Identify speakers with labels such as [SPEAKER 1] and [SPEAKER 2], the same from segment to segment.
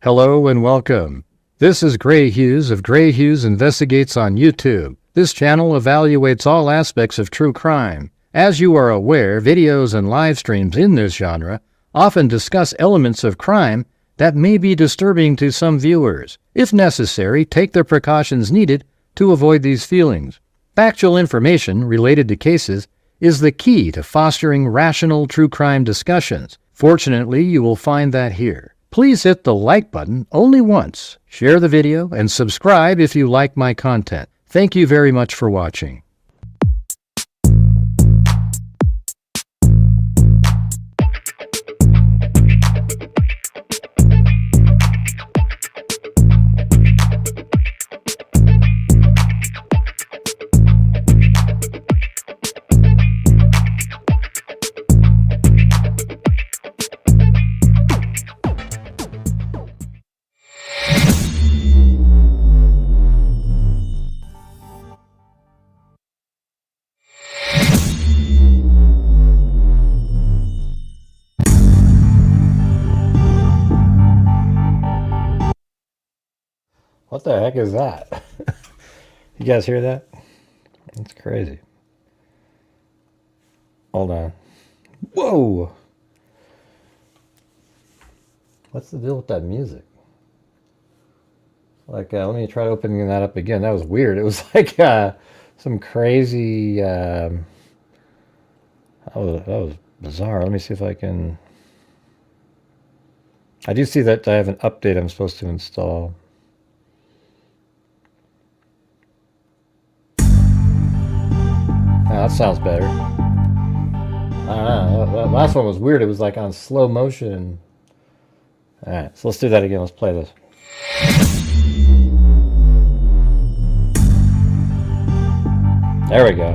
[SPEAKER 1] Hello and welcome. This is Grant Hughes of Grant Hughes Investigates on YouTube. This channel evaluates all aspects of true crime. As you are aware, videos and live streams in this genre often discuss elements of crime that may be disturbing to some viewers. If necessary, take the precautions needed to avoid these feelings. Factual information related to cases is the key to fostering rational true crime discussions. Fortunately, you will find that here. Please hit the like button only once, share the video, and subscribe if you like my content. Thank you very much for watching. What the heck is that? You guys hear that? That's crazy. Hold on. Whoa! What's the deal with that music? Like, let me try opening that up again. That was weird. It was like some crazy... that was bizarre. Let me see if I can... I do see that I have an update I'm supposed to install. Oh, that sounds better. I don't know. That last one was weird. It was like on slow motion. Alright, so let's do that again. Let's play this. There we go.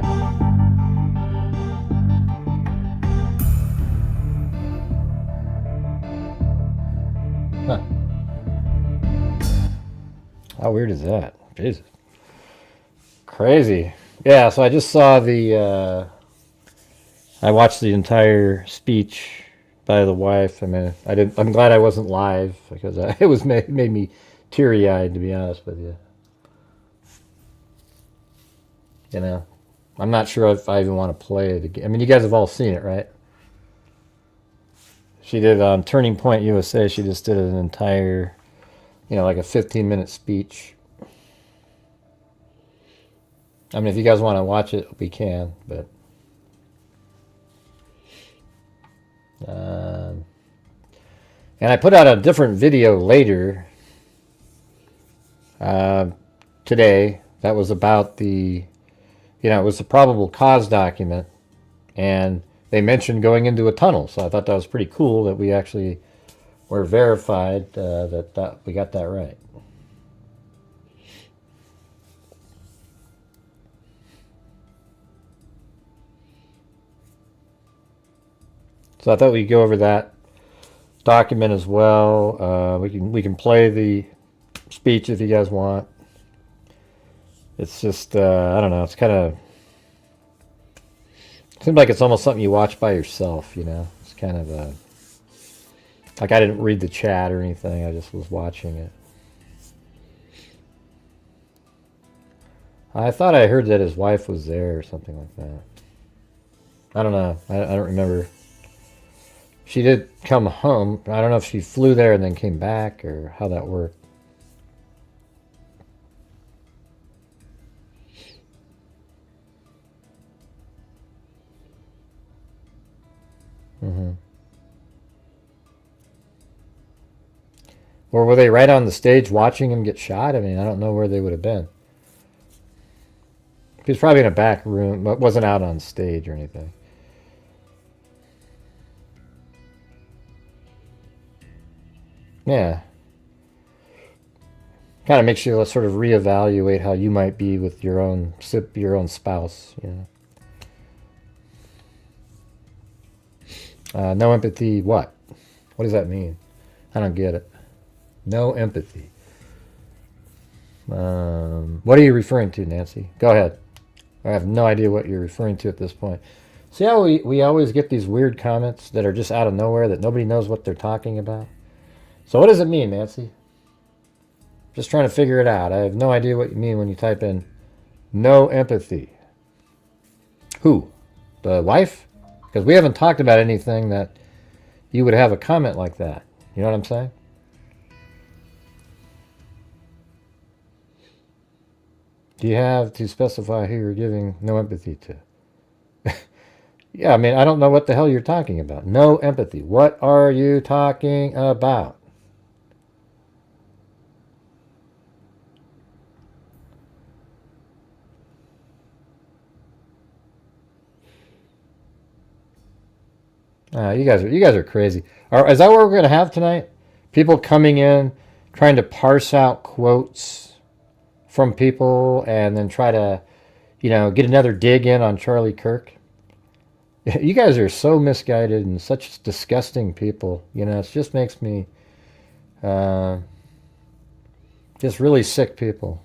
[SPEAKER 1] Huh. How weird is that? Jesus. Crazy. Yeah, so I just saw the, I watched the entire speech by the wife. I mean, I'm glad I wasn't live because it was made me teary-eyed, to be honest with you. You know, I'm not sure if I even want to play it again. I mean, you guys have all seen it, right? She did on Turning Point USA. She just did an entire, you know, like a 15-minute speech. I mean, if you guys want to watch it, we can, but... and I put out a different video later today that was about the, you know, it was a probable cause document, and they mentioned going into a tunnel, so I thought that was pretty cool that we actually were verified that we got that right. So I thought we'd go over that document as well. We can play the speech if you guys want. It's just I don't know. It's kind of seems like it's almost something you watch by yourself. You know, it's kind of like I didn't read the chat or anything. I just was watching it. I thought I heard that his wife was there or something like that. I don't know. I don't remember. She did come home. I don't know if she flew there and then came back or how that worked. Or were they right on the stage watching him get shot? I mean, I don't know where they would have been. He was probably in a back room, but wasn't out on stage or anything. Yeah. Kind of makes you sort of reevaluate how you might be with your own spouse, you know. No empathy, what? What does that mean? I don't get it. No empathy. What are you referring to, Nancy? Go ahead. I have no idea what you're referring to at this point. See how we always get these weird comments that are just out of nowhere that nobody knows what they're talking about? So what does it mean, Nancy? Just trying to figure it out. I have no idea what you mean when you type in no empathy. Who? The wife? Because we haven't talked about anything that you would have a comment like that. You know what I'm saying? Do you have to specify who you're giving no empathy to? Yeah, I mean, I don't know what the hell you're talking about. No empathy. What are you talking about? You guys are crazy. Is that what we're going to have tonight? People coming in, trying to parse out quotes from people and then try to, get another dig in on Charlie Kirk. You guys are so misguided and such disgusting people. It just makes me just really sick people,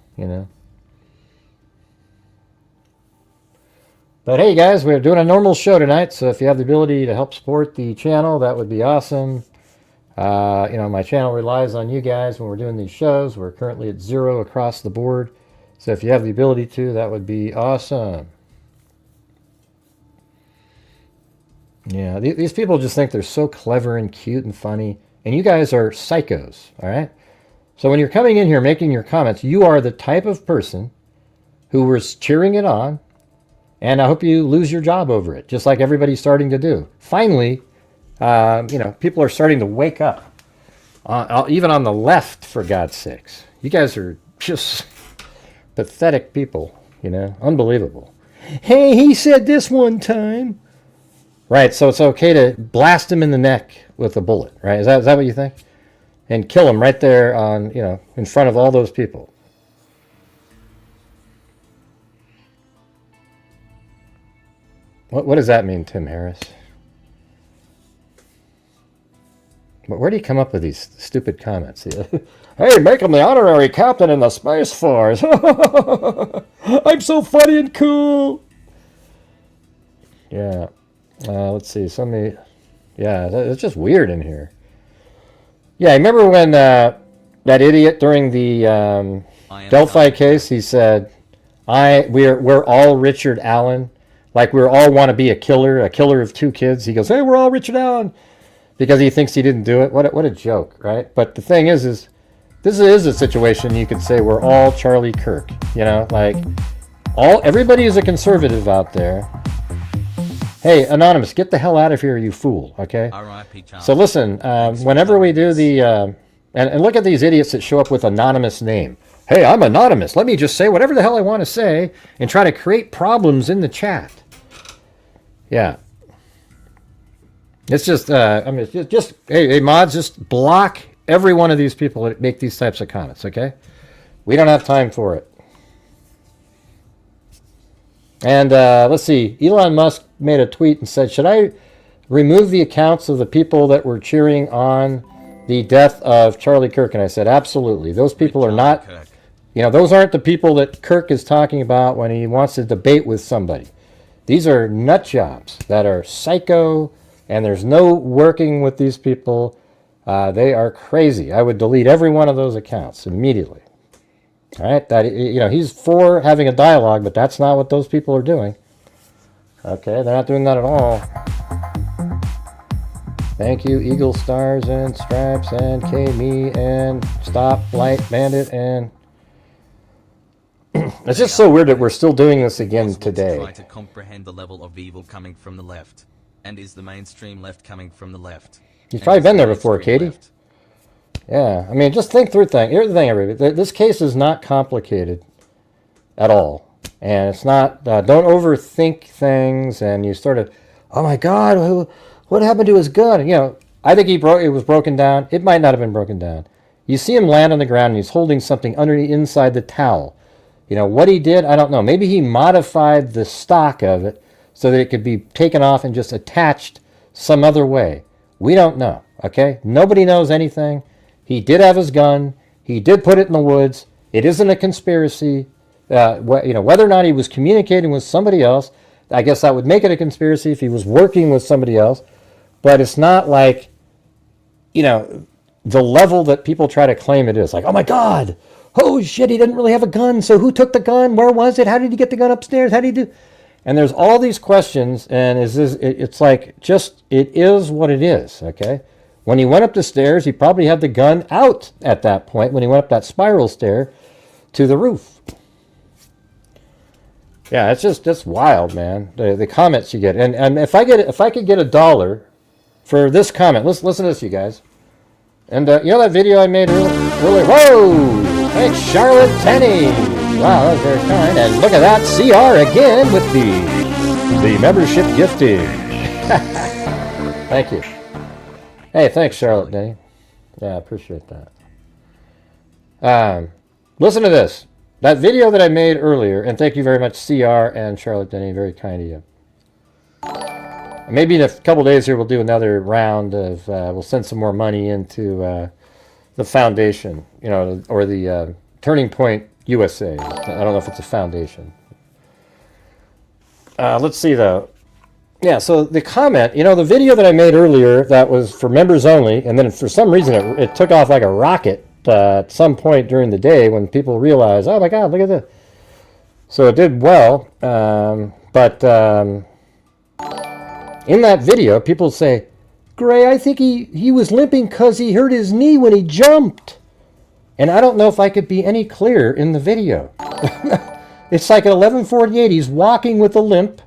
[SPEAKER 1] But hey guys, we're doing a normal show tonight, so if you have the ability to help support the channel, that would be awesome. My channel relies on you guys when we're doing these shows. We're currently at 0 across the board. So if you have the ability to, that would be awesome. Yeah, these people just think they're so clever and cute and funny. And you guys are psychos, all right? So when you're coming in here making your comments, you are the type of person who was cheering it on. And I hope you lose your job over it, just like everybody's starting to do. Finally, people are starting to wake up, even on the left, for God's sakes. You guys are just pathetic people, unbelievable. Hey, he said this one time. Right, so it's okay to blast him in the neck with a bullet, right? Is that what you think? And kill him right there on, in front of all those people. What does that mean, Tim Harris? Where do you come up with these stupid comments? Hey, make him the honorary captain in the Space Force. I'm so funny and cool. Yeah. Let's see. Yeah, it's just weird in here. Yeah, I remember when that idiot during the Delphi case, he said, we're all Richard Allen. Like we all want to be a killer of 2 kids. He goes, hey, we're all Richard Allen. Because he thinks he didn't do it. What a joke, right? But the thing is this is a situation you could say we're all Charlie Kirk. Everybody is a conservative out there. Hey, Anonymous, get the hell out of here, you fool, okay? R.I.P. Charlie. So listen, whenever we do the... and look at these idiots that show up with anonymous name. Hey, I'm anonymous. Let me just say whatever the hell I want to say and try to create problems in the chat. Yeah. It's just, hey, mods, just block every one of these people that make these types of comments, okay? We don't have time for it. And let's see, Elon Musk made a tweet and said, should I remove the accounts of the people that were cheering on the death of Charlie Kirk? And I said, absolutely. Those people are not, those aren't the people that Kirk is talking about when he wants to debate with somebody. These are nut jobs that are psycho, and there's no working with these people. They are crazy. I would delete every one of those accounts immediately. All right, that he's for having a dialogue, but that's not what those people are doing. Okay, they're not doing that at all. Thank you, Eagle Stars and Stripes and K-Me and Stop Light Bandit and it's just so weird that we're still doing this again today.
[SPEAKER 2] Try to comprehend the level of evil coming from the left, and is the mainstream left coming from the left?
[SPEAKER 1] You've probably been there before, Katie. Left. Yeah, I mean, just think through things. Here's the thing, everybody. This case is not complicated at all. And it's not, don't overthink things and you sort of, oh my God, what happened to his gun? I think it was broken down. It might not have been broken down. You see him land on the ground and he's holding something inside the towel. What he did, I don't know. Maybe he modified the stock of it so that it could be taken off and just attached some other way. We don't know, okay? Nobody knows anything. He did have his gun. He did put it in the woods. It isn't a conspiracy. Whether or not he was communicating with somebody else, I guess that would make it a conspiracy if he was working with somebody else. But it's not like, the level that people try to claim it is. Like, oh my God, oh shit, he didn't really have a gun. So who took the gun? Where was it? How did he get the gun upstairs? How did he do? And there's all these questions, and it's like, just, it is what it is, okay? When he went up the stairs, he probably had the gun out at that point when he went up that spiral stair to the roof. Yeah, it's just, that's wild, man. The comments you get. And if I could get $1 for this comment, listen to this, you guys. And you know that video I made earlier? Whoa! Thanks, Charlotte Tenney. Wow, that was very kind. And look at that, CR again with the membership gifting. Thank you. Hey, thanks, Charlotte Tenney. Yeah, I appreciate that. Listen to this. That video that I made earlier, and thank you very much, CR and Charlotte Denny, very kind of you. Maybe in a couple days here we'll do another round of, we'll send some more money into the foundation, you know, or the Turning Point USA. I don't know if it's a foundation. Let's see though. Yeah, so the comment, you know, the video that I made earlier that was for members only, and then for some reason it took off like a rocket. At some point during the day when people realize, oh my God, look at this. So it did well, but in that video, people say, Gray, I think he was limping because he hurt his knee when he jumped. And I don't know if I could be any clearer in the video. It's like at 11:48, he's walking with a limp.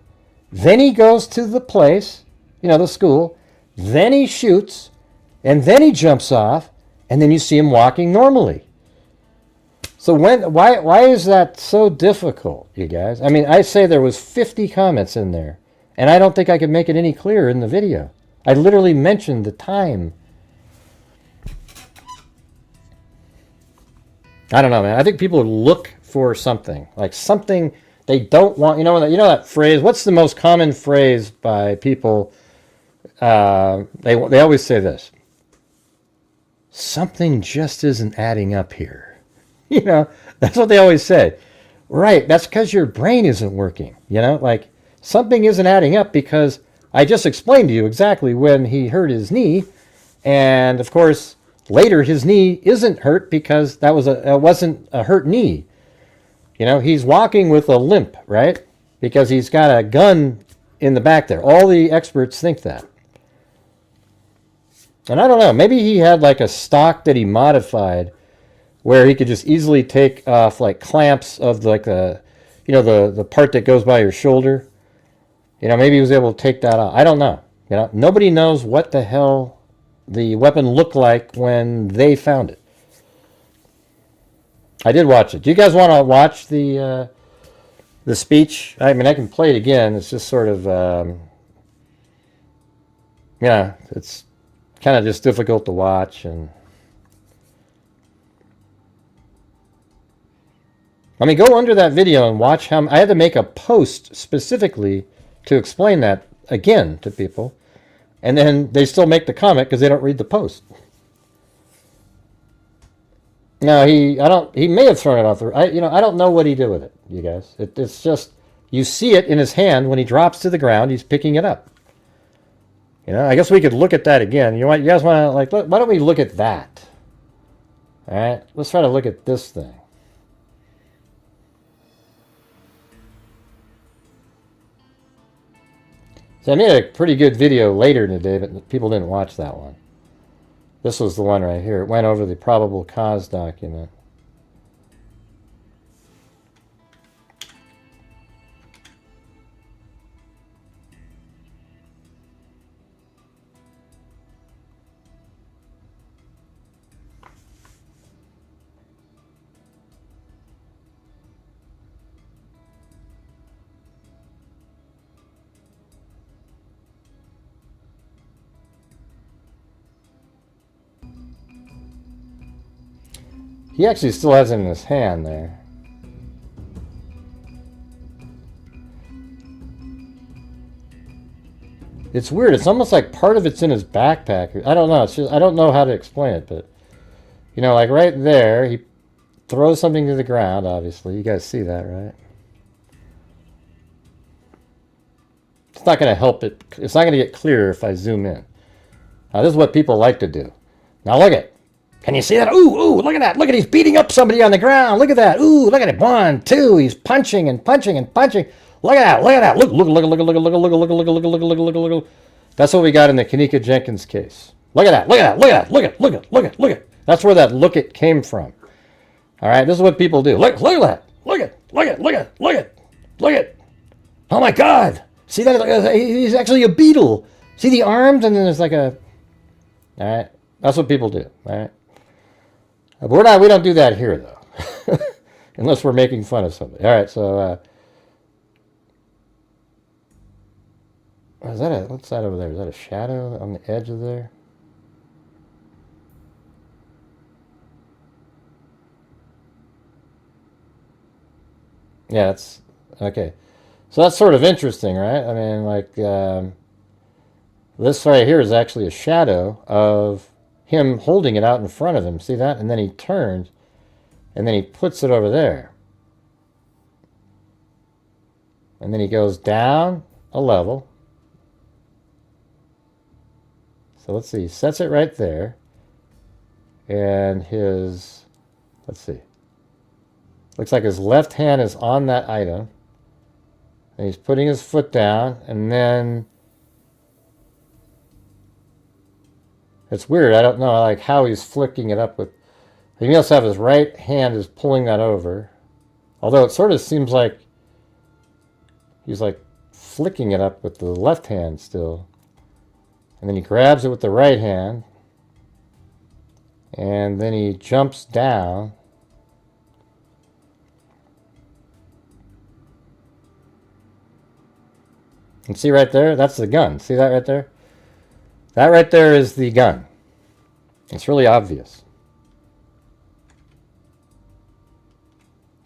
[SPEAKER 1] Then he goes to the place, you know, the school. Then he shoots, and then he jumps off. And then you see him walking normally. So why is that so difficult, you guys? I mean, I say there was 50 comments in there, and I don't think I could make it any clearer in the video. I literally mentioned the time. I don't know, man. I think people look for something, like something they don't want. You know that phrase. What's the most common phrase by people? They always say this. Something just isn't adding up here. You know, that's what they always say. Right, that's because your brain isn't working. You know, like something isn't adding up because I just explained to you exactly when he hurt his knee. And of course, later his knee isn't hurt because that wasn't a hurt knee. You know, he's walking with a limp, right? Because he's got a gun in the back there. All the experts think that. And I don't know, maybe he had like a stock that he modified where he could just easily take off like clamps of like the part that goes by your shoulder. You know, maybe he was able to take that off. I don't know. You know, nobody knows what the hell the weapon looked like when they found it. I did watch it. Do you guys want to watch the speech? I mean, I can play it again. It's just sort of, yeah, it's kind of just difficult to watch. And I mean, go under that video and watch how I had to make a post specifically to explain that again to people, and then they still make the comment because they don't read the post. No, he may have thrown it off the. I don't know what he did with it, you guys. It's just you see it in his hand when he drops to the ground. He's picking it up. You know, I guess we could look at that again. You guys want to why don't we look at that? All right, let's try to look at this thing. So I made a pretty good video later in the day, but people didn't watch that one. This was the one right here. It went over the probable cause document. He actually still has it in his hand there. It's weird. It's almost like part of it's in his backpack. I don't know. It's just, I don't know how to explain it, but you know, like right there, he throws something to the ground, obviously. You guys see that, right? It's not going to help it. It's not going to get clearer if I zoom in. Now, this is what people like to do. Now, look at it. Can you see that? Ooh, look at that. Look at he's beating up somebody on the ground. Look at that. Ooh, look at it. 1, 2. He's punching and punching and punching. Look at that. Look at that. Look. That's what we got in the Kanika Jenkins case. Look at that. Look at that. Look at. That's where that look it came from. All right, this is what people do. Look at that. Look at. Oh my God. See that? He's actually a beetle. See the arms, and then there's like a. All right, that's what people do. All right, but we don't do that here though, unless we're making fun of somebody. All right, so what's that over there? Is that a shadow on the edge of there? Yeah, that's okay. So that's sort of interesting, right? I mean, like, this right here is actually a shadow of him holding it out in front of him. See that? And then he turns, and then he puts it over there. And then he goes down a level. So let's see, he sets it right there. And his, let's see. Looks like his left hand is on that item. And he's putting his foot down, and then it's weird. I don't know like how he's flicking it up with. He must have his right hand is pulling that over. Although it sort of seems like he's like flicking it up with the left hand still. And then he grabs it with the right hand. And then he jumps down. And see right there? That's the gun. See that right there? That right there is the gun. It's really obvious.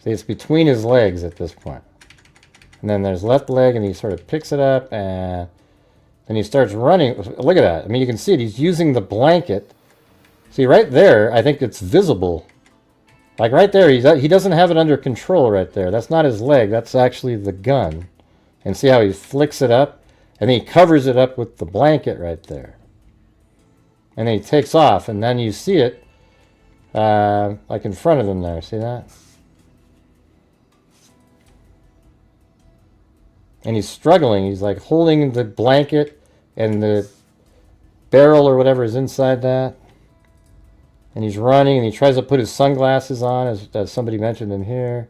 [SPEAKER 1] See, it's between his legs at this point. And then there's left leg, and he sort of picks it up, and then he starts running. Look at that. I mean, you can see it. He's using the blanket. See, right there, I think it's visible. Like right there, he doesn't have it under control right there. That's not his leg. That's actually the gun. And see how he flicks it up? And then he covers it up with the blanket right there. And then he takes off, and then you see it like in front of him there. See that? And he's struggling. He's like holding the blanket, and the barrel or whatever is inside that. And he's running, and he tries to put his sunglasses on, as somebody mentioned in here.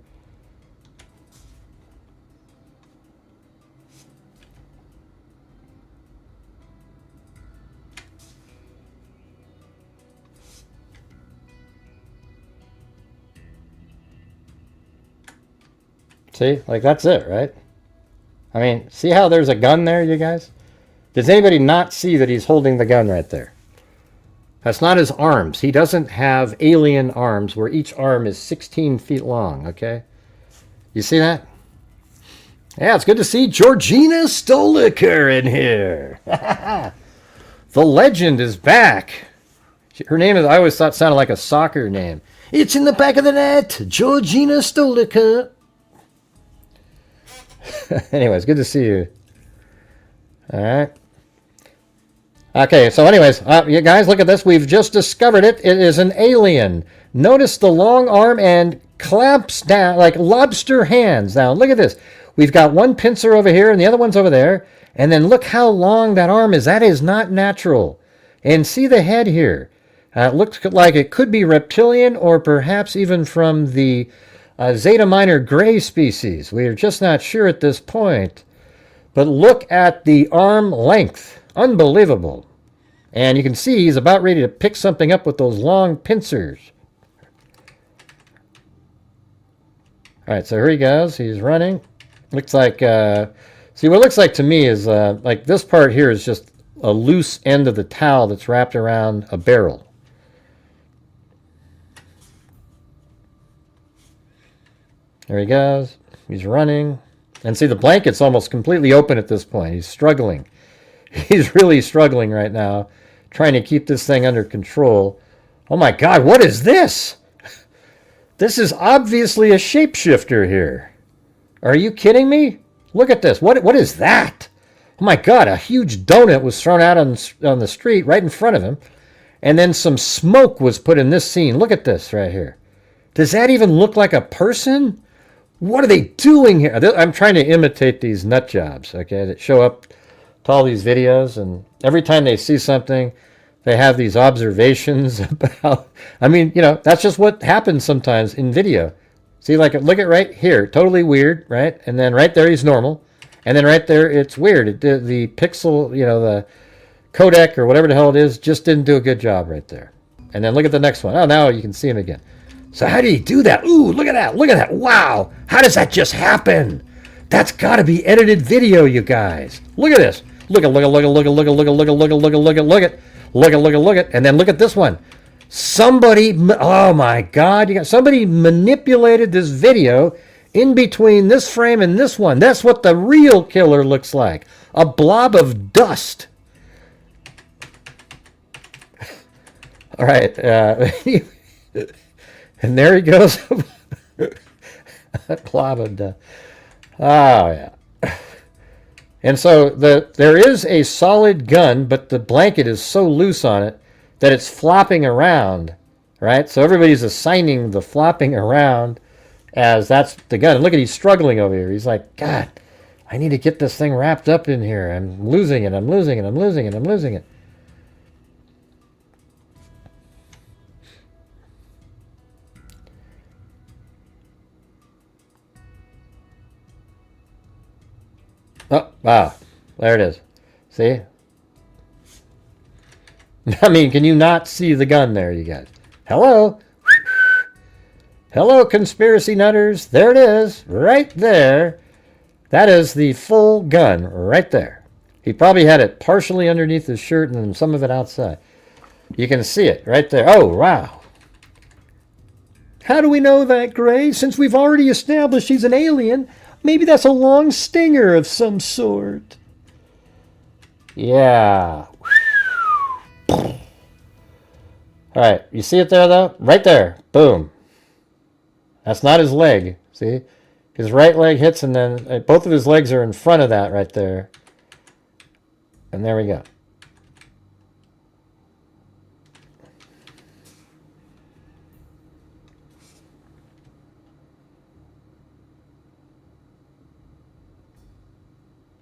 [SPEAKER 1] See, like that's it, right? I mean, see how there's a gun there, you guys? Does anybody not see that he's holding the gun right there? That's not his arms. He doesn't have alien arms where each arm is 16 feet long, okay? You see that? Yeah, it's good to see Georgina Stoliker in here. The legend is back. Her name is, I always thought sounded like a soccer name. It's in the back of the net, Georgina Stoliker. Anyways, good to see you. All right. Okay, so anyways, you guys, look at this. We've just discovered it. It is an alien. Notice the long arm and clamps down like lobster hands. Now, look at this. We've got one pincer over here and the other one's over there. And then look how long that arm is. That is not natural. And see the head here. It looks like it could be reptilian or perhaps even from the Zeta Minor gray species. We are just not sure at this point. But look at the arm length. Unbelievable. And you can see he's about ready to pick something up with those long pincers. All right, so here he goes. He's running. Looks like, see, what it looks like to me is like this part here is just a loose end of the towel that's wrapped around a barrel. There he goes. He's running. And see, the blanket's almost completely open at this point. He's struggling. He's really struggling right now, trying to keep this thing under control. Oh my God, what is this? This is obviously a shapeshifter here. Are you kidding me? Look at this. What is that? Oh my God, a huge donut was thrown out on the street right in front of him. and then some smoke was put in this scene. Look at this right here. Does that even look like a person? What are they doing here? I'm trying to imitate these nut jobs, okay, that show up to all these videos, and every time they see something, they have these observations about, I mean, you know, that's just what happens sometimes in video. See, like, look at right here, totally weird, right? And then right there, he's normal. And then right there, it's weird. The pixel, you know, the codec or whatever the hell it is, just didn't do a good job right there. And then look at the next one. Oh, now you can see him again. So how do you do that? Ooh, look at that. Look at that. Wow. How does that just happen? That's got to be edited video, you guys. Look at this. Look at, and then look at this one. Somebody, oh my God, somebody manipulated this video in between this frame and this one. That's what the real killer looks like. A blob of dust. All right. And there he goes. That blob of dust. Oh, yeah. And so there is a solid gun, but the blanket is so loose on it that it's flopping around, right? So everybody's assigning the flopping around as that's the gun. And look at, he's struggling over here. He's like, God, I need to get this thing wrapped up in here. I'm losing it. I'm losing it. I'm losing it. I'm losing it. Oh, wow. There it is. See? I mean, can you not see the gun there, you guys? Hello? Hello, conspiracy nutters. There it is. Right there. That is the full gun right there. He probably had it partially underneath his shirt and then some of it outside. You can see it right there. Oh, wow. How do we know that, Gray? Since we've already established he's an alien, maybe that's a long stinger of some sort. Yeah. All right, you see it there, though? Right there. Boom. That's not his leg. See? His right leg hits, and then both of his legs are in front of that right there. And there we go.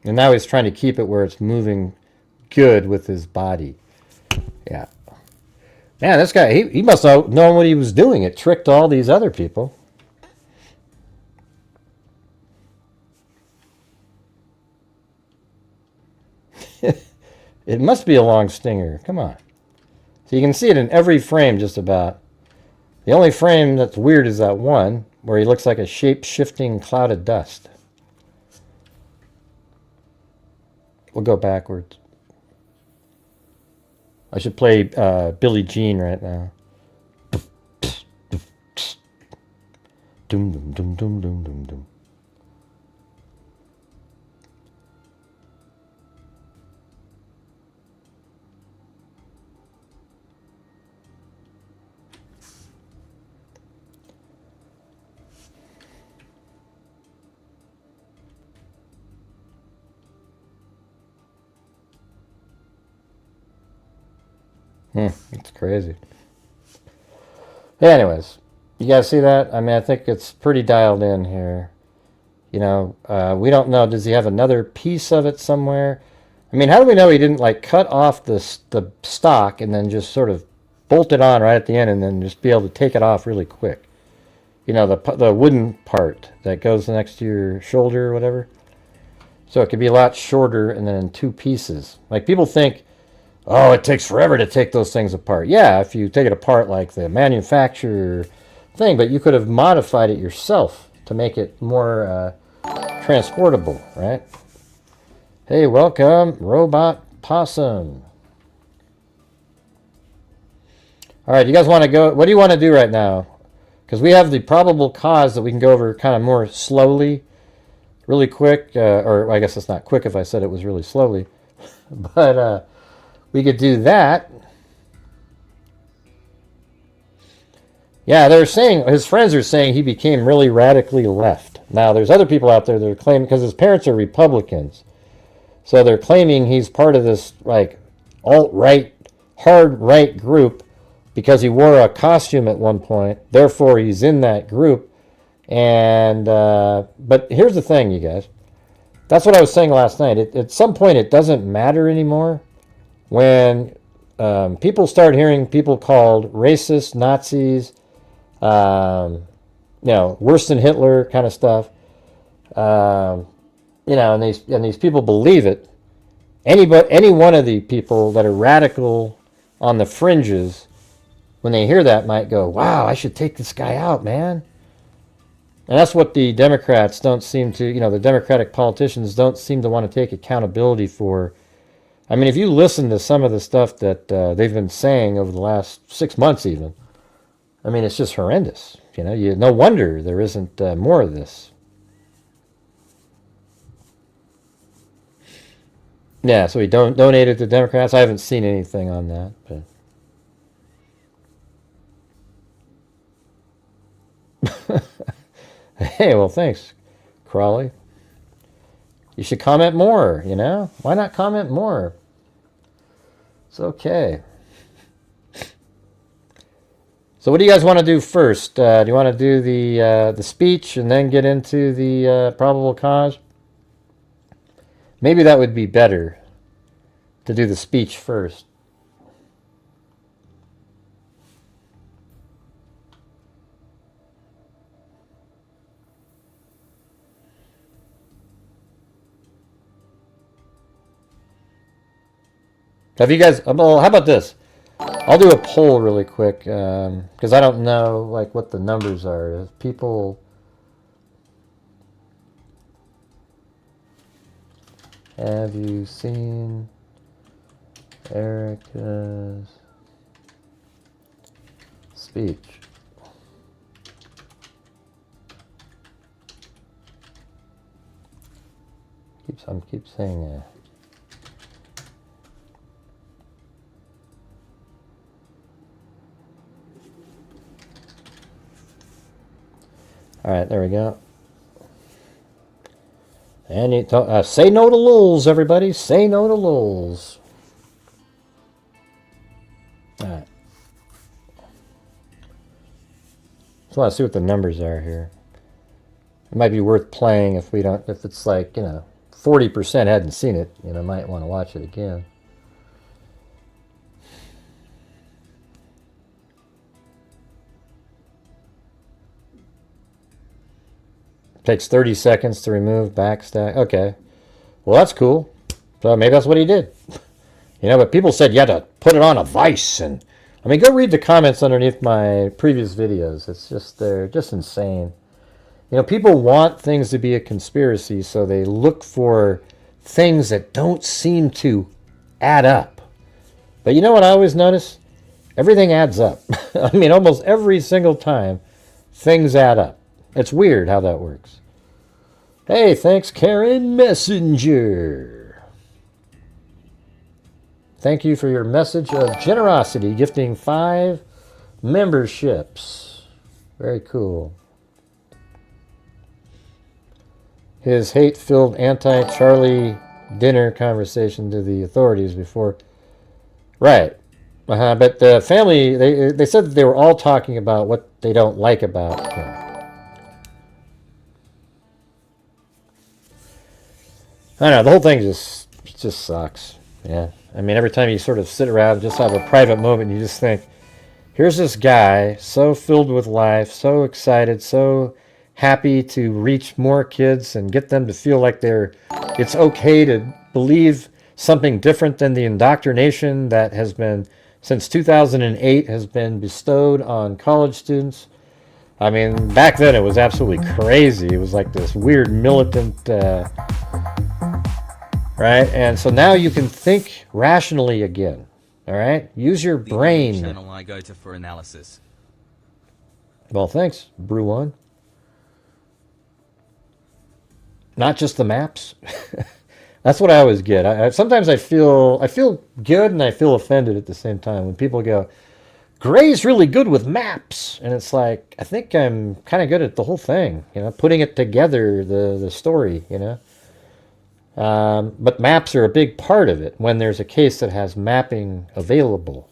[SPEAKER 1] And now he's trying to keep it where it's moving good with his body. Yeah. Man, this guy, he must have known what he was doing. It tricked all these other people. It must be a long stinger. Come on. So you can see it in every frame just about. The only frame that's weird is that one where he looks like a shape-shifting cloud of dust. We'll go backwards. I should play Billie Jean right now. Dum dum dum dum dum dum dum. It's crazy. Anyways, you guys see that? I mean, I think it's pretty dialed in here. You know, we don't know. Does he have another piece of it somewhere? I mean, how do we know he didn't like cut off the stock and then just sort of bolt it on right at the end and then just be able to take it off really quick? You know, the wooden part that goes next to your shoulder or whatever. So it could be a lot shorter and then in two pieces. Like people think, oh, it takes forever to take those things apart. Yeah, if you take it apart like the manufacturer thing, but you could have modified it yourself to make it more transportable, right? Hey, welcome, Robot Possum. All right, you guys want to go? What do you want to do right now? Because we have the probable cause that we can go over kind of more slowly, really quick. Or I guess it's not quick if I said it was really slowly. But we could do that. Yeah, they're saying, his friends are saying he became really radically left. Now, there's other people out there that are claiming, because his parents are Republicans, so they're claiming he's part of this, like, alt-right hard right group because he wore a costume at one point. Therefore, he's in that group. And but here's the thing, you guys. That's what I was saying last night. At some point, it doesn't matter anymore when people start hearing people called racist, Nazis, worse than Hitler kind of stuff. And these people believe it. Any one of the people that are radical on the fringes, when they hear that, might go, "Wow, I should take this guy out, man." And that's what the Democrats don't seem to, the Democratic politicians don't seem to want to take accountability for. I mean, if you listen to some of the stuff that they've been saying over the last 6 months even, I mean, it's just horrendous. No wonder there isn't more of this. Yeah, so he donated to Democrats. I haven't seen anything on that, but hey, well, thanks, Crawley. You should comment more, Why not comment more? It's okay. So what do you guys want to do first? Do you want to do the speech and then get into the probable cause? Maybe that would be better to do the speech first. Have you guys, well, how about this? I'll do a poll really quick, because I don't know what the numbers are. If people, have you seen Erica's speech? Keep saying all right, there we go. And you say no to lulz, everybody. Say no to lulz. All right. Just want to see what the numbers are here. It might be worth playing if it's 40% hadn't seen it. Might want to watch it again. Takes 30 seconds to remove backstack. Okay. Well, that's cool. So maybe that's what he did. But people said you had to put it on a vice. And go read the comments underneath my previous videos. It's just, they're just insane. People want things to be a conspiracy, so they look for things that don't seem to add up. But you know what I always notice? Everything adds up. Almost every single time, things add up. It's weird how that works. Hey, thanks, Karen Messenger. Thank you for your message of generosity, gifting 5 memberships. Very cool. His hate-filled anti-Charlie dinner conversation to the authorities before. Right. But the family, they said that they were all talking about what they don't like about him. I don't know, the whole thing just sucks. Yeah. Every time you sort of sit around and just have a private moment, you just think, here's this guy so filled with life, so excited, so happy to reach more kids and get them to feel like it's okay to believe something different than the indoctrination that has been, since 2008, has been bestowed on college students. Back then it was absolutely crazy. It was like this weird militant, right? And so now you can think rationally again. All right? Use your brain.
[SPEAKER 2] The channel I go to for analysis.
[SPEAKER 1] Well, thanks, Brew1. Not just the maps. That's what I always get. Sometimes I feel good and I feel offended at the same time when people go, Gray's really good with maps. And it's like, I think I'm kind of good at the whole thing, putting it together, the story, But maps are a big part of it when there's a case that has mapping available.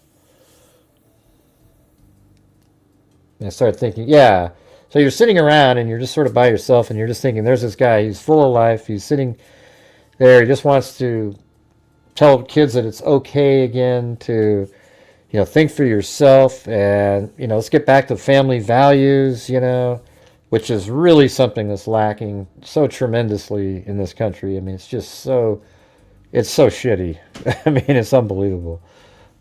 [SPEAKER 1] And I started thinking, yeah. So you're sitting around and you're just sort of by yourself and you're just thinking, there's this guy, he's full of life, he's sitting there, he just wants to tell kids that it's okay again to, think for yourself and, let's get back to family values, which is really something that's lacking so tremendously in this country. I mean, it's so shitty. I mean, it's unbelievable.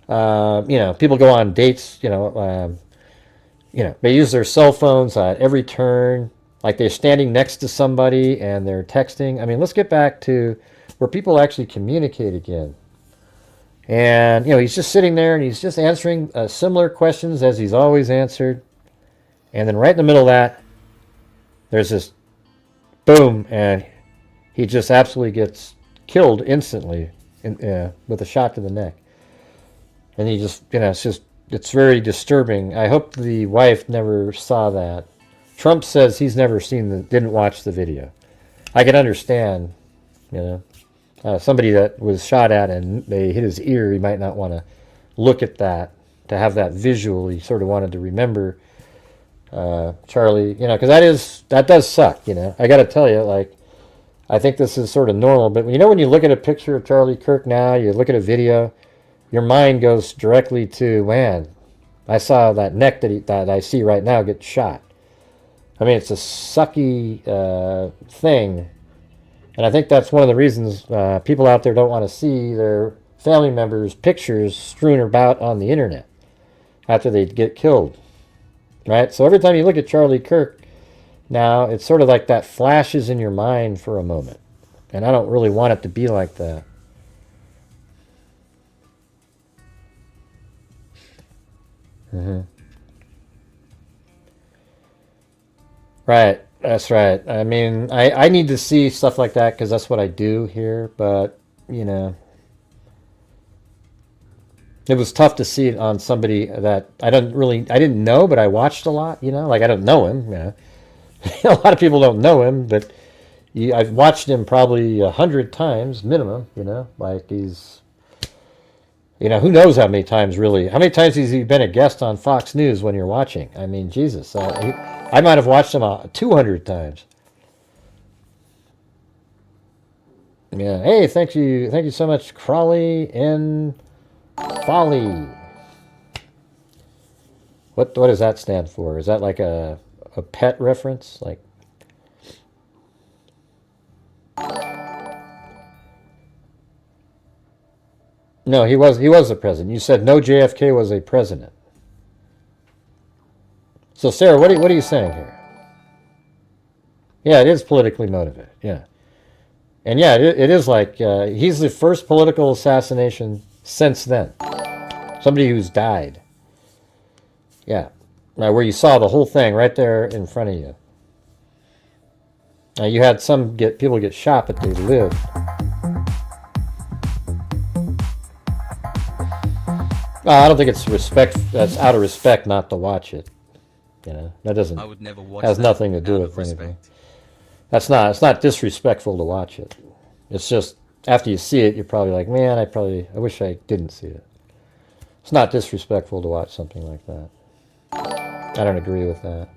[SPEAKER 1] People go on dates, they use their cell phones at every turn, like they're standing next to somebody and they're texting. I mean, let's get back to where people actually communicate again. And, he's just sitting there and he's just answering similar questions as he's always answered. And then right in the middle of that, there's this boom, and he just absolutely gets killed instantly with a shot to the neck. And he just, it's very disturbing. I hope the wife never saw that. Trump says he's never didn't watch the video. I can understand, somebody that was shot at and they hit his ear, he might not want to look at that, to have that visual. He sort of wanted to remember Charlie, because that does suck, I got to tell you, I think this is sort of normal, but when you look at a picture of Charlie Kirk now, you look at a video, your mind goes directly to, man, I saw that neck that I see right now get shot. I mean, it's a sucky thing, and I think that's one of the reasons people out there don't want to see their family members' pictures strewn about on the internet after they get killed. Right? So every time you look at Charlie Kirk now, it's sort of like that flashes in your mind for a moment. And I don't really want it to be like that. Right. That's right. I mean, I need to see stuff like that because that's what I do here. But, it was tough to see it on somebody that I didn't know, but I watched a lot, I don't know him. A lot of people don't know him, but I've watched him probably 100 times minimum, he's, who knows how many times really, how many times has he been a guest on Fox News when you're watching? I mean, Jesus, I might have watched him 200 times. Yeah. Hey, thank you so much, Crawley and Folly. What does that stand for? Is that like a pet reference? Like, no, he was the president. You said no JFK was a president. So Sarah, what are you saying here? Yeah, it is politically motivated. Yeah, and yeah, it is like he's the first political assassination since then. Somebody who's died. Yeah. Now, where you saw the whole thing right there in front of you. Now, you had people get shot, but they lived. I don't think it's respect. That's out of respect not to watch it. That doesn't.
[SPEAKER 2] I would never watch
[SPEAKER 1] has
[SPEAKER 2] that
[SPEAKER 1] nothing to do
[SPEAKER 2] out
[SPEAKER 1] with
[SPEAKER 2] of
[SPEAKER 1] anything.
[SPEAKER 2] respect.
[SPEAKER 1] It's not disrespectful to watch it. It's just after you see it, you're probably like, man, I wish I didn't see it. It's not disrespectful to watch something like that. I don't agree with that.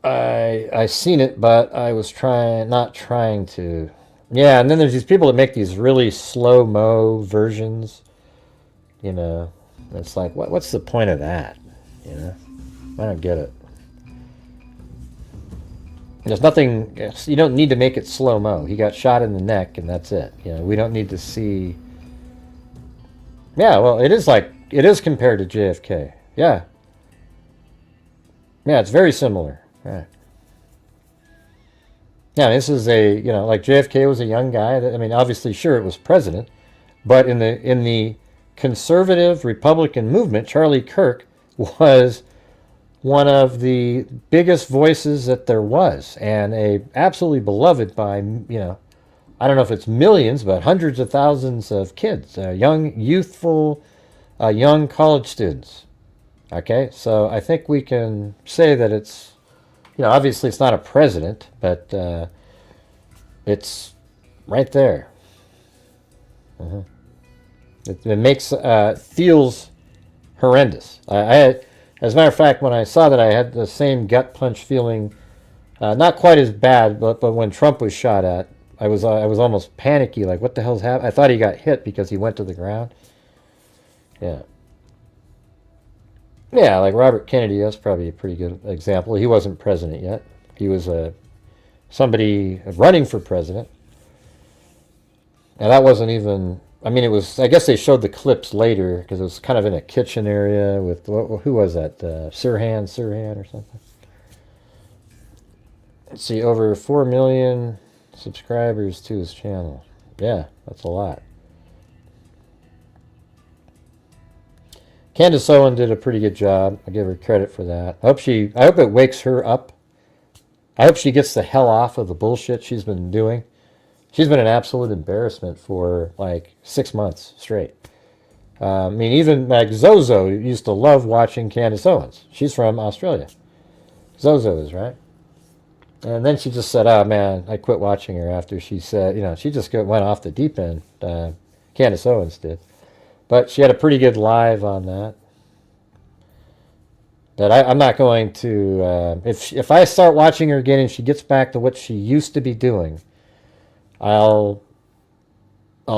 [SPEAKER 1] I seen it, but I was not trying to. Yeah, and then there's these people that make these really slow-mo versions. It's like, what's the point of that? I don't get it. There's nothing, you don't need to make it slow-mo. He got shot in the neck, and that's it. We don't need to see. Yeah, well, it is compared to JFK. Yeah. Yeah, it's very similar. Right. Yeah, this is like JFK was a young guy. Obviously, sure, it was president, but in the conservative Republican movement, Charlie Kirk was one of the biggest voices that there was, and absolutely beloved by, I don't know if it's millions, but hundreds of thousands of kids, young, youthful, young college students. Okay, so I think we can say that it's, obviously it's not a president, but It's right there. It makes feels horrendous. As a matter of fact, when I saw that, I had the same gut punch feeling. Not quite as bad, but when Trump was shot at, I was almost panicky. Like, what the hell's happening? I thought he got hit because he went to the ground. Yeah. Yeah, like Robert Kennedy, that's probably a pretty good example. He wasn't president yet. He was somebody running for president. And that wasn't even, I mean, it was, I guess they showed the clips later because it was kind of in a kitchen area with, who was that? Sirhan or something. Let's see, over 4 million subscribers to his channel. Yeah, that's a lot. Candace Owen did a pretty good job. I give her credit for that. I hope it wakes her up. I hope she gets the hell off of the bullshit she's been doing. She's been an absolute embarrassment for like 6 months straight. I mean, even like Zozo used to love watching Candace Owens. She's from Australia. Zozo is, right? And then she just said, oh man, I quit watching her after she said, she just went off the deep end. Candace Owens did. But she had a pretty good live on that. That I'm not going to, if I start watching her again and she gets back to what she used to be doing, I'll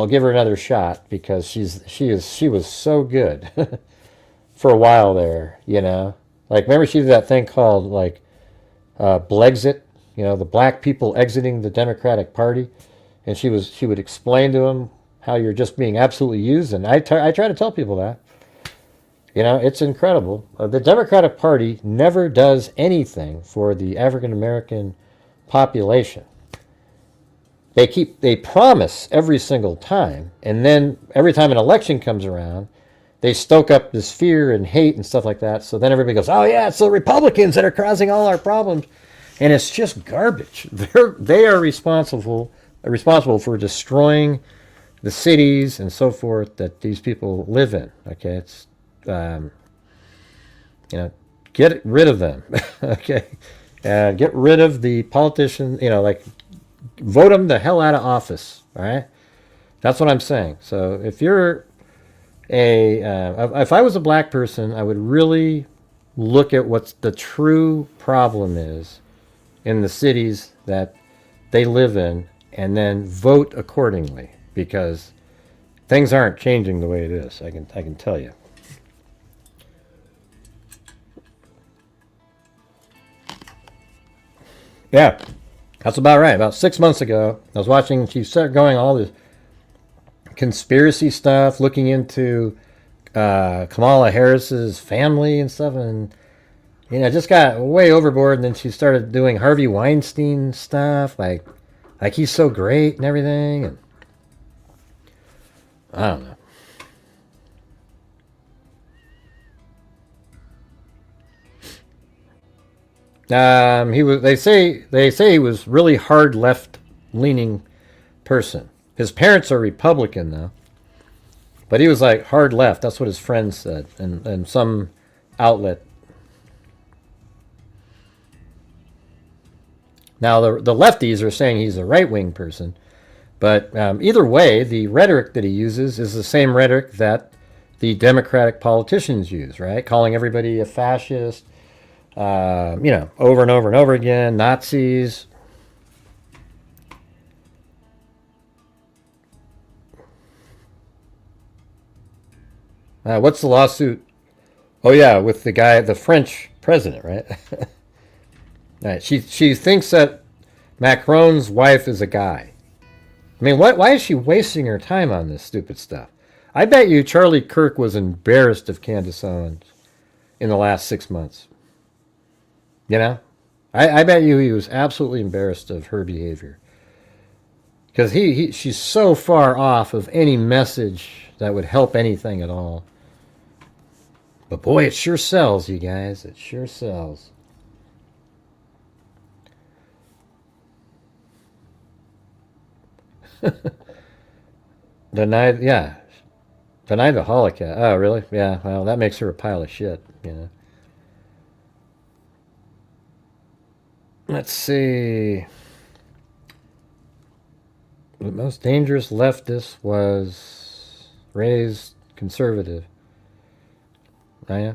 [SPEAKER 1] give her another shot because she was so good for a while there, Like, remember she did that thing called like Blexit, the black people exiting the Democratic Party, and she would explain to them how you're just being absolutely used, and I try to tell people that. It's incredible. The Democratic Party never does anything for the African American population. They promise every single time, and then every time an election comes around, they stoke up this fear and hate and stuff like that. So then everybody goes, "Oh yeah, it's the Republicans that are causing all our problems," and it's just garbage. They are responsible for destroying the cities and so forth that these people live in. Okay, it's get rid of them. Okay, get rid of the politicians. Like, vote them the hell out of office. All right, that's what I'm saying. So if you're if I was a black person, I would really look at what the true problem is in the cities that they live in, and then vote accordingly, because things aren't changing the way it is. I can tell you. Yeah, that's about right. About 6 months ago, I was watching. She started going all this conspiracy stuff, looking into Kamala Harris's family and stuff, and just got way overboard. And then she started doing Harvey Weinstein stuff, like he's so great and everything. And I don't know. They say he was really hard left-leaning person. His parents are Republican though, but he was like hard left. That's what his friends said, and some outlet. Now the lefties are saying he's a right-wing person, but either way, the rhetoric that he uses is the same rhetoric that the Democratic politicians use, right? Calling everybody a fascist. Over and over and over again, Nazis. What's the lawsuit? Oh yeah, with the French president, right? Right. She thinks that Macron's wife is a guy. I mean, why is she wasting her time on this stupid stuff? I bet you Charlie Kirk was embarrassed of Candace Owens in the last 6 months. I bet you he was absolutely embarrassed of her behavior. Because she's so far off of any message that would help anything at all. But boy, it sure sells, you guys. It sure sells. Denied the Holocaust. Oh, really? Yeah, well, that makes her a pile of shit, Let's see. The most dangerous leftist was raised conservative. Oh, yeah?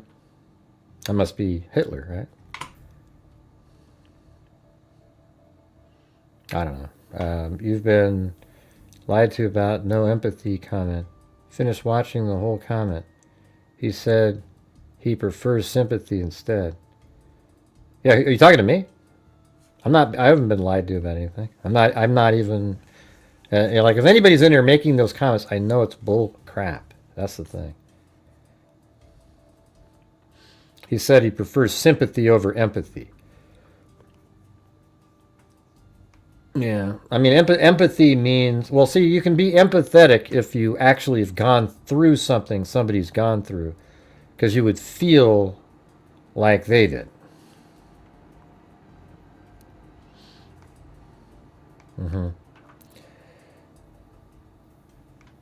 [SPEAKER 1] That must be Hitler, right? I don't know. You've been lied to about no empathy comment. Finished watching the whole comment. He said he prefers sympathy instead. Yeah, are you talking to me? I haven't been lied to about anything. I'm not even, like, if anybody's in there making those comments, I know it's bull crap. That's the thing. He said he prefers sympathy over empathy. Yeah. I mean, empathy means, well, see, you can be empathetic if you actually have gone through something somebody's gone through, because you would feel like they did.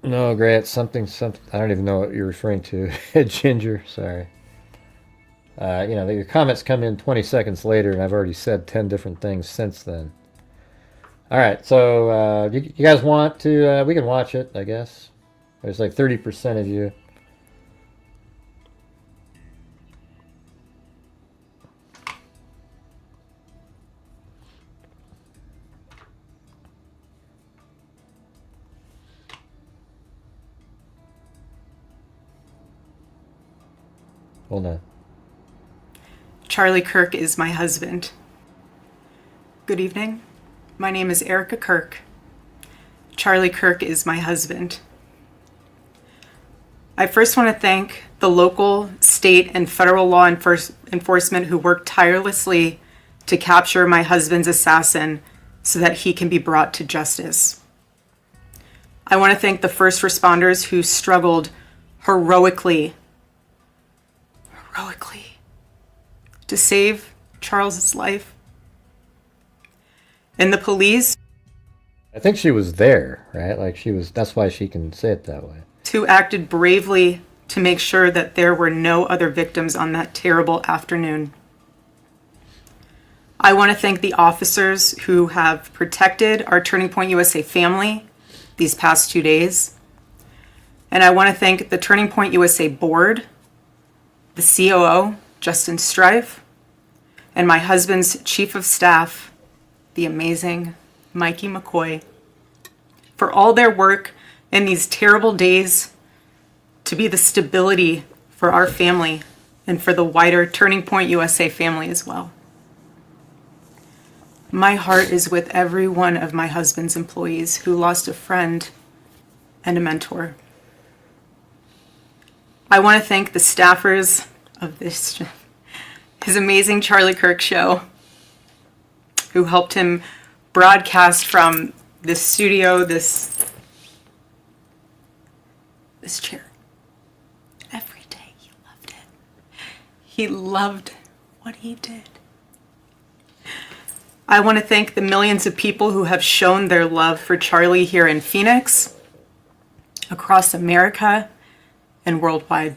[SPEAKER 1] No, Grant, something. I don't even know what you're referring to. Ginger, sorry. Your comments come in 20 seconds later, and I've already said 10 different things since then. All right, so you guys want to? We can watch it, I guess. There's like 30% of you. Hold on.
[SPEAKER 3] Charlie Kirk is my husband. Good evening. My name is Erica Kirk. Charlie Kirk is my husband. I first want to thank the local, state, and federal law enforcement who worked tirelessly to capture my husband's assassin so that he can be brought to justice. I want to thank the first responders who struggled heroically to save Charles's life. And the police.
[SPEAKER 1] I think she was there, right? Like that's why she can say it that way.
[SPEAKER 3] Who acted bravely to make sure that there were no other victims on that terrible afternoon. I want to thank the officers who have protected our Turning Point USA family these past 2 days. And I want to thank the Turning Point USA board, the COO, Justin Strife, and my husband's chief of staff, the amazing Mikey McCoy, for all their work in these terrible days to be the stability for our family and for the wider Turning Point USA family as well. My heart is with every one of my husband's employees who lost a friend and a mentor. I want to thank the staffers of his amazing Charlie Kirk show, who helped him broadcast from this studio, this chair. Every day he loved it. He loved what he did. I want to thank the millions of people who have shown their love for Charlie here in Phoenix, across America, and worldwide.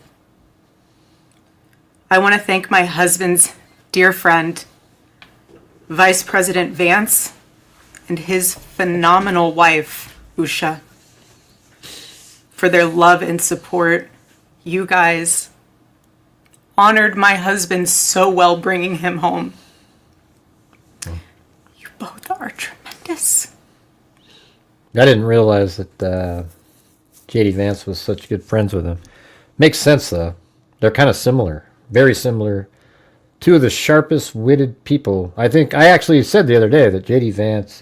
[SPEAKER 3] I want to thank my husband's dear friend, Vice President Vance, and his phenomenal wife, Usha, for their love and support. You guys honored my husband so well bringing him home. You both are tremendous.
[SPEAKER 1] I didn't realize that J.D. Vance was such good friends with him. Makes sense, though. They're kind of similar. Very similar. Two of the sharpest witted people. I think I actually said the other day that J.D. Vance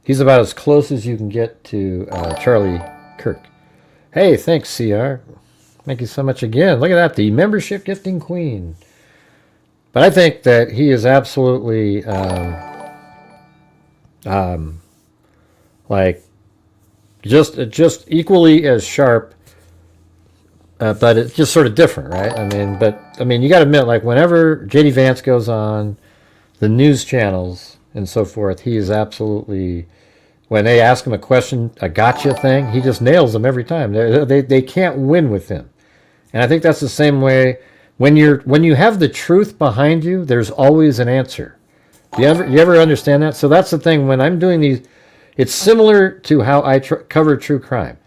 [SPEAKER 1] he's about as close as you can get to Charlie Kirk. Hey, thanks, CR. Thank you so much again. Look at that, the membership gifting queen. But I think that he is absolutely like just equally as sharp. But it's just sort of different, right? I mean, you got to admit, like, whenever J.D. Vance goes on the news channels and so forth, he is absolutely, when they ask him a question, a gotcha thing, he just nails them every time. They can't win with him. And I think that's the same way when you have the truth behind you, there's always an answer. You ever understand that? So that's the thing when I'm doing these, It's similar to how I cover true crime.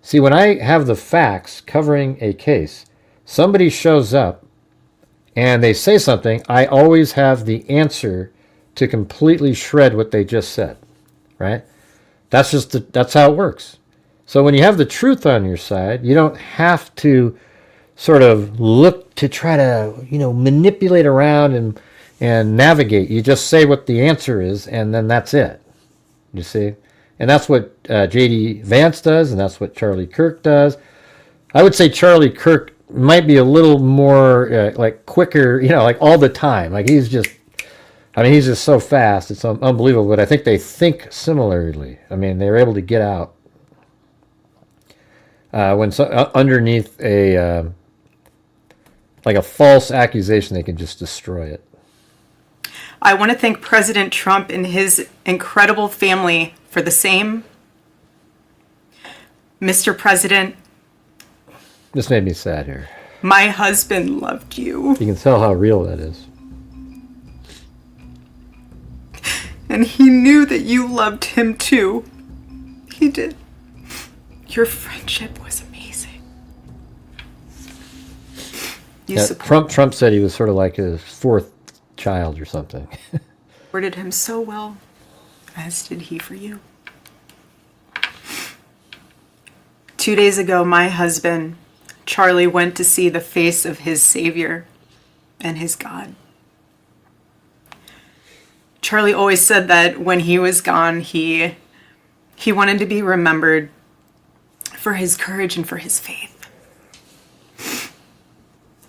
[SPEAKER 1] See, when I have the facts covering a case, somebody shows up and they say something, I always have the answer to completely shred what they just said, right? That's how it works. So when you have the truth on your side, you don't have to sort of look to try to, manipulate around and navigate. You just say what the answer is, and then that's it. You see? And that's what J.D. Vance does, and that's what Charlie Kirk does. I would say Charlie Kirk might be a little more quicker, like all the time. Like he's just so fast. It's unbelievable. But I think they think similarly. I mean, they're able to get out underneath a false accusation. They can just destroy it.
[SPEAKER 3] I want to thank President Trump and his incredible family for the same. Mr. President,
[SPEAKER 1] this made me sad here.
[SPEAKER 3] My husband loved you.
[SPEAKER 1] You can tell how real that is.
[SPEAKER 3] And he knew that you loved him too. He did. Your friendship was amazing.
[SPEAKER 1] Trump said he was sort of like his fourth child or something.
[SPEAKER 3] Supported him so well, as did he for you. 2 days ago, my husband, Charlie, went to see the face of his Savior and his God. Charlie always said that when he was gone, he wanted to be remembered for his courage and for his faith.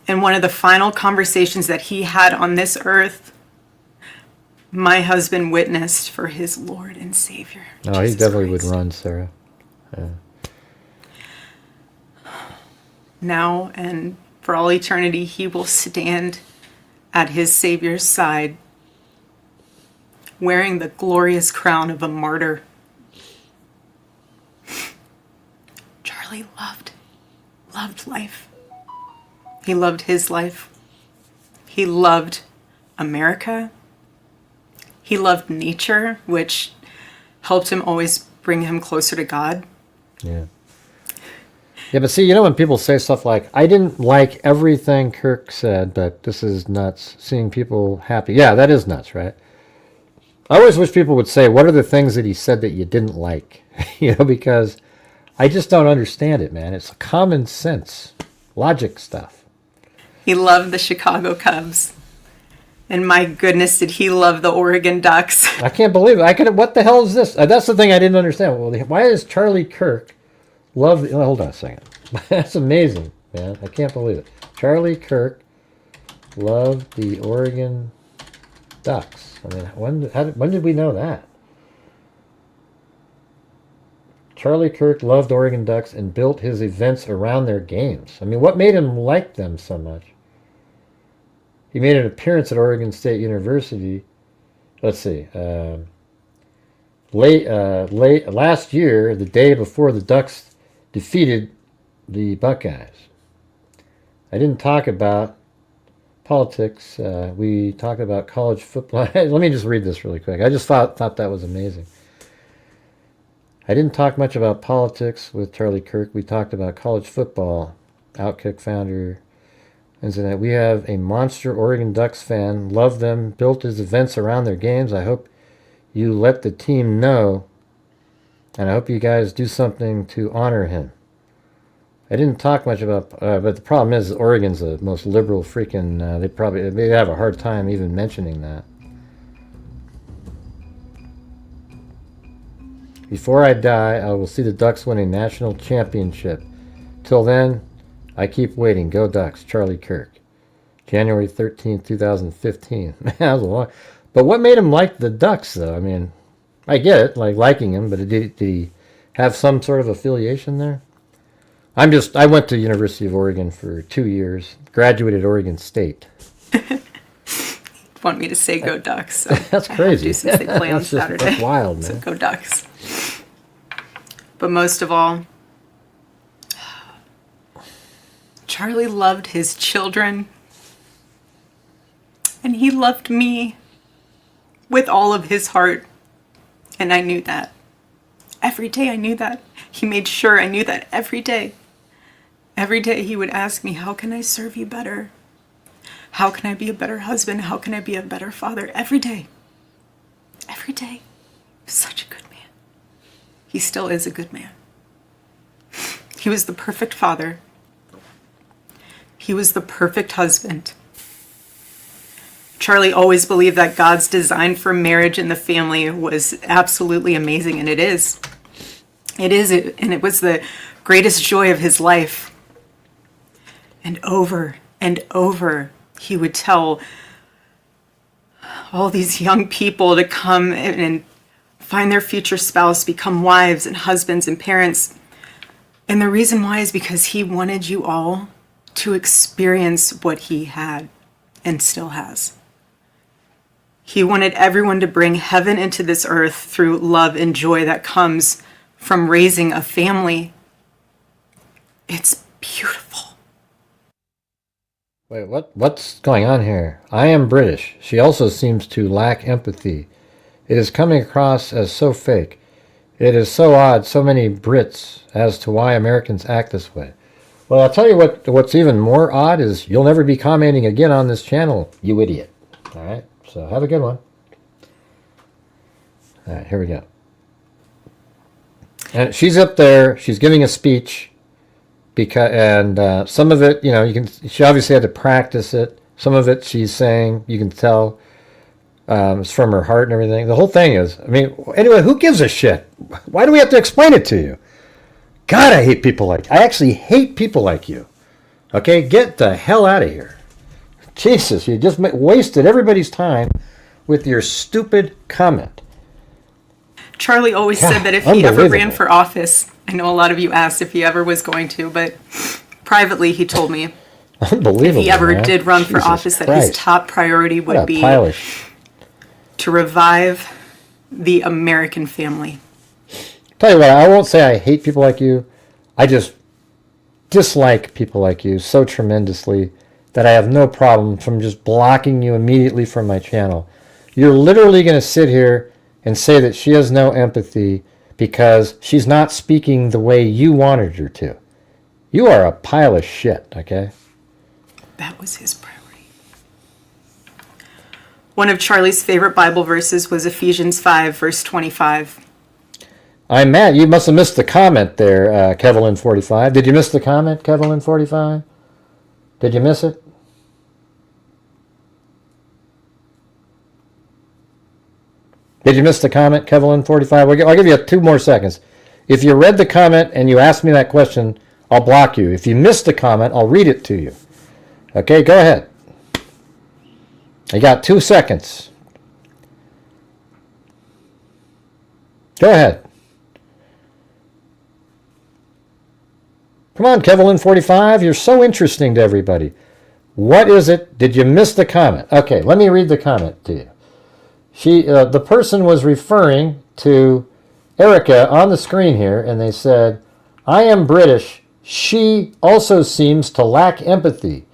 [SPEAKER 3] And one of the final conversations that he had on this earth, my husband witnessed for his Lord and Savior.
[SPEAKER 1] Oh, he definitely would run, Sarah. Yeah.
[SPEAKER 3] Now and for all eternity, he will stand at his Savior's side, wearing the glorious crown of a martyr. Charlie loved life. He loved his life. He loved America. He loved nature, which helped him always bring him closer to God.
[SPEAKER 1] Yeah. Yeah, but see, when people say stuff like, I didn't like everything Kirk said, but this is nuts, seeing people happy. Yeah, that is nuts, right? I always wish people would say, what are the things that he said that you didn't like? Because I just don't understand it, man. It's common sense, logic stuff.
[SPEAKER 3] He loved the Chicago Cubs. And my goodness, did he love the Oregon Ducks.
[SPEAKER 1] I can't believe it. What the hell is this? That's the thing I didn't understand. Well, why does Charlie Kirk love... hold on a second. That's amazing, man. I can't believe it. Charlie Kirk loved the Oregon Ducks. I mean, when did we know that? Charlie Kirk loved Oregon Ducks and built his events around their games. I mean, what made him like them so much? He made an appearance at Oregon State University. Let's see. Last year, the day before the Ducks defeated the Buckeyes. I didn't talk about politics. We talked about college football. Let me just read this really quick. I just thought that was amazing. I didn't talk much about politics with Charlie Kirk. We talked about college football. Outkick founder. And we have a monster Oregon Ducks fan. Loved them. Built his events around their games. I hope you let the team know. And I hope you guys do something to honor him. I didn't talk much about... but the problem is Oregon's the most liberal freaking... they have a hard time even mentioning that. Before I die, I will see the Ducks win a national championship. Till then, I keep waiting. Go Ducks. Charlie Kirk. January 13th, 2015. Man, that was a long... But what made him like the Ducks, though? I mean, I get it, like liking him, but did he have some sort of affiliation there? I went to University of Oregon for 2 years. Graduated Oregon State.
[SPEAKER 3] Want me to say go Ducks. So
[SPEAKER 1] that's crazy.
[SPEAKER 3] Since they play on Saturday.
[SPEAKER 1] That's wild, man.
[SPEAKER 3] So go Ducks. But most of all, Charlie loved his children. And he loved me with all of his heart. And I knew that. Every day I knew that. He made sure I knew that every day. Every day he would ask me, how can I serve you better? How can I be a better husband? How can I be a better father? Every day. Every day. Such a good man. He still is a good man. He was the perfect father. He was the perfect husband. Charlie always believed that God's design for marriage and the family was absolutely amazing, and it is. It is, and it was the greatest joy of his life. And over, he would tell all these young people to come and find their future spouse, become wives and husbands and parents. And the reason why is because he wanted you all to experience what he had and still has. He wanted everyone to bring heaven into this earth through love and joy that comes from raising a family. It's beautiful.
[SPEAKER 1] Wait, what's going on here? I am British. She also seems to lack empathy. It is coming across as so fake. It is so odd, so many Brits, as to why Americans act this way. Well, I'll tell you what's even more odd is you'll never be commenting again on this channel, you idiot. All right, so have a good one. All right, here we go. And she's up there. She's giving a speech. And some of it, she obviously had to practice it. Some of it she's saying, you can tell, it's from her heart and everything. The whole thing is, anyway, who gives a shit? Why do we have to explain it to you? God, I hate people I actually hate people like you. Okay, get the hell out of here. Jesus, you just wasted everybody's time with your stupid comment.
[SPEAKER 3] Charlie always said that if he ever ran for office, I know a lot of you asked if he ever was going to, but privately he told me if he ever did run for office that his top priority would be to revive the American family.
[SPEAKER 1] Tell you what, I won't say I hate people like you. I just dislike people like you so tremendously that I have no problem from just blocking you immediately from my channel. You're literally going to sit here and say that she has no empathy because she's not speaking the way you wanted her to. You are a pile of shit, okay?
[SPEAKER 3] That was his priority. One of Charlie's favorite Bible verses was Ephesians 5, verse 25.
[SPEAKER 1] I'm mad. You must have missed the comment there, Kevlin45. Did you miss the comment, Kevlin45? Did you miss it? Did you miss the comment, Kevlin45? I'll give you 2 more seconds. If you read the comment and you asked me that question, I'll block you. If you missed the comment, I'll read it to you. Okay, go ahead. I got 2 seconds. Go ahead. Come on, Kevlin45. You're so interesting to everybody. What is it? Did you miss the comment? Okay, let me read the comment to you. The person was referring to Erica on the screen here, and they said, I am British. She also seems to lack empathy.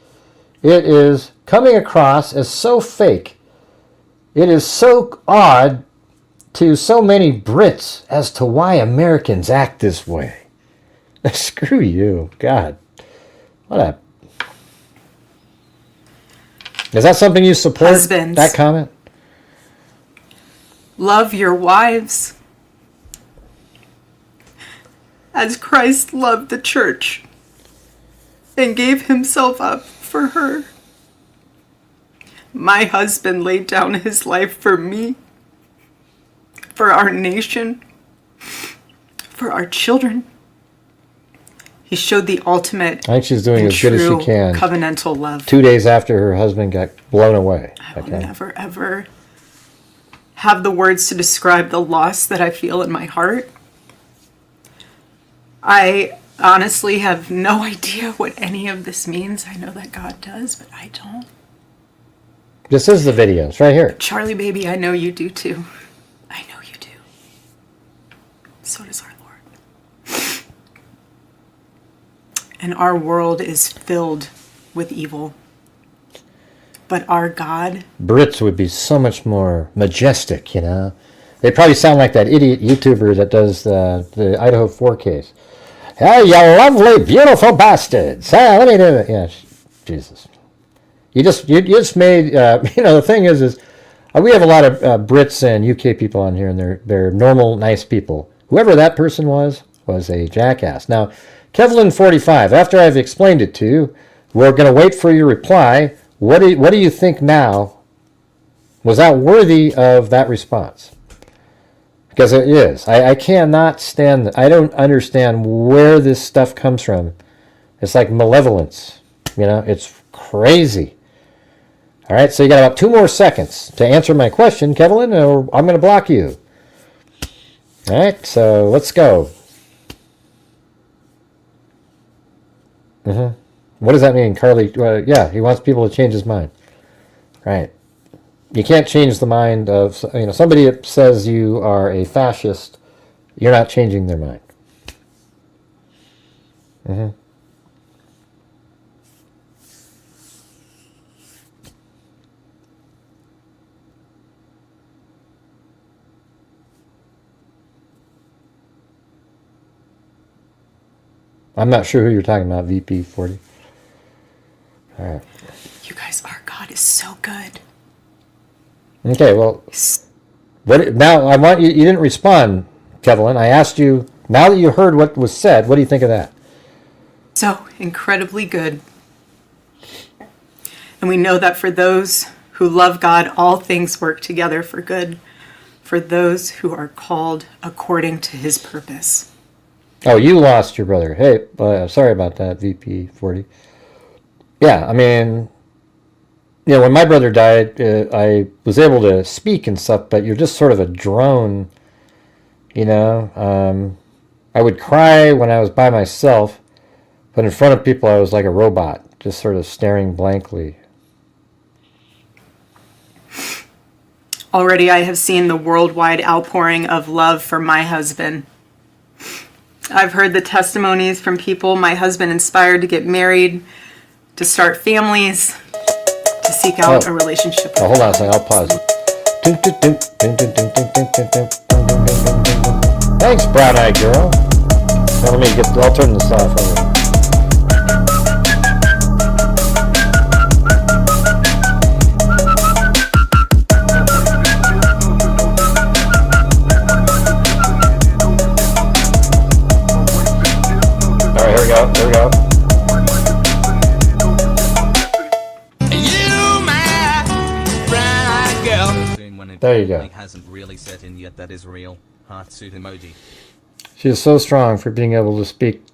[SPEAKER 1] It is coming across as so fake. It is so odd to so many Brits as to why Americans act this way. Screw you. God. What a... Is that something you support?
[SPEAKER 3] Husbands,
[SPEAKER 1] that comment?
[SPEAKER 3] Love your wives as Christ loved the church and gave himself up for her. My husband laid down his life for me, for our nation, for our children. He showed the ultimate
[SPEAKER 1] I think she's doing as good as she can.
[SPEAKER 3] Covenantal love.
[SPEAKER 1] 2 days after her husband got blown away.
[SPEAKER 3] I will never, ever have the words to describe the loss that I feel in my heart. I honestly have no idea what any of this means. I know that God does, but I don't.
[SPEAKER 1] This is the video. It's right here.
[SPEAKER 3] Charlie, baby, I know you do too. I know you do. So does our Lord. And our world is filled with evil. But our God...
[SPEAKER 1] Brits would be so much more majestic, They probably sound like that idiot YouTuber that does the Idaho 4 case. Hey, you lovely, beautiful bastards. Hey, let me do it. Yeah, Jesus. You just made, the thing is we have a lot of Brits and UK people on here, and they're normal, nice people. Whoever that person was a jackass. Now, Kevlin45, after I've explained it to you, we're going to wait for your reply. What do you think now? Was that worthy of that response? Because it is. I cannot stand it. I don't understand where this stuff comes from. It's like malevolence. It's crazy. All right, so you got about 2 more seconds to answer my question, Kevlin, or I'm going to block you. All right, so let's go. What does that mean, Carly? Yeah, he wants people to change his mind. Right. You can't change the mind of, somebody that says you are a fascist. You're not changing their mind. I'm not sure who you're talking about, VP40. All right.
[SPEAKER 3] You guys, our God is so good.
[SPEAKER 1] Okay, well, now I want you. You didn't respond, Kevlin. I asked you. Now that you heard what was said, what do you think of that?
[SPEAKER 3] So incredibly good. And we know that for those who love God, all things work together for good, for those who are called according to his purpose.
[SPEAKER 1] Oh, you lost your brother. Hey, sorry about that, VP40. Yeah, I mean, when my brother died, I was able to speak and stuff, but you're just sort of a drone, I would cry when I was by myself, but in front of people I was like a robot, just sort of staring blankly.
[SPEAKER 3] Already I have seen the worldwide outpouring of love for my husband. I've heard the testimonies from people my husband inspired to get married, to start families, to seek out a relationship.
[SPEAKER 1] Hold on a second, I'll pause. Thanks, brown-eyed girl. Now I'll turn this off. All right, here we go. There you go.
[SPEAKER 2] Hasn't really set in yet. That is real. Heart suit emoji.
[SPEAKER 1] She is so strong for being able to speak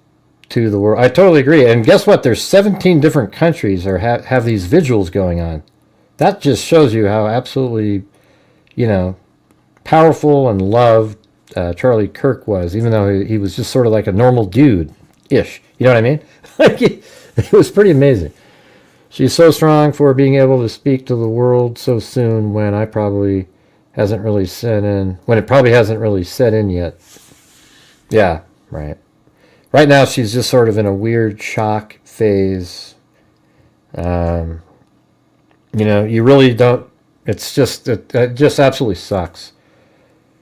[SPEAKER 1] to the world. I totally agree. And guess what? There's 17 different countries that have these vigils going on. That just shows you how absolutely, powerful and loved Charlie Kirk was, even though he was just sort of like a normal dude-ish. You know what I mean? It was pretty amazing. She's so strong for being able to speak to the world so soon when it probably hasn't really set in yet. Yeah, right. Right now she's just sort of in a weird shock phase. You really don't, it just absolutely sucks.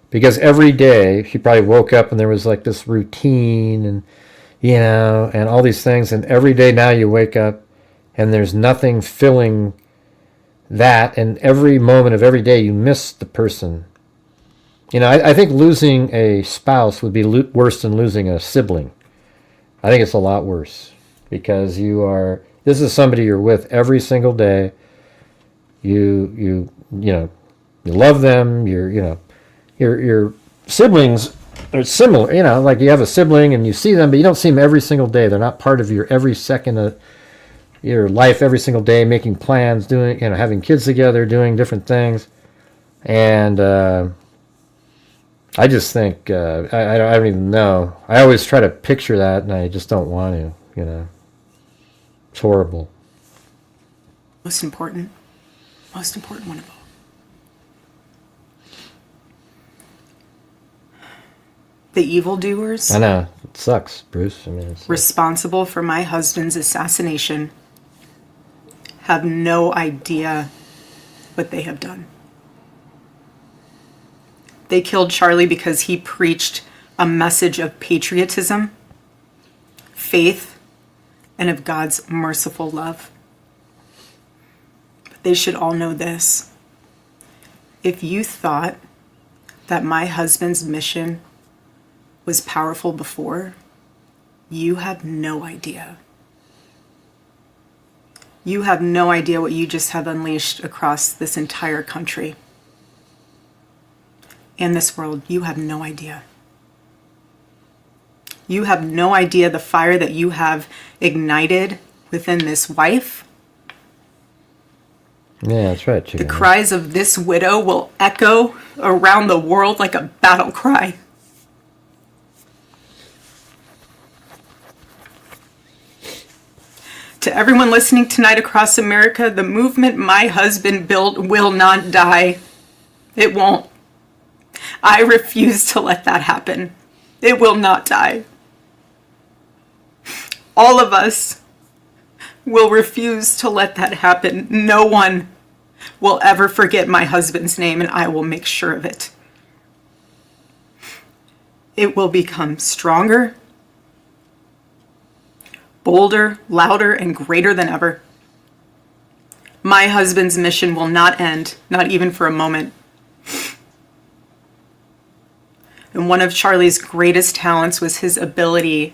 [SPEAKER 1] Because every day she probably woke up and there was like this routine and, and all these things. And every day now you wake up and there's nothing filling that, and every moment of every day you miss the person. I think losing a spouse would be worse than losing a sibling. I think it's a lot worse, because this is somebody you're with every single day. You love them. Your siblings are similar. Like you have a sibling and you see them, but you don't see them every single day. They're not part of your every second of your life, every single day, making plans, doing, having kids together, doing different things. And I just think, I don't even know. I always try to picture that, and I just don't want to, It's horrible.
[SPEAKER 3] Most important one of all. The evildoers.
[SPEAKER 1] I know. It sucks, Bruce. I mean,
[SPEAKER 3] responsible for my husband's assassination have no idea what they have done. They killed Charlie because he preached a message of patriotism, faith, and of God's merciful love. But they should all know this. If you thought that my husband's mission was powerful before, you have no idea. You have no idea what you just have unleashed across this entire country and this world. You have no idea. You have no idea the fire that you have ignited within this wife.
[SPEAKER 1] Yeah, that's right,
[SPEAKER 3] The cries of this widow will echo around the world like a battle cry. To everyone listening tonight across America, the movement my husband built will not die. It won't. I refuse to let that happen. It will not die. All of us will refuse to let that happen. No one will ever forget my husband's name, and I will make sure of it. It will become stronger, bolder, louder, and greater than ever. My husband's mission will not end, not even for a moment. And one of Charlie's greatest talents was his ability,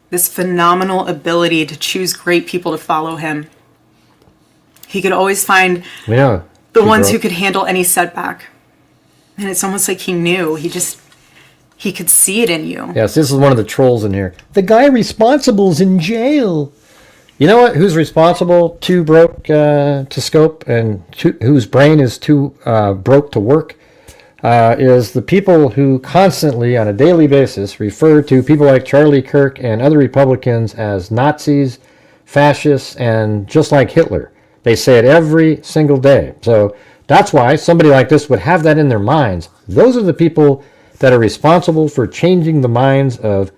[SPEAKER 3] this phenomenal ability to choose great people to follow him. He could always find the ones who could handle any setback. And it's almost like he knew. He could see it in you.
[SPEAKER 1] Yes, this is one of the trolls in here. The guy responsible's in jail. You know what? Who's responsible? Too broke to scope, and whose brain is too broke to work, is the people who constantly, on a daily basis, refer to people like Charlie Kirk and other Republicans as Nazis, fascists, and just like Hitler. They say it every single day. So that's why somebody like this would have that in their minds. Those are the people that are responsible for changing the minds of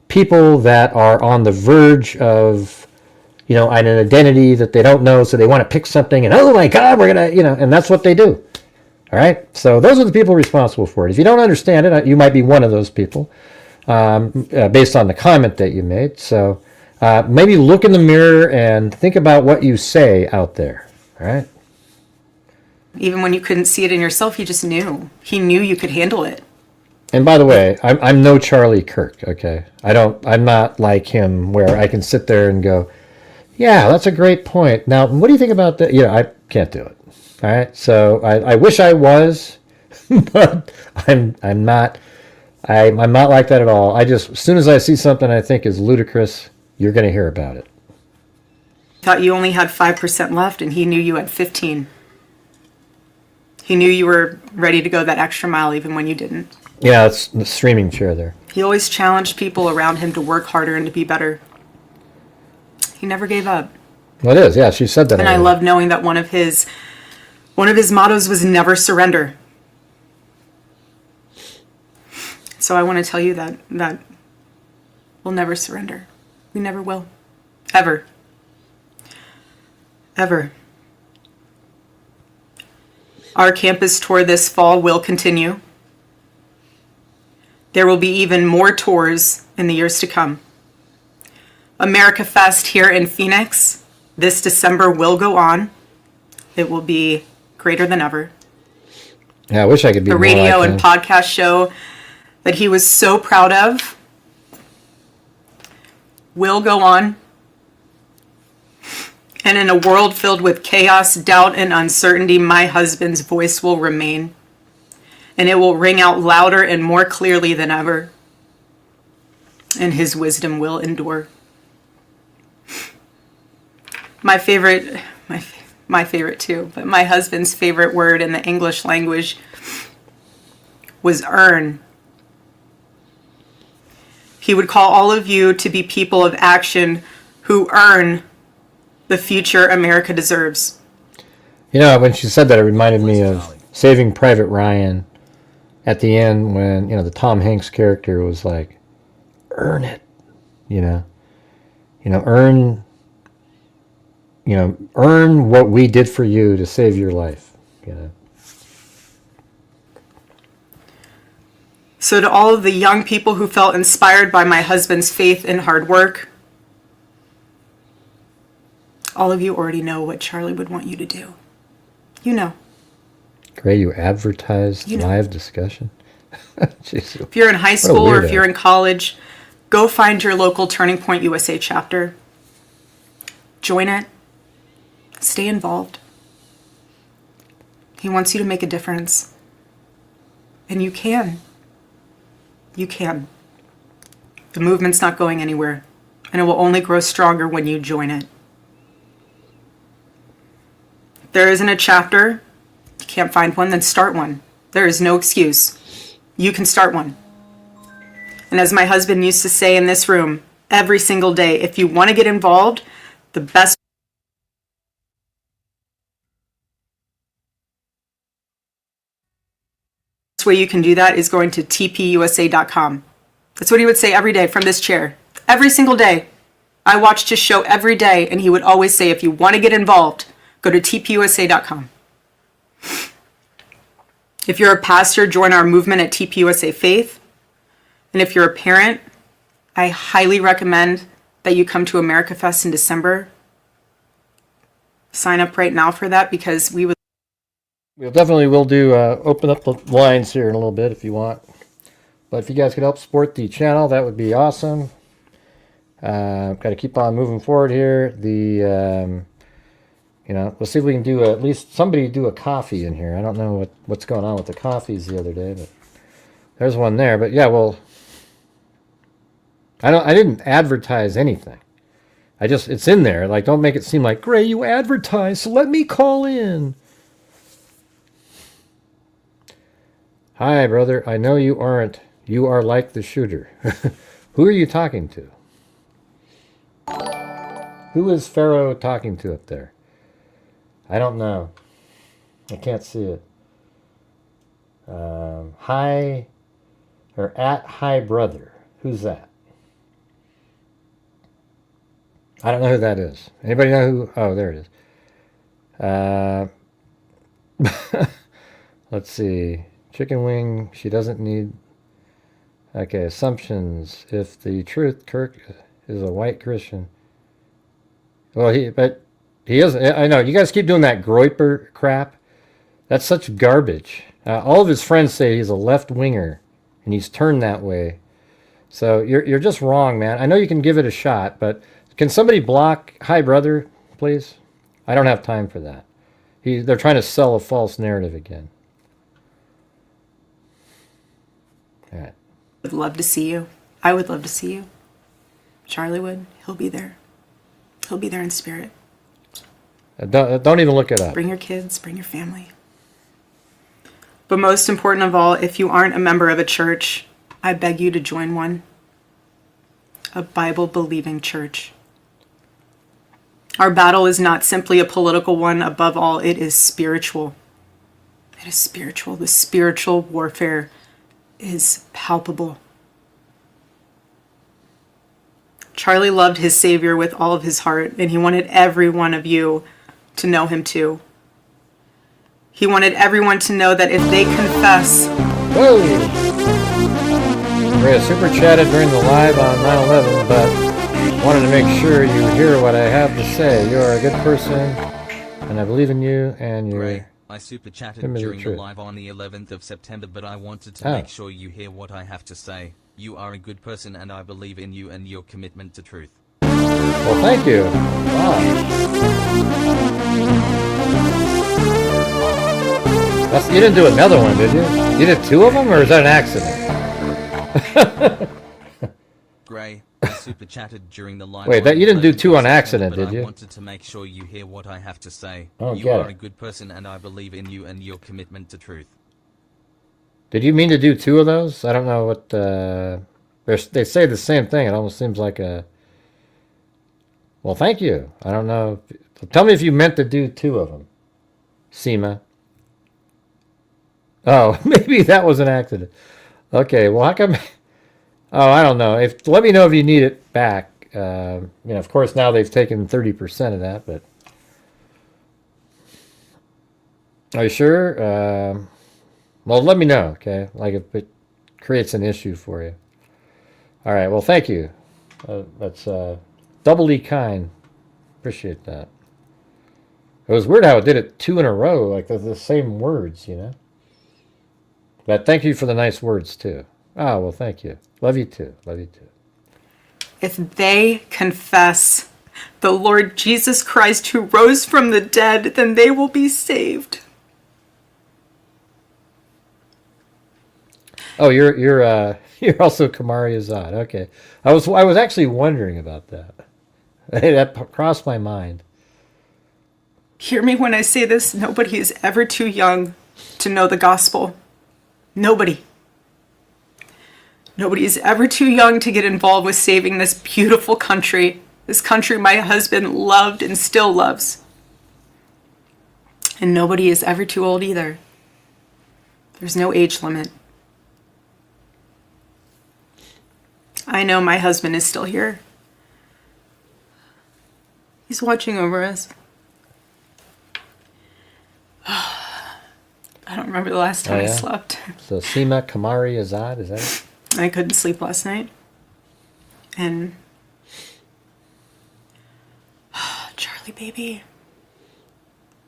[SPEAKER 1] people that are on the verge of, an identity that they don't know, so they want to pick something, and oh my God, we're going to, and that's what they do. All right? So those are the people responsible for it. If you don't understand it, you might be one of those people, based on the comment that you made. So maybe look in the mirror and think about what you say out there. All right?
[SPEAKER 3] Even when you couldn't see it in yourself, he just knew. He knew you could handle it.
[SPEAKER 1] And by the way, I'm no Charlie Kirk, okay? I'm not like him where I can sit there and go, yeah, that's a great point. Now, what do you think about that? I can't do it. All right? So I wish I was, but I'm not. I'm not like that at all. As soon as I see something I think is ludicrous, you're going to hear about it.
[SPEAKER 3] Thought you only had 5% left, and he knew you had 15. He knew you were ready to go that extra mile even when you didn't.
[SPEAKER 1] Yeah, it's the streaming chair there.
[SPEAKER 3] He always challenged people around him to work harder and to be better. He never gave up.
[SPEAKER 1] Well, it is. Yeah, she said that.
[SPEAKER 3] And I love knowing that one of his mottos was never surrender. So I want to tell you that we'll never surrender. We never will. Ever. Ever. Our campus tour this fall will continue. There will be even more tours in the years to come. America Fest here in Phoenix this December will go on. It will be greater than ever.
[SPEAKER 1] Yeah, I wish I could be
[SPEAKER 3] the
[SPEAKER 1] more
[SPEAKER 3] radio
[SPEAKER 1] like
[SPEAKER 3] and
[SPEAKER 1] him.
[SPEAKER 3] podcast show that he was so proud of will go on. And in a world filled with chaos, doubt, and uncertainty, my husband's voice will remain. And it will ring out louder and more clearly than ever. And his wisdom will endure. My favorite too, but my husband's favorite word in the English language was earn. He would call all of you to be people of action who earn the future America deserves.
[SPEAKER 1] When she said that, it reminded me of Saving Private Ryan at the end when, the Tom Hanks character was like, earn it, earn what we did for you to save your life,
[SPEAKER 3] So to all of the young people who felt inspired by my husband's faith and hard work, all of you already know what Charlie would want you to do. You know.
[SPEAKER 1] Gray, you advertised
[SPEAKER 3] You know.
[SPEAKER 1] live discussion? Jeez.
[SPEAKER 3] If you're in high
[SPEAKER 1] What a
[SPEAKER 3] school or if
[SPEAKER 1] weirdo.
[SPEAKER 3] you're in college, go find your local Turning Point USA chapter. Join it. Stay involved. He wants you to make a difference. And you can. You can. The movement's not going anywhere, and it will only grow stronger when you join it. If there isn't a chapter, you can't find one, then start one. There is no excuse. You can start one. And as my husband used to say in this room, every single day, if you want to get involved, the best way you can do that is going to tpusa.com. That's what he would say every day from this chair. Every single day. I watched his show every day, and he would always say, if you want to get involved, go to tpusa.com. If you're a pastor, join our movement at TPUSA Faith. And if you're a parent, I highly recommend that you come to America Fest in December. Sign up right now for that, because we would
[SPEAKER 1] We'll definitely will do open up the lines here in a little bit if you want. But if you guys could help support the channel, that would be awesome. Got to keep on moving forward here. The you know, we'll see if we can do at least somebody do a coffee in here. I don't know what's going on with the coffees the other day, but there's one there. But yeah, well, I didn't advertise anything. It's in there. Like, don't make it seem like, Gray, you advertised, so let me call in. Hi, brother. I know you aren't. You are like the shooter. Who are you talking to? Who is Pharaoh talking to up there? I don't know. I can't see it. Hi, or at hi, brother. Who's that? I don't know who that is. Anybody know who? Oh, there it is. Let's see. Chicken wing, she doesn't need... Okay, assumptions. If the truth, Kirk is a white Christian. Well, he isn't. I know, you guys keep doing that Groiper crap. That's such garbage. All of his friends say he's a left-winger, and he's turned that way. So you're just wrong, man. I know you can give it a shot, but can somebody block Hi Brother, please? I don't have time for that. They're trying to sell a false narrative again. All right.
[SPEAKER 3] would love to see you. I would love to see you. Charlie would. He'll be there. He'll be there in spirit.
[SPEAKER 1] Don't even look it up.
[SPEAKER 3] Bring your kids, bring your family. But most important of all, if you aren't a member of a church, I beg you to join one. A Bible-believing church. Our battle is not simply a political one. Above all, it is spiritual. It is spiritual. The spiritual warfare is palpable. Charlie loved his Savior with all of his heart, and he wanted every one of you to know him too. He wanted everyone to know that if they confess...
[SPEAKER 1] Whoa! We're super chatted during the live on 9/11, but wanted to make sure you hear what I have to say. You are a good person, and I believe in you, and you're...
[SPEAKER 2] Ray, I super chatted during the live on the 11th of September, but I wanted to make sure you hear what I have to say. You are a good person, and I believe in you and your commitment to truth.
[SPEAKER 1] Well, thank you. Wow. You didn't do another one, did you? You did two of them, or is that an accident?
[SPEAKER 2] Gray, I super chatted during the live.
[SPEAKER 1] Wait, you didn't do two on accident, did you?
[SPEAKER 2] I wanted to make sure you hear what I have to say.
[SPEAKER 1] Oh,
[SPEAKER 2] you are a good person, and I believe in you and your commitment to truth. Did
[SPEAKER 1] you mean to do two of those? I don't know what... they say the same thing. It almost seems like a... Well, thank you. I don't know. Tell me if you meant to do two of them. Seema. Oh, maybe that was an accident. Okay, well, how come... Oh, I don't know. Let me know if you need it back. Of course, now they've taken 30% of that, but... Are you sure? Well, let me know, okay? Like, if it creates an issue for you. All right, well, thank you. That's doubly kind. Appreciate that. It was weird how it did it 2 in a row, like the same words, you know. But thank you for the nice words, too. Oh, well, thank you. Love you, too. Love you, too.
[SPEAKER 3] If they confess the Lord Jesus Christ who rose from the dead, then they will be saved.
[SPEAKER 1] Oh, you're also Kamari Azad. Okay, I was actually wondering about that. That crossed my mind.
[SPEAKER 3] Hear me when I say this, nobody is ever too young to know the gospel. Nobody. Nobody is ever too young to get involved with saving this beautiful country. This country my husband loved and still loves. And nobody is ever too old either. There's no age limit. I know my husband is still here. He's watching over us. I don't remember the last time I slept.
[SPEAKER 1] So Seema Kamari Azad, is that it?
[SPEAKER 3] I couldn't sleep last night. And Charlie, baby.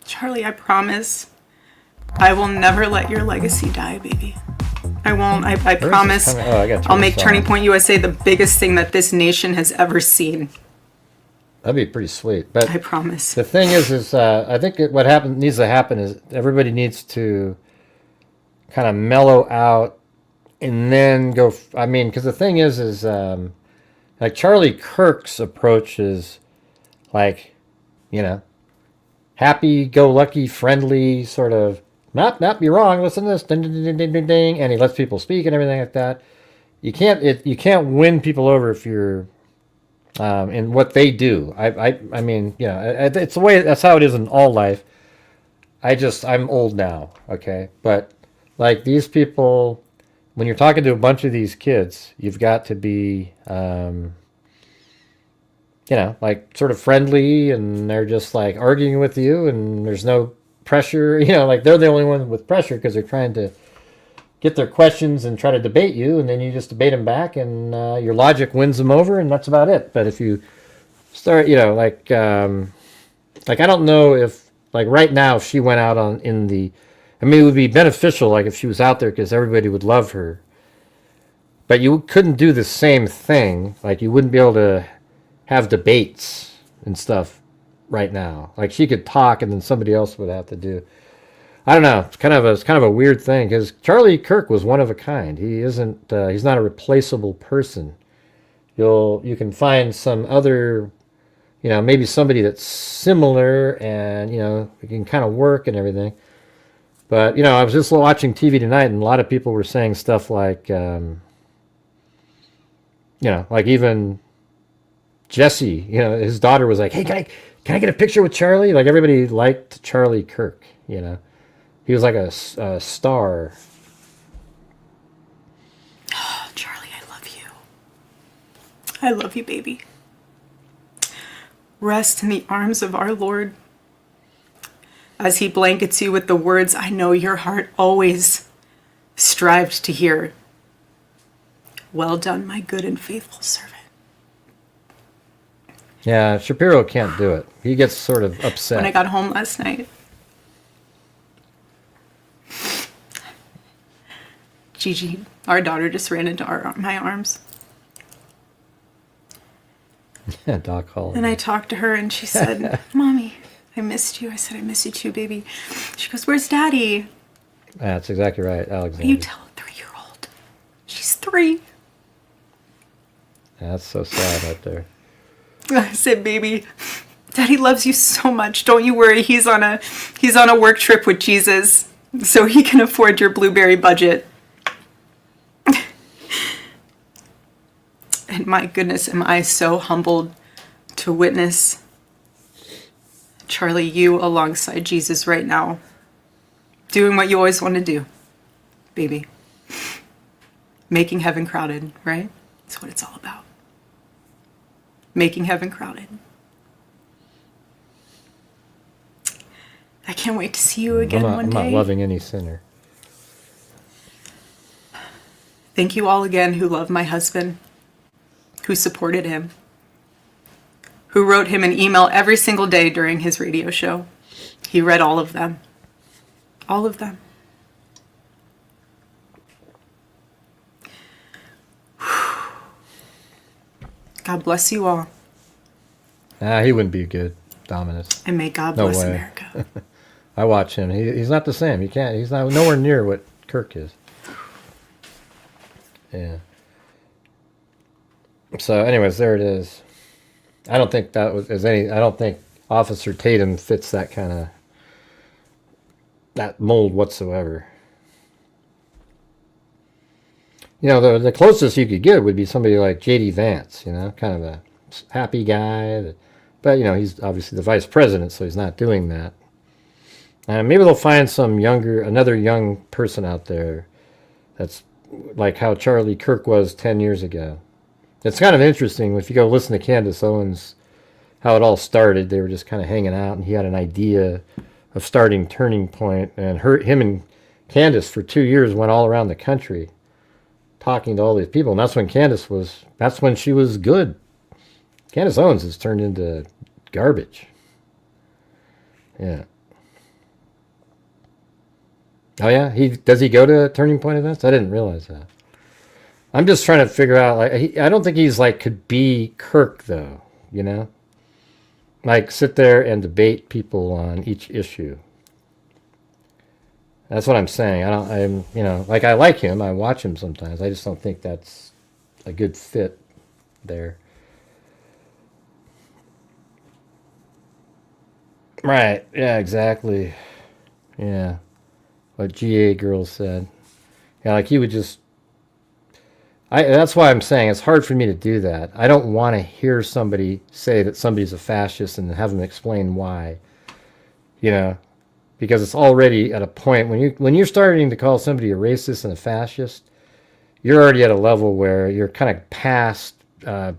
[SPEAKER 3] Charlie, I promise I will never let your legacy die, baby. I won't. I promise. I'll make Turning Point USA the biggest thing that this nation has ever seen.
[SPEAKER 1] That'd be pretty sweet. But
[SPEAKER 3] I promise.
[SPEAKER 1] The thing is I think what needs to happen is everybody needs to kind of mellow out and then go. I mean, because the thing is like Charlie Kirk's approach is like, you know, happy-go-lucky, friendly sort of. Not you're wrong. Listen to this, ding, ding, ding, ding, ding, ding, and he lets people speak and everything like that. You can't win people over if you're in what they do. I mean, you know, it's the way. That's how it is in all life. I'm old now, okay, but like these people, when you're talking to a bunch of these kids, you've got to be, you know, like sort of friendly, and they're just like arguing with you, and there's no pressure, you know, like they're the only one with pressure because they're trying to get their questions and try to debate you, and then you just debate them back, and your logic wins them over, and that's about it. But if you start, you know, like I don't know if, like right now, if she went out I mean, it would be beneficial, like if she was out there because everybody would love her, but you couldn't do the same thing. Like you wouldn't be able to have debates and stuff right now. Like she could talk and then somebody else would have to do. I don't know. It's kind of a weird thing because Charlie Kirk was one of a kind. He isn't. He's not a replaceable person. You can find some other, you know, maybe somebody that's similar and, you know, it can kind of work and everything. But, you know, I was just watching TV tonight and a lot of people were saying stuff like, you know, like even Jesse, you know, his daughter was like, hey, can I get a picture with Charlie? Like everybody liked Charlie Kirk, you know. He was like a star.
[SPEAKER 3] Oh, Charlie, I love you. I love you, baby. Rest in the arms of our Lord as he blankets you with the words I know your heart always strived to hear. Well done, my good and faithful servant.
[SPEAKER 1] Yeah, Shapiro can't do it. He gets sort of upset.
[SPEAKER 3] When I got home last night, Gigi, our daughter, just ran into my arms.
[SPEAKER 1] Yeah, Doc Hall.
[SPEAKER 3] And I talked to her and she said, Mommy, I missed you. I said, I miss you too, baby. She goes, where's Daddy?
[SPEAKER 1] That's exactly right, Alexander.
[SPEAKER 3] You tell a 3-year-old. She's 3.
[SPEAKER 1] That's so sad right there.
[SPEAKER 3] I said, baby, Daddy loves you so much. Don't you worry. He's on a work trip with Jesus, so he can afford your blueberry budget. And my goodness, am I so humbled to witness Charlie, you alongside Jesus right now, doing what you always want to do, baby. Making heaven crowded, right? That's what it's all about. Making heaven crowded. I can't wait to see you again one day.
[SPEAKER 1] I'm not loving any sinner.
[SPEAKER 3] Thank you all again who love my husband, who supported him, who wrote him an email every single day during his radio show. He read all of them. All of them. God bless you all.
[SPEAKER 1] He wouldn't be good, Dominus.
[SPEAKER 3] And may God
[SPEAKER 1] No
[SPEAKER 3] bless
[SPEAKER 1] way.
[SPEAKER 3] America.
[SPEAKER 1] I watch him. He's not the same. He's not nowhere near what Kirk is. Yeah. So, anyways, there it is. I don't think I don't think Officer Tatum fits that mold whatsoever. You know, the closest you could get would be somebody like J.D. Vance, you know, kind of a happy guy. But, you know, he's obviously the vice president, so he's not doing that. Maybe they'll find another young person out there that's like how Charlie Kirk was 10 years ago. It's kind of interesting if you go listen to Candace Owens, how it all started. They were just kind of hanging out, and he had an idea of starting Turning Point, and him and Candace for 2 years went all around the country talking to all these people, and that's when she was good. Candace Owens has turned into garbage. Yeah. Oh yeah, does he go to Turning Point events? I didn't realize that. I'm just trying to figure out. I don't think he's could be Kirk though. You know, sit there and debate people on each issue. That's what I'm saying. I like him. I watch him sometimes. I just don't think that's a good fit there. Right. Yeah. Exactly. Yeah. What GA girl said. Yeah, he would just... that's why I'm saying it's hard for me to do that. I don't want to hear somebody say that somebody's a fascist and have them explain why. You know, because it's already at a point when you're starting to call somebody a racist and a fascist, you're already at a level where you're kind of past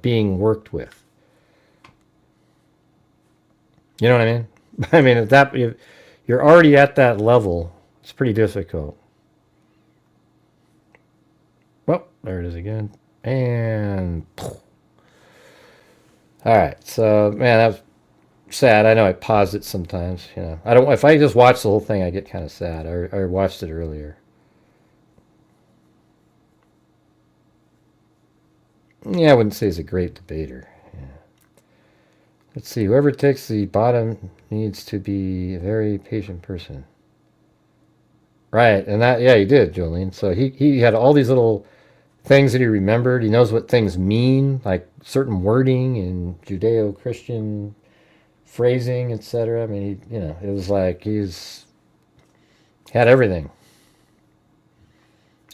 [SPEAKER 1] being worked with. You know what I mean? I mean, if you're already at that level, it's pretty difficult. Well, there it is again. And all right. So, man, that was sad. I know I paused it sometimes. You know, I don't. If I just watch the whole thing, I get kind of sad. I watched it earlier. Yeah, I wouldn't say he's a great debater. Yeah. Let's see. Whoever takes the bottom needs to be a very patient person. Right, and he did, Jolene. So he had all these little things that he remembered. He knows what things mean, like certain wording in Judeo-Christian phrasing, etc. I mean, it was like he's had everything.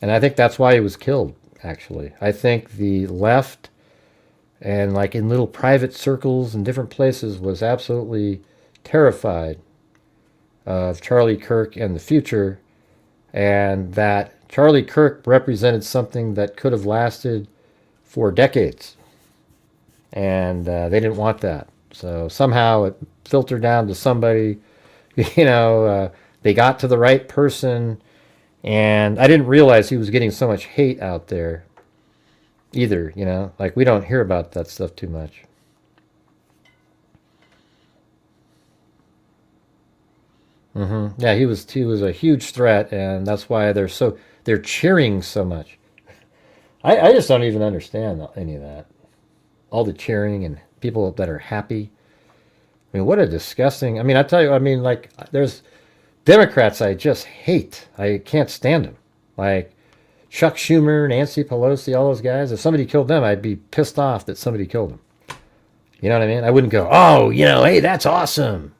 [SPEAKER 1] And I think that's why he was killed, actually. I think the left, and in little private circles in different places, was absolutely terrified of Charlie Kirk and the future. And that Charlie Kirk represented something that could have lasted for decades. And they didn't want that. So somehow it filtered down to somebody, they got to the right person. And I didn't realize he was getting so much hate out there either, we don't hear about that stuff too much. Yeah, he was a huge threat, and that's why they're cheering so much. I just don't even understand any of that. All the cheering and people that are happy. I mean, what a disgusting... I tell you, there's Democrats I just hate. I can't stand them. Like Chuck Schumer, Nancy Pelosi, all those guys. If somebody killed them, I'd be pissed off that somebody killed them. You know what I mean? I wouldn't go, oh, hey, that's awesome.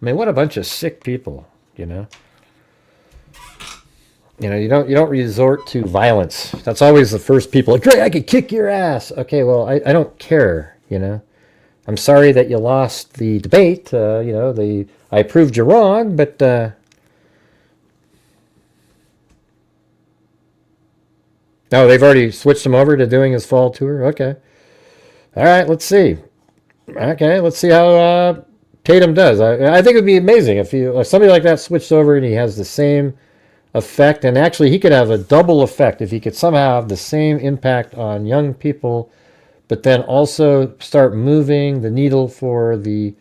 [SPEAKER 1] I mean, what a bunch of sick people, you don't resort to violence. That's always the first people. Great, I could kick your ass. Okay, well, I don't care, I'm sorry that you lost the debate. I proved you wrong, but no, they've already switched him over to doing his fall tour. Okay. All right, let's see. Okay, let's see how Tatum does. I think it would be amazing if somebody like that switched over and he has the same effect, and actually he could have a double effect if he could somehow have the same impact on young people, but then also start moving the needle for the,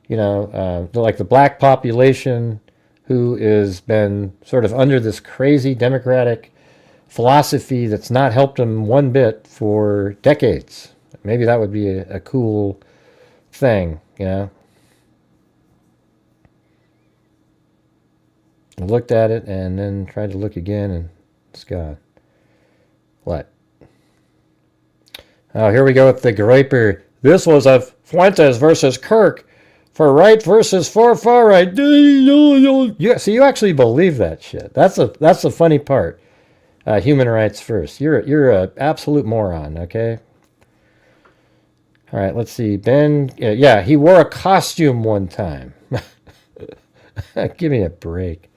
[SPEAKER 1] like the black population who has been sort of under this crazy democratic philosophy that's not helped them one bit for decades. Maybe that would be a cool thing, I looked at it and then tried to look again, and it's gone. What? Oh, here we go with the Groiper. This was a Fuentes versus Kirk for right versus for far right. Yeah, so you actually believe that shit. That's the funny part. Human rights first. You're a absolute moron. Okay. All right. Let's see. Ben. Yeah, he wore a costume one time. Give me a break.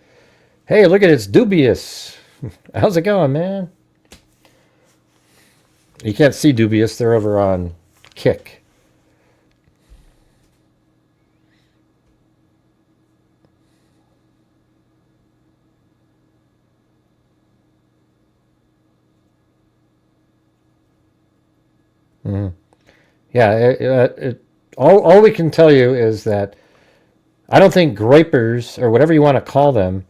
[SPEAKER 1] Hey, look at it's dubious. How's it going, man? You can't see dubious. They're over on Kick. Yeah, all we can tell you is that I don't think Groipers, or whatever you want to call them,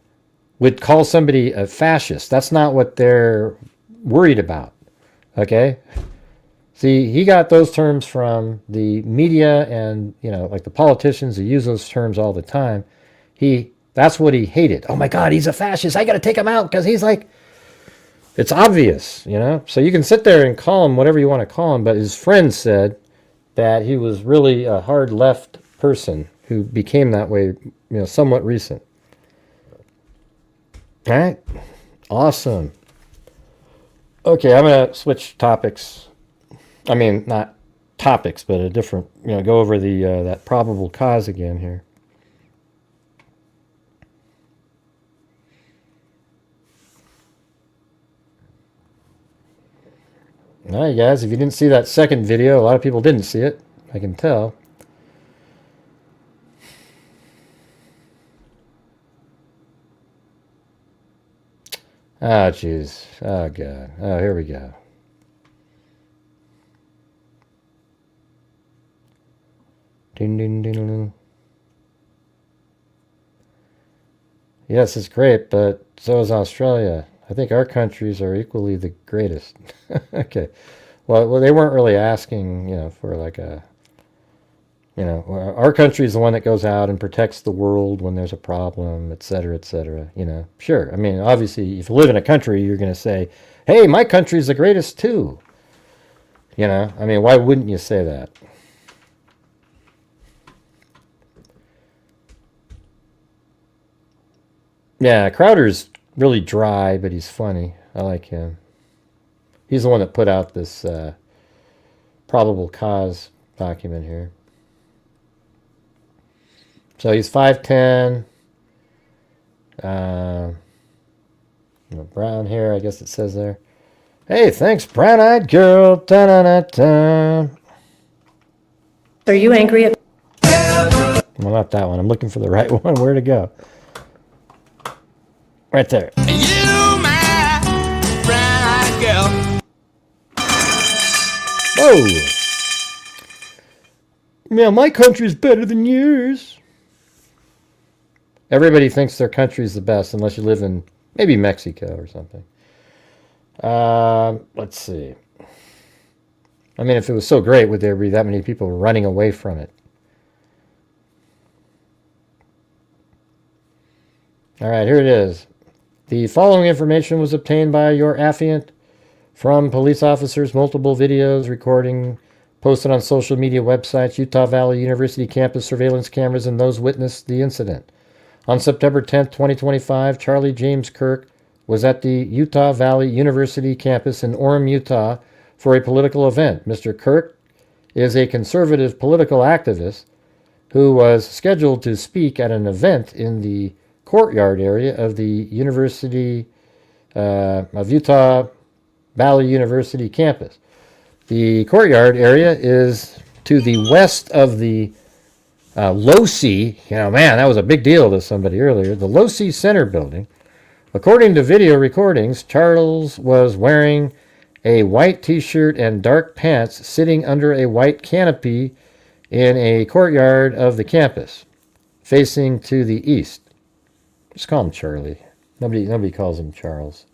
[SPEAKER 1] would call somebody a fascist. That's not what they're worried about. Okay? See, he got those terms from the media and, like the politicians who use those terms all the time. That's what he hated. Oh my God, he's a fascist. I got to take him out because he's like, it's obvious, So you can sit there and call him whatever you want to call him, but his friend said that he was really a hard left person who became that way, somewhat recent. All right. Awesome. Okay, I'm going to switch topics. I mean, not topics, but a different, go over the that probable cause again here. All right, guys, if you didn't see that second video, a lot of people didn't see it. I can tell. Oh, jeez. Oh, God. Oh, here we go. Ding, ding, ding, ding. Yes, it's great, but so is Australia. I think our countries are equally the greatest. Okay. Well, they weren't really asking, for like a, our country is the one that goes out and protects the world when there's a problem, et cetera, Sure. I mean, obviously, if you live in a country, you're going to say, hey, my country's the greatest too. I mean, why wouldn't you say that? Yeah, Crowder's really dry, but he's funny. I like him. He's the one that put out this probable cause document here. So he's 5'10". Brown hair, I guess it says there. Hey, thanks, brown-eyed girl. Da-da-da-da.
[SPEAKER 4] Are you angry at...
[SPEAKER 1] Well, not that one. I'm looking for the right one. Where to go? Right there.
[SPEAKER 5] You, my brown-eyed girl.
[SPEAKER 1] Whoa. Yeah, my country's better than yours. Everybody thinks their country's the best unless you live in maybe Mexico or something. Let's see. I mean, if it was so great, would there be that many people running away from it? All right, here it is. The following information was obtained by your affiant from police officers, multiple videos, recording, posted on social media websites, Utah Valley University campus surveillance cameras, and those witnessed the incident. On September 10th, 2025, Charlie James Kirk was at the Utah Valley University campus in Orem, Utah, for a political event. Mr. Kirk is a conservative political activist who was scheduled to speak at an event in the courtyard area of the University of Utah Valley University campus. The courtyard area is to the west of the Low C. Man, that was a big deal to somebody earlier. The Low C Center building, According to video recordings, Charles was wearing a white t-shirt and dark pants sitting under a white canopy in a courtyard of the campus, facing to the east. Just call him Charlie. Nobody calls him Charles.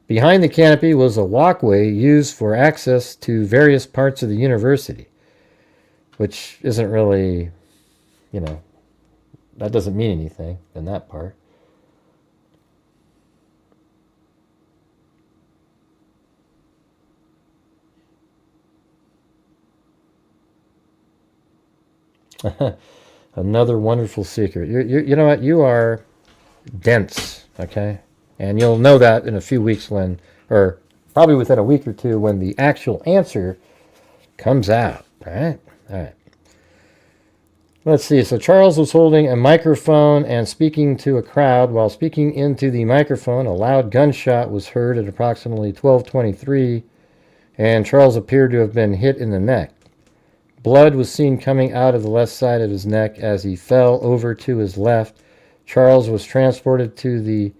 [SPEAKER 1] Behind the canopy was a walkway used for access to various parts of the university, which isn't really, that doesn't mean anything in that part. Another wonderful secret. You know what? You are dense, okay? And you'll know that in a few weeks when, or probably within a week or two, when the actual answer comes out, right? All right. Let's see. So Charles was holding a microphone and speaking to a crowd. While speaking into the microphone, a loud gunshot was heard at approximately 12:23, and Charles appeared to have been hit in the neck. Blood was seen coming out of the left side of his neck as he fell over to his left. Charles was transported to the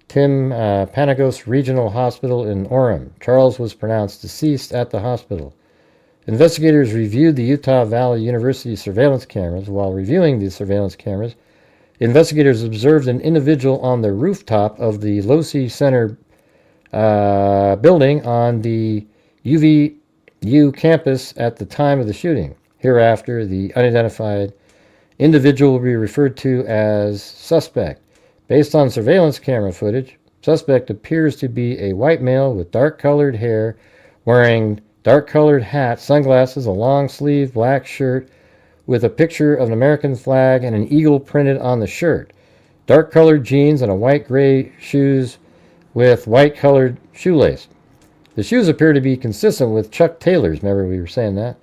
[SPEAKER 1] Tim Panagos Regional Hospital in Orem. Charles was pronounced deceased at the hospital. Investigators reviewed the Utah Valley University surveillance cameras. While reviewing the surveillance cameras, investigators observed an individual on the rooftop of the Losi Center building on the UVU campus at the time of the shooting. Hereafter, the unidentified individual will be referred to as suspect. Based on surveillance camera footage, suspect appears to be a white male with dark-colored hair, wearing dark-colored hat, sunglasses, a long-sleeved black shirt with a picture of an American flag and an eagle printed on the shirt, dark-colored jeans, and a white-gray shoes with white-colored shoelace. The shoes appear to be consistent with Chuck Taylor's. Remember we were saying that?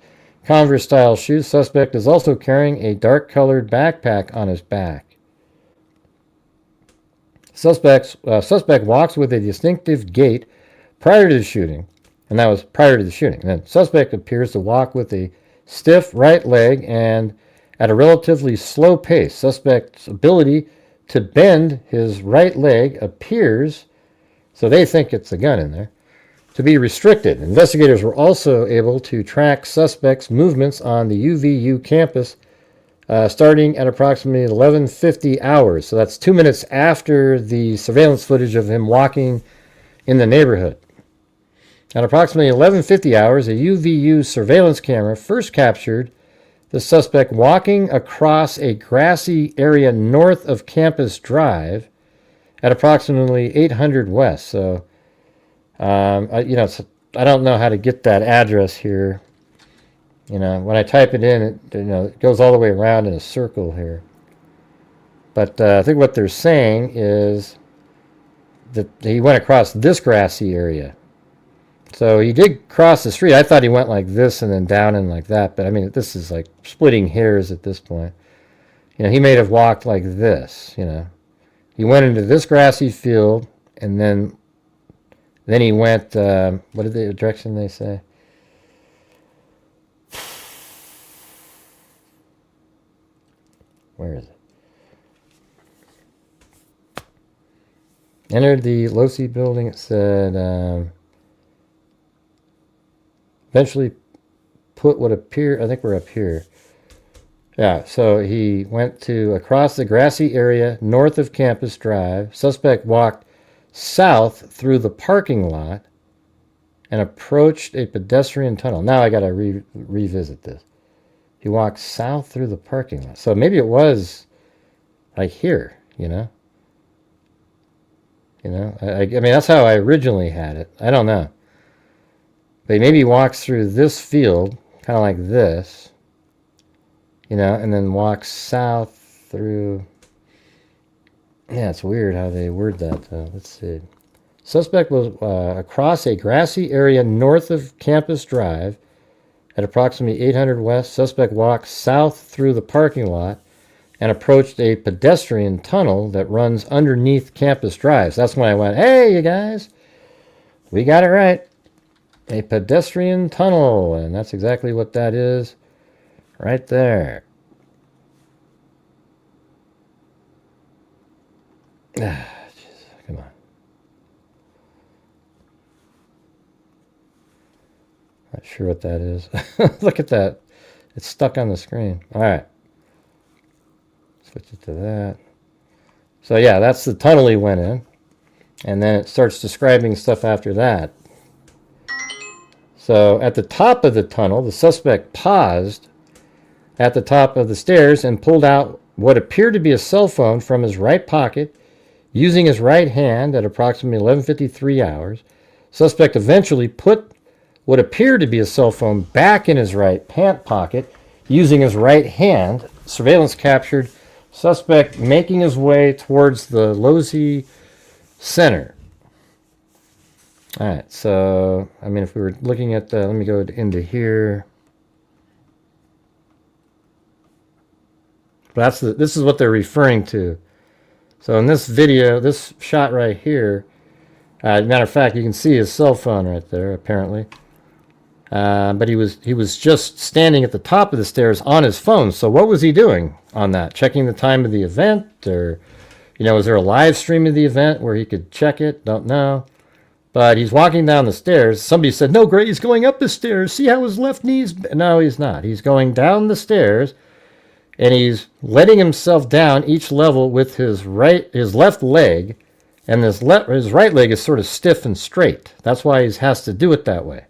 [SPEAKER 1] Converse-style shoes. Suspect is also carrying a dark-colored backpack on his back. Suspect walks with a distinctive gait prior to the shooting, and that was prior to the shooting. And then suspect appears to walk with a stiff right leg and at a relatively slow pace. Suspect's ability to bend his right leg appears, so they think it's a gun in there, to be restricted. Investigators were also able to track suspects' movements on the UVU campus starting at approximately 11:50 hours. So that's 2 minutes after the surveillance footage of him walking in the neighborhood. At approximately 11:50 hours, a UVU surveillance camera first captured the suspect walking across a grassy area north of Campus Drive at approximately 800 West. So I don't know how to get that address here. When I type it in, it goes all the way around in a circle here. But I think what they're saying is that he went across this grassy area. So he did cross the street. I thought he went like this and then down and like that. But I mean, this is like splitting hairs at this point. He may have walked like this. He went into this grassy field and then he went, what did the direction they say? Where is it? Entered the Losi building, it said, eventually put what appeared, I think we're up here. Yeah, so he went across the grassy area north of Campus Drive. Suspect walked south through the parking lot and approached a pedestrian tunnel. Now I got to revisit this. He walked south through the parking lot. So maybe it was like here, I mean, that's how I originally had it. I don't know. But maybe he walks through this field, kind of like this, and then walks south through. Yeah, it's weird how they word that, though. Let's see. Suspect was across a grassy area north of Campus Drive at approximately 800 West. Suspect walked south through the parking lot and approached a pedestrian tunnel that runs underneath Campus Drive. So that's when I went, hey, you guys, we got it right. A pedestrian tunnel, and that's exactly what that is right there. Come on. Not sure what that is. Look at that. It's stuck on the screen. All right. Switch it to that. So yeah, that's the tunnel he went in. And then it starts describing stuff after that. So at the top of the tunnel, the suspect paused at the top of the stairs and pulled out what appeared to be a cell phone from his right pocket using his right hand at approximately 11:53 hours. Suspect eventually put what appeared to be a cell phone back in his right pant pocket using his right hand. Surveillance captured suspect making his way towards the Losey Center. All right, so, I mean, if we were looking at the, let me go into here. This is what they're referring to. So in this video, this shot right here, matter of fact, you can see his cell phone right there, apparently. But he was just standing at the top of the stairs on his phone. So what was he doing on that? Checking the time of the event? Or, you know, was there a live stream of the event where he could check it? Don't know. But he's walking down the stairs. Somebody said, no, Gray, he's going up the stairs. See how his left knee's... No, he's not. He's going down the stairs, and he's letting himself down each level with his left leg, and his right leg is sort of stiff and straight. That's why he has to do it that way.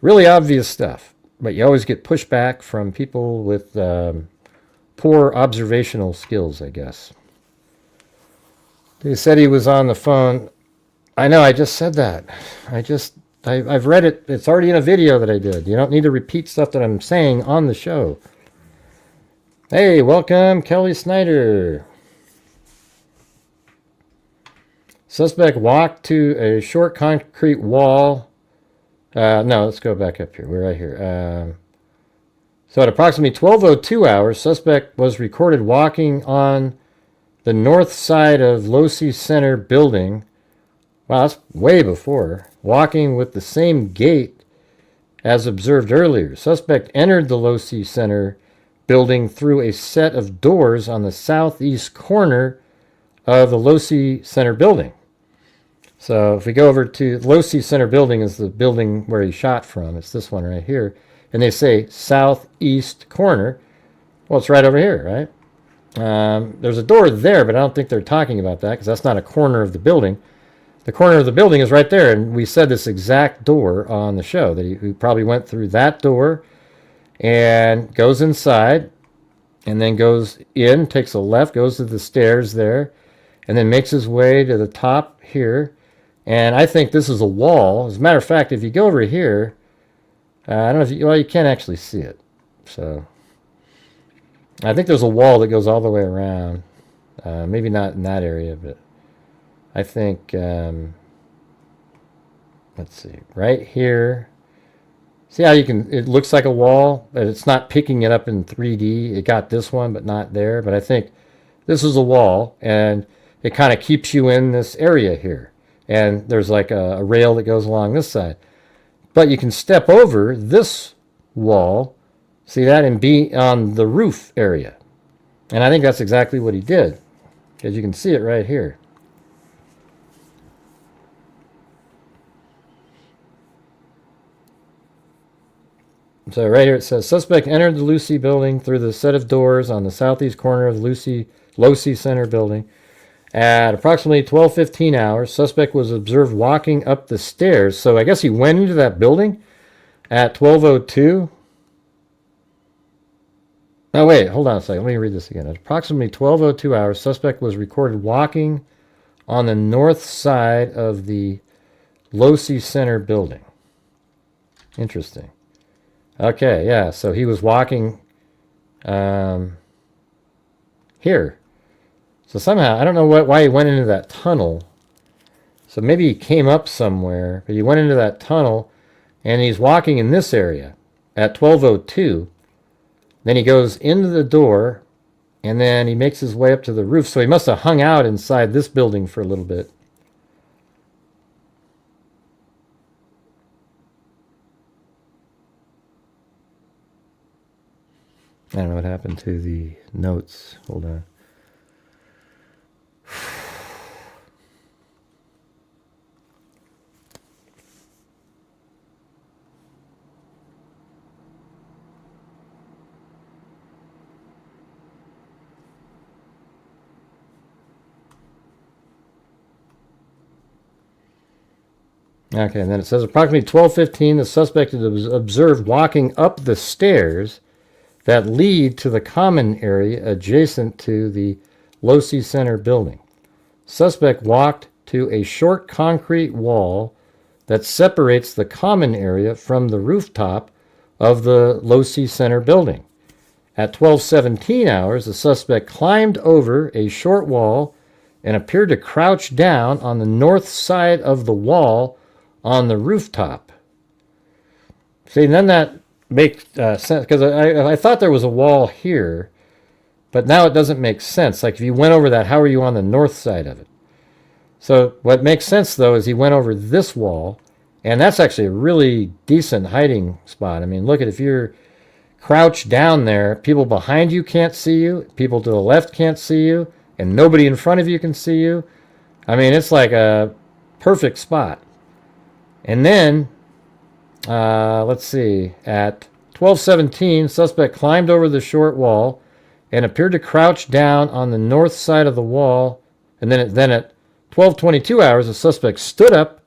[SPEAKER 1] Really obvious stuff, but you always get pushback from people with poor observational skills, I guess. They said he was on the phone. I know, I just said that. I've read it. It's already in a video that I did. You don't need to repeat stuff that I'm saying on the show. Hey, welcome, Kelly Snyder. Suspect walked to a short concrete wall. No, let's go back up here. We're right here. So at approximately 12:02 hours, suspect was recorded walking on the north side of Losey Center building. Wow, that's way before. Walking with the same gait as observed earlier. Suspect entered the Losey Center building through a set of doors on the southeast corner of the Losey Center building. So if we go over to Losey Center building is the building where he shot from. It's this one right here. And they say southeast corner. Well, it's right over here, right? There's a door there, but I don't think they're talking about that because that's not a corner of the building. The corner of the building is right there, and we said this exact door on the show, that he probably went through that door and goes inside and then goes in, takes a left, goes to the stairs there, and then makes his way to the top here. And I think this is a wall. As a matter of fact, if you go over here, I don't know if you, well, you can't actually see it. So I think there's a wall that goes all the way around. Maybe not in that area, but I think, let's see, right here. See how you can, it looks like a wall, but it's not picking it up in 3D. It got this one, but not there. But I think this is a wall, and it kind of keeps you in this area here. And there's like a rail that goes along this side. But you can step over this wall, see that, and be on the roof area. And I think that's exactly what he did, because you can see it right here. So right here it says, suspect entered the Losey building through the set of doors on the southeast corner of Losey Center building. At approximately 12:15 hours, suspect was observed walking up the stairs. So I guess he went into that building at 12:02. Oh, wait, hold on a second. Let me read this again. At approximately 12:02 hours, suspect was recorded walking on the north side of the Losey Center building. Interesting. Okay, yeah, so he was walking here. So somehow, I don't know why he went into that tunnel. So maybe he came up somewhere, but he went into that tunnel, and he's walking in this area at 12:02. Then he goes into the door, and then he makes his way up to the roof. So he must have hung out inside this building for a little bit. I don't know what happened to the notes. Hold on. Okay, and then it says approximately 12:15, the suspect was observed walking up the stairs that lead to the common area adjacent to the Losi Center building. Suspect walked to a short concrete wall that separates the common area from the rooftop of the Losi Center building. At 12:17 hours, the suspect climbed over a short wall and appeared to crouch down on the north side of the wall on the rooftop. See, then that makes sense, because I thought there was a wall here, but now it doesn't make sense. Like, if you went over that, how are you on the north side of it? So what makes sense, though, is he went over this wall, and that's actually a really decent hiding spot. I mean, look at, if you're crouched down there, people behind you can't see you, people to the left can't see you, and nobody in front of you can see you. I mean, it's like a perfect spot. And then, let's see, at 12:17, suspect climbed over the short wall and appeared to crouch down on the north side of the wall. And then at 12:22 hours, the suspect stood up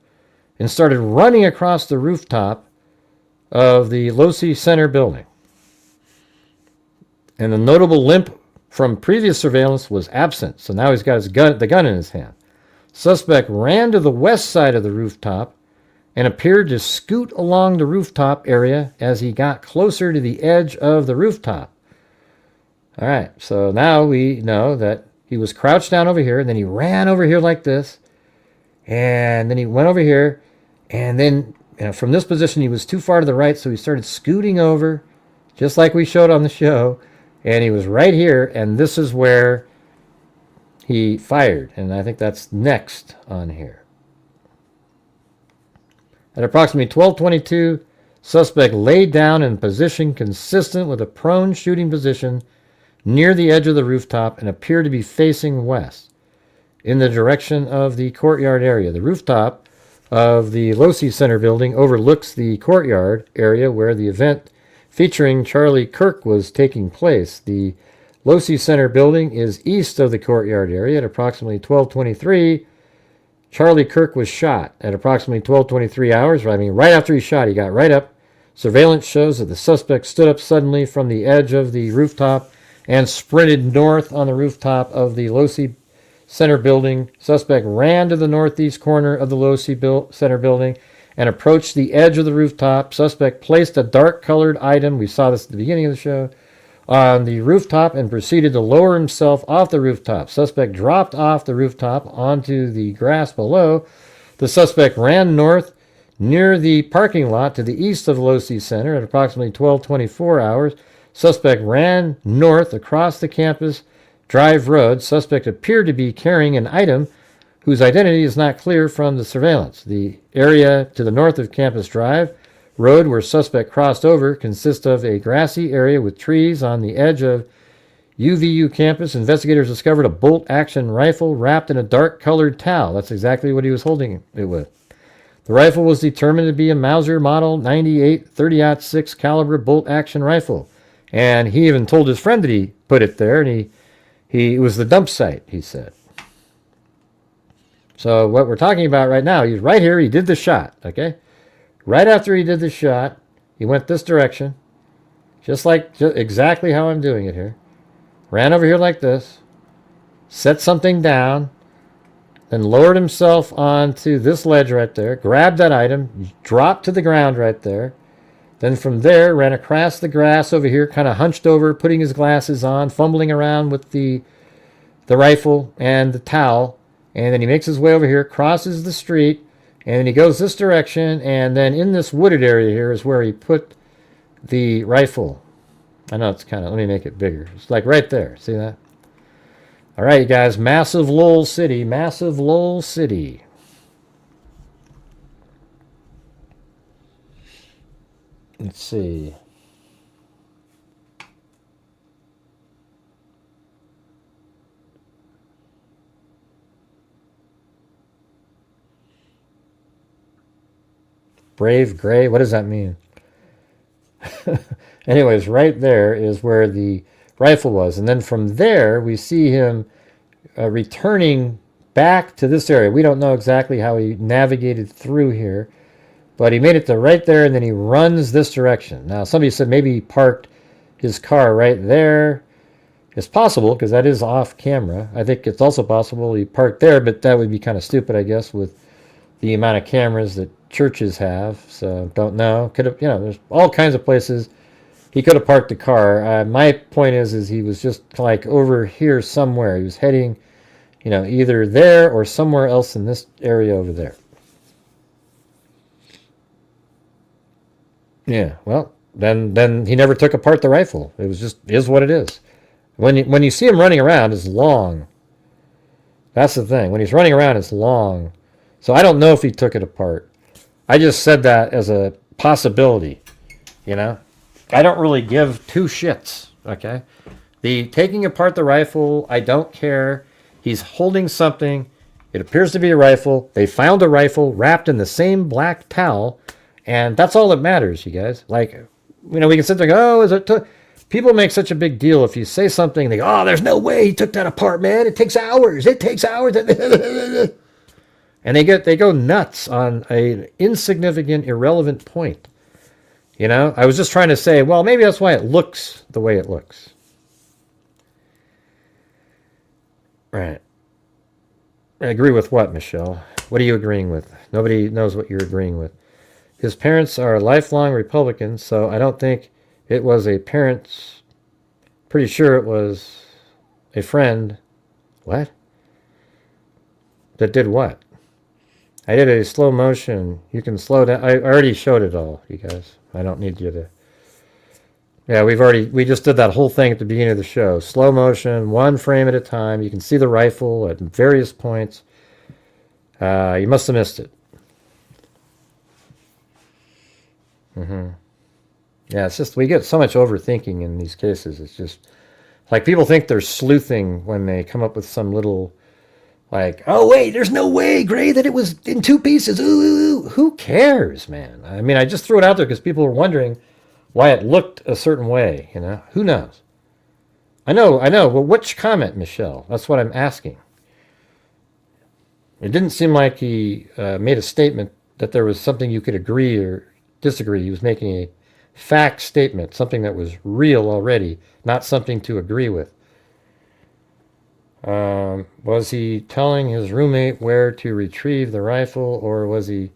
[SPEAKER 1] and started running across the rooftop of the Losi Center building. And the notable limp from previous surveillance was absent, so now he's got the gun in his hand. Suspect ran to the west side of the rooftop and appeared to scoot along the rooftop area as he got closer to the edge of the rooftop. All right, so now we know that he was crouched down over here, and then he ran over here like this, and then he went over here, and then from this position he was too far to the right, so he started scooting over, just like we showed on the show, and he was right here, and this is where he fired, and I think that's next on here. At approximately 12:22, suspect laid down in a position consistent with a prone shooting position near the edge of the rooftop and appeared to be facing west in the direction of the courtyard area. The rooftop of the Losi Center building overlooks the courtyard area where the event featuring Charlie Kirk was taking place. The Losi Center building is east of the courtyard area. At approximately 12:23, Charlie Kirk was shot. At approximately 12:23 hours, right after he shot, he got right up. Surveillance shows that the suspect stood up suddenly from the edge of the rooftop and sprinted north on the rooftop of the Losi Center building. Suspect ran to the northeast corner of the Losi Center building and approached the edge of the rooftop. Suspect placed a dark-colored item, we saw this at the beginning of the show, on the rooftop and proceeded to lower himself off the rooftop. Suspect dropped off the rooftop onto the grass below. The suspect ran north near the parking lot to the east of Losi Center. At approximately 12:24 hours, suspect ran north across the campus drive road. Suspect appeared to be carrying an item whose identity is not clear from the surveillance. The area to the north of Campus Drive road where suspect crossed over consists of a grassy area with trees on the edge of UVU campus. Investigators discovered a bolt-action rifle wrapped in a dark-colored towel. That's exactly what he was holding it with. The rifle was determined to be a Mauser Model 98 30-06 caliber bolt-action rifle. And he even told his friend that he put it there, and it was the dump site, he said. So what we're talking about right now, he's right here, he did the shot, okay? Right after he did the shot, he went this direction, just exactly how I'm doing it here. Ran over here like this, set something down, then lowered himself onto this ledge right there, grabbed that item, dropped to the ground right there. Then from there, ran across the grass over here, kind of hunched over, putting his glasses on, fumbling around with the rifle and the towel. And then he makes his way over here, crosses the street, and then he goes this direction, and then in this wooded area here is where he put the rifle. I know it's kind of, let me make it bigger. It's like right there. See that? All right, you guys, massive Lowell City, massive Lowell City. Let's see. Brave Gray, what does that mean? Anyways, right there is where the rifle was. And then from there, we see him returning back to this area. We don't know exactly how he navigated through here. But he made it to right there, and then he runs this direction. Now, somebody said maybe he parked his car right there. It's possible, because that is off camera. I think it's also possible he parked there, but that would be kind of stupid, I guess, with the amount of cameras that churches have. So, don't know. Could have, there's all kinds of places he could have parked the car. My point is he was just like over here somewhere. He was heading, either there or somewhere else in this area over there. Yeah, well, then he never took apart the rifle. It was just is what it is. When you see him running around, it's long. That's the thing. When he's running around, it's long. So I don't know if he took it apart. I just said that as a possibility, I don't really give two shits, okay? The taking apart the rifle, I don't care. He's holding something. It appears to be a rifle. They found a rifle wrapped in the same black towel, and that's all that matters, you guys. Like, we can sit there and go, oh, is it... People make such a big deal if you say something, they go, oh, there's no way he took that apart, man. It takes hours. It takes hours. And they go nuts on an insignificant, irrelevant point. I was just trying to say, well, maybe that's why it looks the way it looks. Right. I agree with what, Michelle? What are you agreeing with? Nobody knows what you're agreeing with. His parents are lifelong Republicans, so I don't think it was a parent's... Pretty sure it was a friend. What? That did what? I did a slow motion. You can slow down. I already showed it all, you guys. I don't need you to... Yeah, we just did that whole thing at the beginning of the show. Slow motion, 1 frame at a time. You can see the rifle at various points. You must have missed it. Yeah, it's just, we get so much overthinking in these cases. It's just, like, people think they're sleuthing when they come up with some little, like, oh, wait, there's no way, Gray, that it was in 2 pieces. Ooh, who cares, man? I mean, I just threw it out there because people were wondering why it looked a certain way, Who knows? I know. Well, which comment, Michelle? That's what I'm asking. It didn't seem like he made a statement that there was something you could agree or disagree. He was making a fact statement, something that was real already, not something to agree with. Was he telling his roommate where to retrieve the rifle, or was he...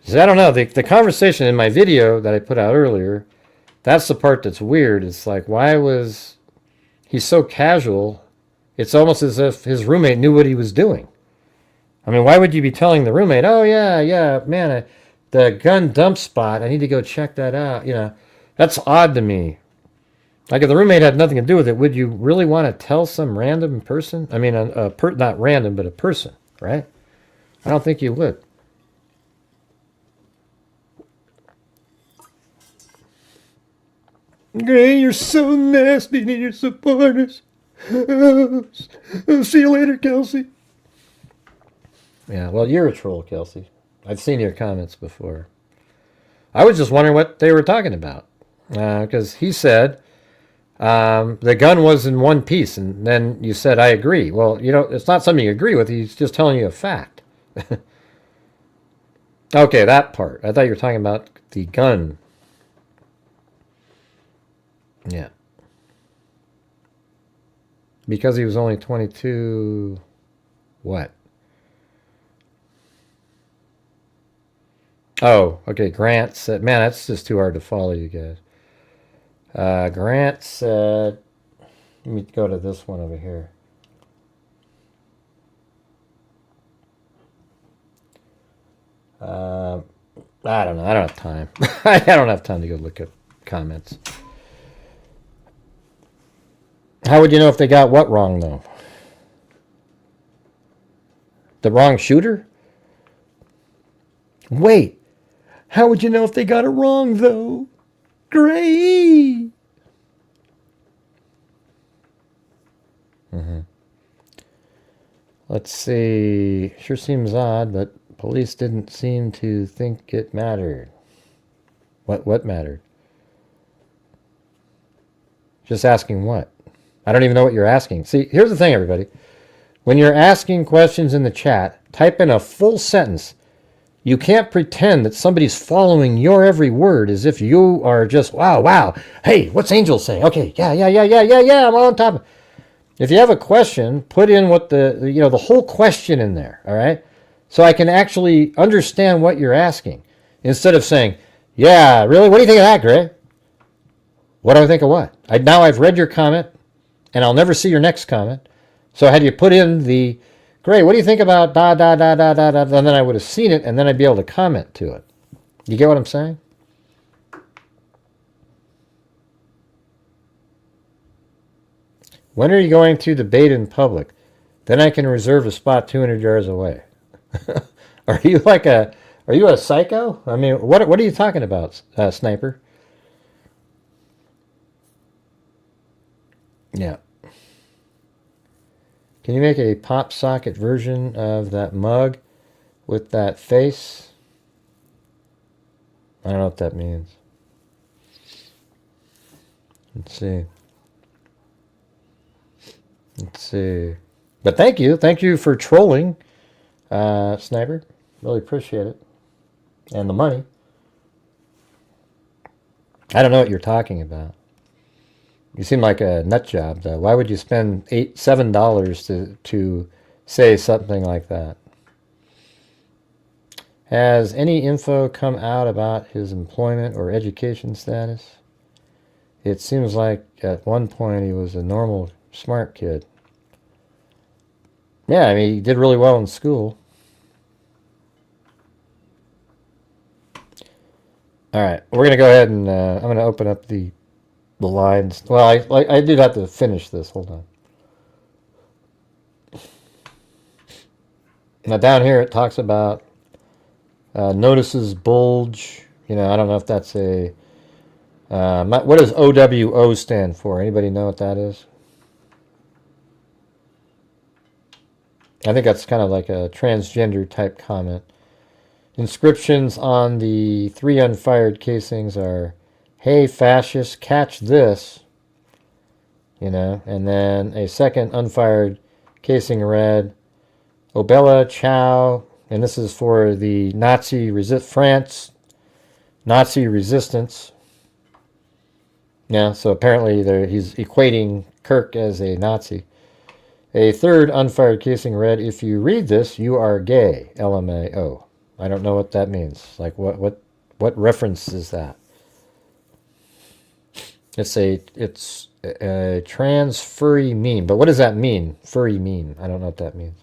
[SPEAKER 1] I don't know. The conversation in my video that I put out earlier, that's the part that's weird. It's like, why was he so casual? It's almost as if his roommate knew what he was doing. I mean, why would you be telling the roommate, oh, yeah, man, the gun dump spot, I need to go check that out. That's odd to me. Like, if the roommate had nothing to do with it, would you really want to tell some random person? I mean, not random, but a person, right? I don't think you would. Gray, you're so nasty to your supporters. See you later, Kelsey. Yeah, well, you're a troll, Kelsey. I've seen your comments before. I was just wondering what they were talking about. Because he said the gun was in 1 piece, and then you said, I agree. Well, it's not something you agree with. He's just telling you a fact. Okay, that part. I thought you were talking about the gun. Yeah. Because he was only 22... What? Oh, okay. Grant said, man, that's just too hard to follow, you guys. Grant said, let me go to this one over here. I don't know. I don't have time. I don't have time to go look at comments. How would you know if they got what wrong, though? The wrong shooter? Wait. How would you know if they got it wrong, though? Gray! Let's see. Sure seems odd, but police didn't seem to think it mattered. What mattered? Just asking what? I don't even know what you're asking. See, here's the thing, everybody. When you're asking questions in the chat, type in a full sentence. You can't pretend that somebody's following your every word as if you are just, wow. Hey, what's Angel saying? Okay, yeah, I'm on top of it. If you have a question, put in what the whole question in there, all right? So I can actually understand what you're asking. Instead of saying, yeah, really? What do you think of that, Gray? What do I think of what? Now I've read your comment, and I'll never see your next comment. So had you put in the, Gray, what do you think about da, and then I would have seen it, and then I'd be able to comment to it. You get what I'm saying? When are you going to debate in public? Then I can reserve a spot 200 yards away. Are you a psycho? I mean, what are you talking about, Sniper? Yeah. Can you make a pop socket version of that mug with that face? I don't know what that means. Let's see. But thank you for trolling, Sniper. Really appreciate it. And the money. I don't know what you're talking about. You seem like a nut job, though. Why would you spend $7 to say something like that? Has any info come out about his employment or education status? It seems like at one point he was a normal, smart kid. Yeah, I mean, he did really well in school. All right, we're going to go ahead and I'm going to open up the lines. Well, I did have to finish this. Hold on. Now down here it talks about notices bulge. I don't know if that's a... what does OWO stand for? Anybody know what that is? I think that's kind of like a transgender type comment. Inscriptions on the 3 unfired casings are, "Hey fascists, catch this," and then a second unfired casing read, "Obella Chow," and this is for the Nazi resistance. Yeah, so apparently he's equating Kirk as a Nazi. A third unfired casing read, "If you read this, you are gay, LMAO." I don't know what that means. Like, what reference is that? It's a trans furry meme. But what does that mean? Furry meme. I don't know what that means.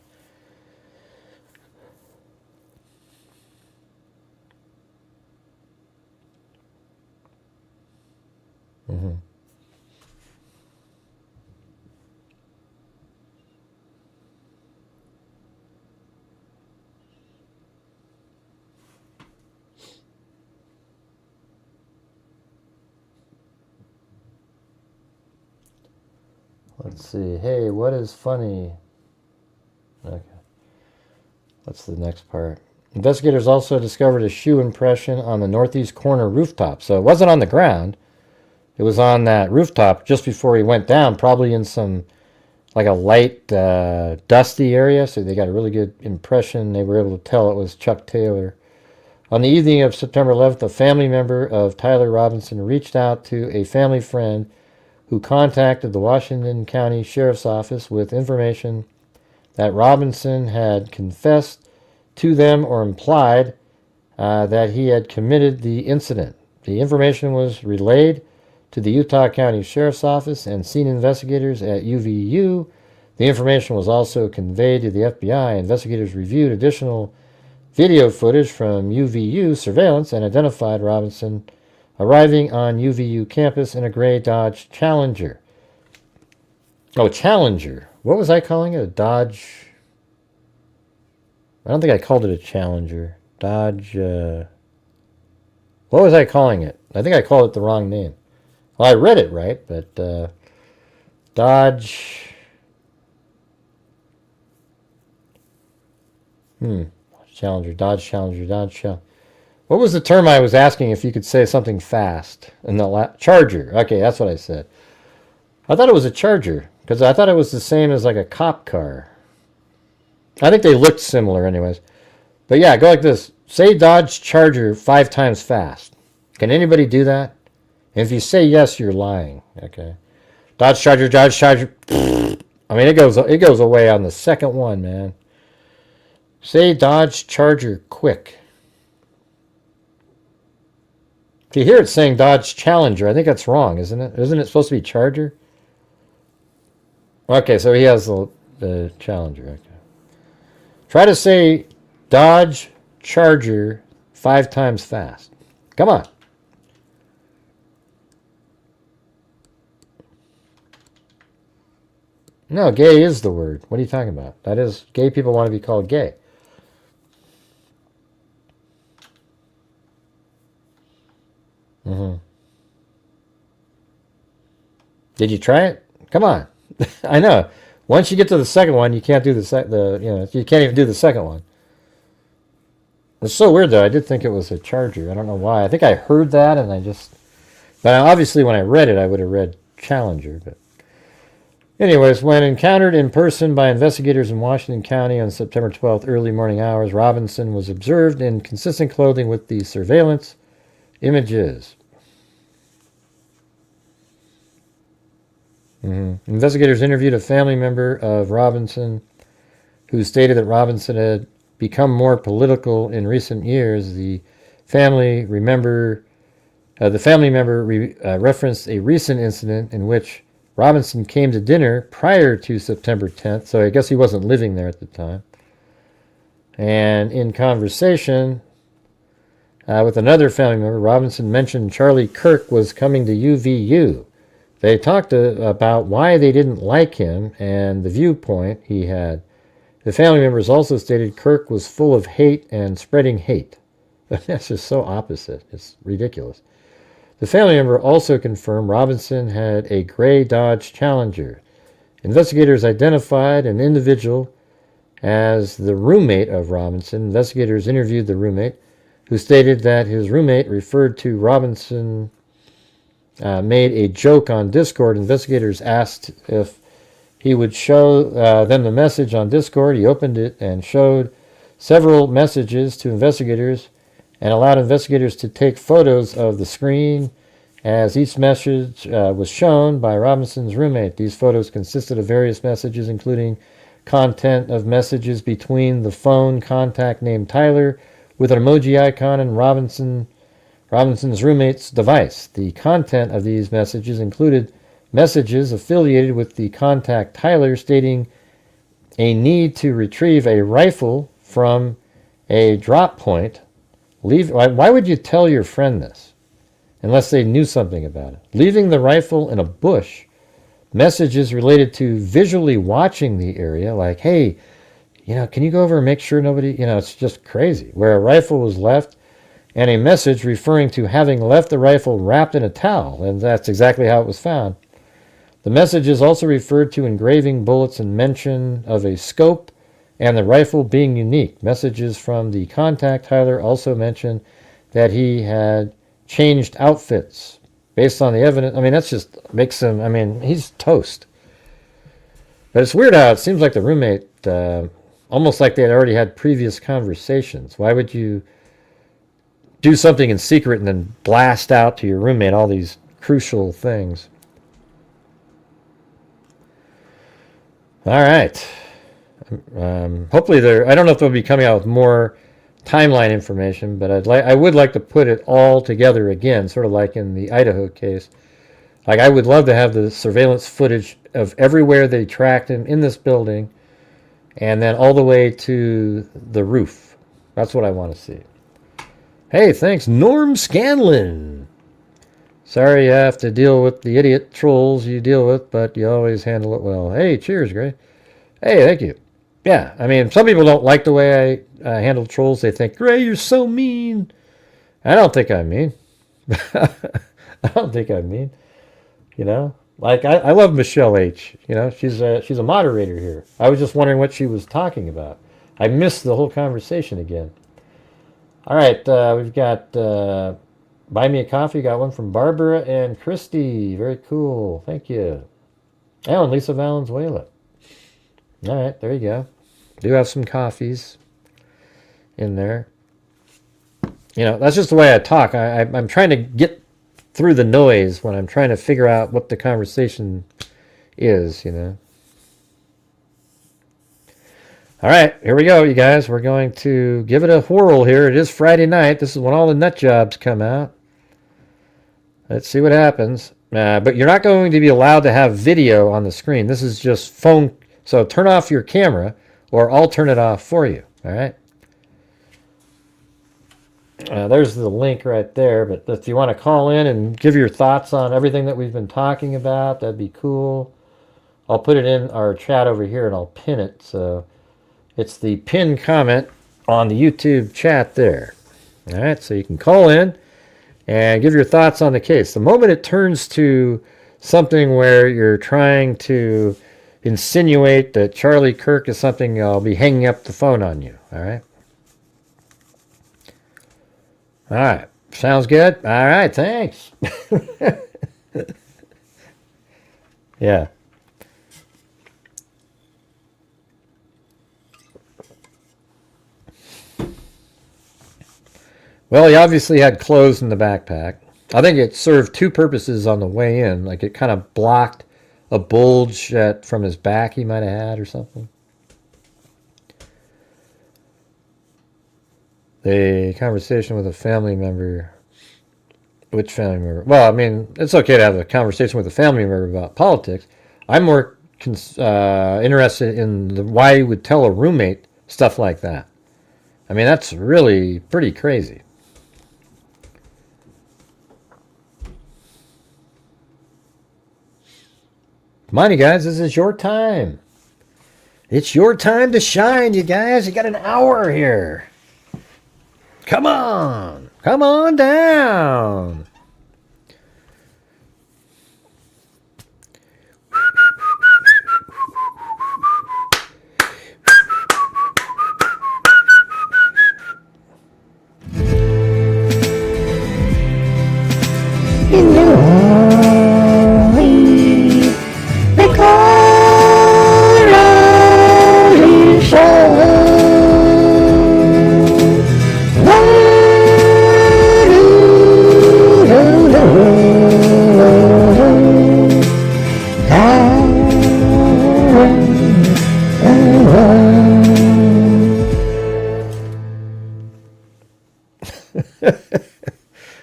[SPEAKER 1] Let's see. Hey, what is funny? Okay. What's the next part? Investigators also discovered a shoe impression on the northeast corner rooftop. So it wasn't on the ground. It was on that rooftop just before he went down, probably in some, like a light, dusty area. So they got a really good impression. They were able to tell it was Chuck Taylor. On the evening of September 11th, a family member of Tyler Robinson reached out to a family friend who contacted the Washington County Sheriff's Office with information that Robinson had confessed to them or implied that he had committed the incident. The information was relayed to the Utah County Sheriff's Office and scene investigators at UVU. The information was also conveyed to the FBI. Investigators reviewed additional video footage from UVU surveillance and identified Robinson arriving on UVU campus in a gray Dodge Challenger. Oh, Challenger. What was I calling it? A Dodge... I don't think I called it a Challenger. Dodge... What was I calling it? I think I called it the wrong name. Well, I read it right, but... Dodge... Challenger, Dodge Challenger. What was the term I was asking if you could say something fast? In the Charger. Okay, that's what I said. I thought it was a Charger, because I thought it was the same as like a cop car. I think they looked similar anyways. But yeah, go like this. Say Dodge Charger 5 times fast. Can anybody do that? And if you say yes, you're lying. Okay. Dodge Charger, Dodge Charger. I mean, it goes away on the second one, man. Say Dodge Charger quick. If you hear it saying Dodge Challenger, I think that's wrong, isn't it? Isn't it supposed to be Charger? Okay, so he has the Challenger. Okay. Try to say Dodge Charger 5 times fast. Come on. No, gay is the word. What are you talking about? That is, gay people want to be called gay. Did you try it? Come on. I know. Once you get to the second one, you can't do you can't even do the second one. It's so weird though. I did think it was a Charger. I don't know why. I think I heard that and but obviously when I read it, I would have read Challenger. But anyways, when encountered in person by investigators in Washington County on September 12th, early morning hours, Robinson was observed in consistent clothing with the surveillance images. Investigators interviewed a family member of Robinson who stated that Robinson had become more political in recent years. The family member referenced a recent incident in which Robinson came to dinner prior to September 10th, so I guess he wasn't living there at the time. And in conversation with another family member, Robinson mentioned Charlie Kirk was coming to UVU. They talked about why they didn't like him and the viewpoint he had. The family members also stated Kirk was full of hate and spreading hate. That's just so opposite. It's ridiculous. The family member also confirmed Robinson had a gray Dodge Challenger. Investigators identified an individual as the roommate of Robinson. Investigators interviewed the roommate, who stated that his roommate referred to Robinson made a joke on Discord. Investigators asked if he would show them the message on Discord. He opened it and showed several messages to investigators and allowed investigators to take photos of the screen as each message was shown by Robinson's roommate. These photos consisted of various messages, including content of messages between the phone contact named Tyler with an emoji icon and Robinson's roommate's device. The content of these messages included messages affiliated with the contact Tyler stating a need to retrieve a rifle from a drop point. Why would you tell your friend this unless they knew something about it? Leaving the rifle in a bush. Messages related to visually watching the area, like, hey, can you go over and make sure nobody, it's just crazy. Where a rifle was left, and a message referring to having left the rifle wrapped in a towel, and that's exactly how it was found. The messages also referred to engraving bullets and mention of a scope and the rifle being unique. Messages from the contact Tyler also mentioned that he had changed outfits based on the evidence. I mean, that's just makes him, he's toast. But it's weird how it seems like the roommate, almost like they had already had previous conversations. Why would you do something in secret and then blast out to your roommate all these crucial things? All right. Hopefully I don't know if they'll be coming out with more timeline information, but I would like to put it all together again, sort of like in the Idaho case. Like, I would love to have the surveillance footage of everywhere they tracked him in this building, and then all the way to the roof. That's what I want to see. Hey, thanks, Norm Scanlon. Sorry you have to deal with the idiot trolls you deal with, but you always handle it well. Hey, cheers, Gray. Hey, thank you. Yeah, some people don't like the way I handle trolls. They think, Gray, you're so mean. I don't think I'm mean. I don't think I'm mean. Like, I love Michelle H. She's a moderator here. I was just wondering what she was talking about. I missed the whole conversation again. All right, we've got Buy Me a Coffee. Got one from Barbara and Christy. Very cool. Thank you. Oh, and Lisa Valenzuela. All right, there you go. Do have some coffees. in there. You know, that's just the way I talk. I'm trying to get through the noise when I'm trying to figure out what the conversation is, you know. All right, here we go, you guys. We're going to give it a whirl here. It is Friday night. This is when all the nut jobs come out. Let's see what happens. But you're not going to be allowed to have video on the screen. This is just phone. So turn off your camera, or I'll turn it off for you. All right. There's the link right there. But if you want to call in and give your thoughts on everything that we've been talking about, that'd be cool. I'll put it in our chat over here, and I'll pin it. So it's the pinned comment on the YouTube chat there. All right. So you can call in and give your thoughts on the case. The moment it turns to something where you're trying to insinuate that Charlie Kirk is something, I'll be hanging up the phone on you. All right? All right. Sounds good? All right. Thanks. Yeah. Well, he obviously had clothes in the backpack. I think it served two purposes on the way in. Like it kind of blocked a bulge that from his back he might have had or something. The conversation with a family member. Which family member? Well, I mean, it's okay to have a conversation with a family member about politics. I'm more interested in why you would tell a roommate stuff like that. I mean, that's really pretty crazy. Come on, you guys, this is your time. It's your time to shine, you guys. You got an hour here. Come on. Come on down.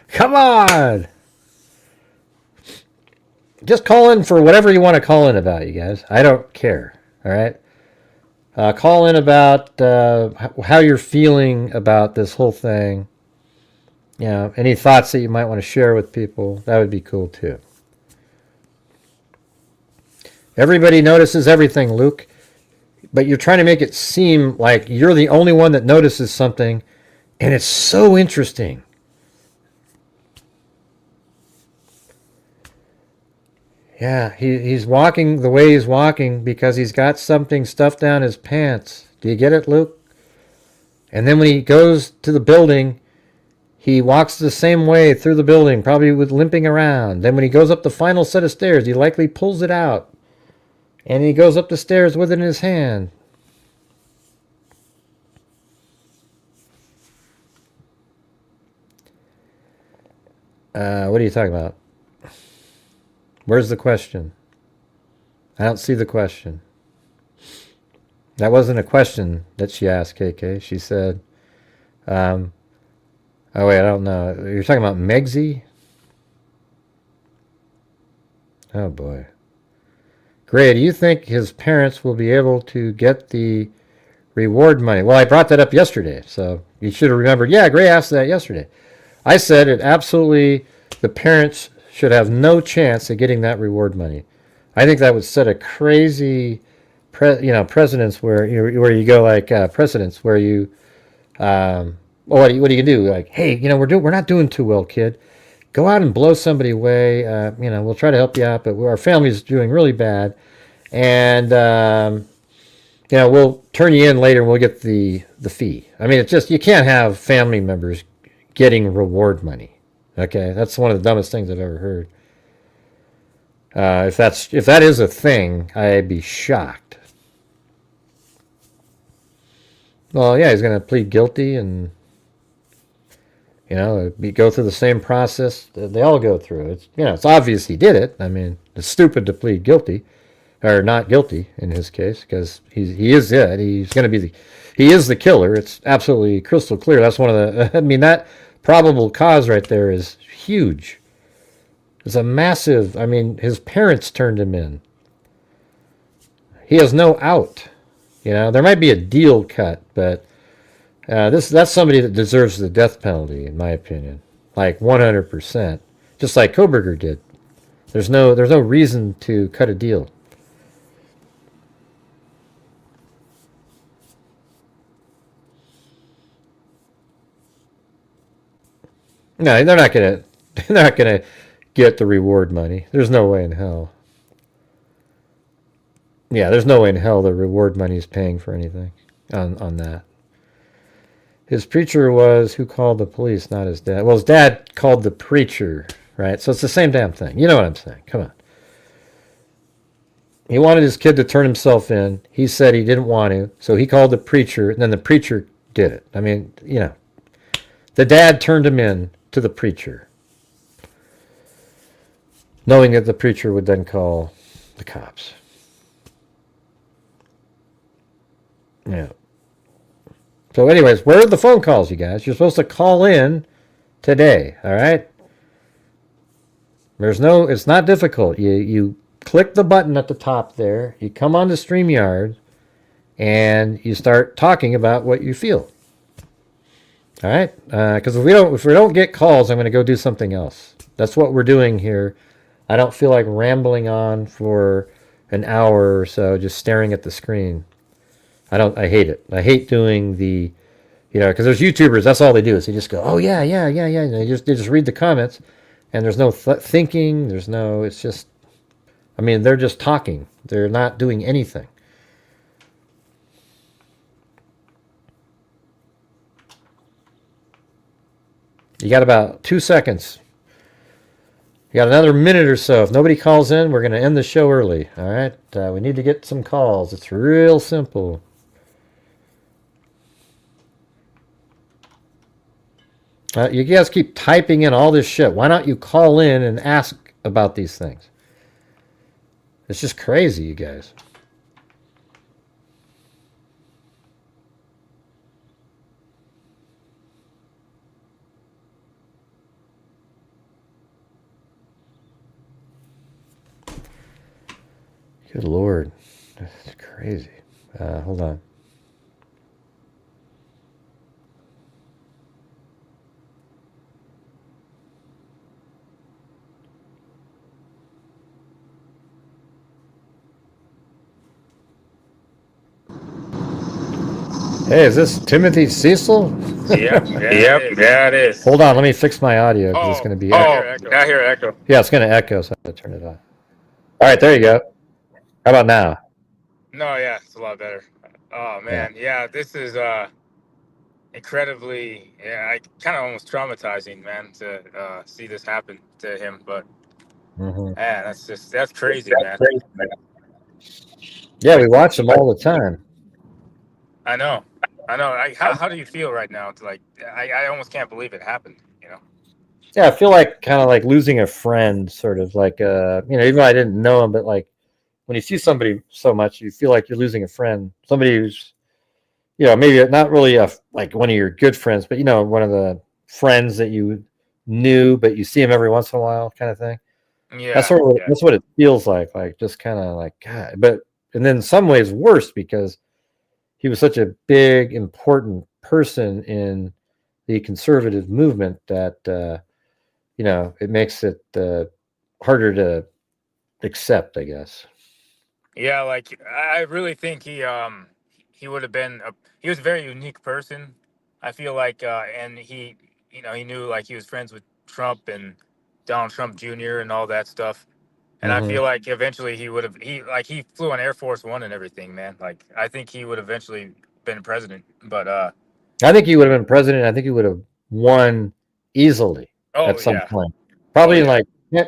[SPEAKER 1] Come on. Just call in for whatever you want to call in about, you guys. I don't care. All right. Call in about how you're feeling about this whole thing. You know, any thoughts that you might want to share with people. That would be cool too. Everybody notices everything, Luke. But you're trying to make it seem like you're the only one that notices something. And it's so interesting. Yeah, he's walking the way he's walking because he's got something stuffed down his pants. Do you get it, Luke? And then when he goes to the building, he walks the same way through the building, probably with limping around. Then when he goes up the final set of stairs, he likely pulls it out. And he goes up the stairs with it in his hand. What are you talking about? Where's the question? I don't see the question. That wasn't a question that she asked, KK. She said, oh wait, I don't know. You're talking about Megsy? Oh boy. Gray, do you think his parents will be able to get the reward money? Well, I brought that up yesterday, so you should have remembered. Yeah, Gray asked that yesterday. I said it absolutely, the parents should have no chance of getting that reward money. I think that would set a crazy, precedence where you go like precedence where you, well, what do you do? Like, hey, we're not doing too well, kid. Go out and blow somebody away. We'll try to help you out, but our family's doing really bad, and we'll turn you in later and we'll get the fee. I mean, it's just you can't have family members getting reward money. Okay, that's one of the dumbest things I've ever heard. If that is a thing, I'd be shocked. Well, yeah, he's going to plead guilty and, go through the same process that they all go through. It's, it's obvious he did it. I mean, it's stupid to plead guilty or not guilty in his case because he is it. He's going to be he is the killer. It's absolutely crystal clear. That's one of the, I mean, that probable cause right there is huge. It's a massive, I mean, his parents turned him in. He has no out. There might be a deal cut, but that's somebody that deserves the death penalty, in my opinion. Like 100%. Just like Koberger did. There's no reason to cut a deal. No, they're not gonna get the reward money. There's no way in hell. Yeah, there's no way in hell the reward money is paying for anything on that. His preacher was who called the police, not his dad. Well, his dad called the preacher, right? So it's the same damn thing. You know what I'm saying? Come on. He wanted his kid to turn himself in. He said he didn't want to, so he called the preacher, and then the preacher did it. I mean, the dad turned him in to the preacher, knowing that the preacher would then call the cops. Yeah. So anyways, where are the phone calls, you guys? You're supposed to call in today, all right? It's not difficult. You click the button at the top there, you come on to StreamYard, and you start talking about what you feel. All right? Because if we don't get calls, I'm going to go do something else. That's what we're doing here. I don't feel like rambling on for an hour or so just staring at the screen. I hate it. I hate doing the, because there's YouTubers, that's all they do is they just go, oh yeah. And they just read the comments, and there's no thinking. It's just, I mean, they're just talking. They're not doing anything. You got about 2 seconds. You got another minute or so. If nobody calls in, we're going to end the show early. All right? We need to get some calls. It's real simple. You guys keep typing in all this shit. Why don't you call in and ask about these things? It's just crazy, you guys. Good Lord. That's crazy. Hold on. Hey, is this Timothy Cecil?
[SPEAKER 6] Yep, yeah, it is.
[SPEAKER 1] Hold on, let me fix my audio because it's going to be echo.
[SPEAKER 6] I hear echo.
[SPEAKER 1] Yeah, it's going to echo, so I have to turn it off. All right, there you go. How about now?
[SPEAKER 6] No, yeah, it's a lot better. Oh, man. Yeah, this is incredibly, kind of almost traumatizing, man, to see this happen to him. But, man, that's crazy, man.
[SPEAKER 1] Yeah, we watch them all the time.
[SPEAKER 6] I know. How do you feel right now? I almost can't believe it happened,
[SPEAKER 1] Yeah, I feel like kind of like losing a friend, sort of like, even though I didn't know him, but like when you see somebody so much, you feel like you're losing a friend. Somebody who's, maybe not really like one of your good friends, but, one of the friends that you knew, but you see him every once in a while kind of thing.
[SPEAKER 6] Yeah.
[SPEAKER 1] That's what it feels like just kind of like, God. And then in some ways worse because he was such a big, important person in the conservative movement that, it makes it harder to accept, I guess.
[SPEAKER 6] Yeah, like I really think he would have been he was a very unique person. I feel like and he he knew like he was friends with Trump and Donald Trump Jr. and all that stuff. And I feel like eventually he he flew on Air Force One and everything, man. Like I think he would eventually been president. But
[SPEAKER 1] I think he would have been president. I think he would have won easily at some point. Probably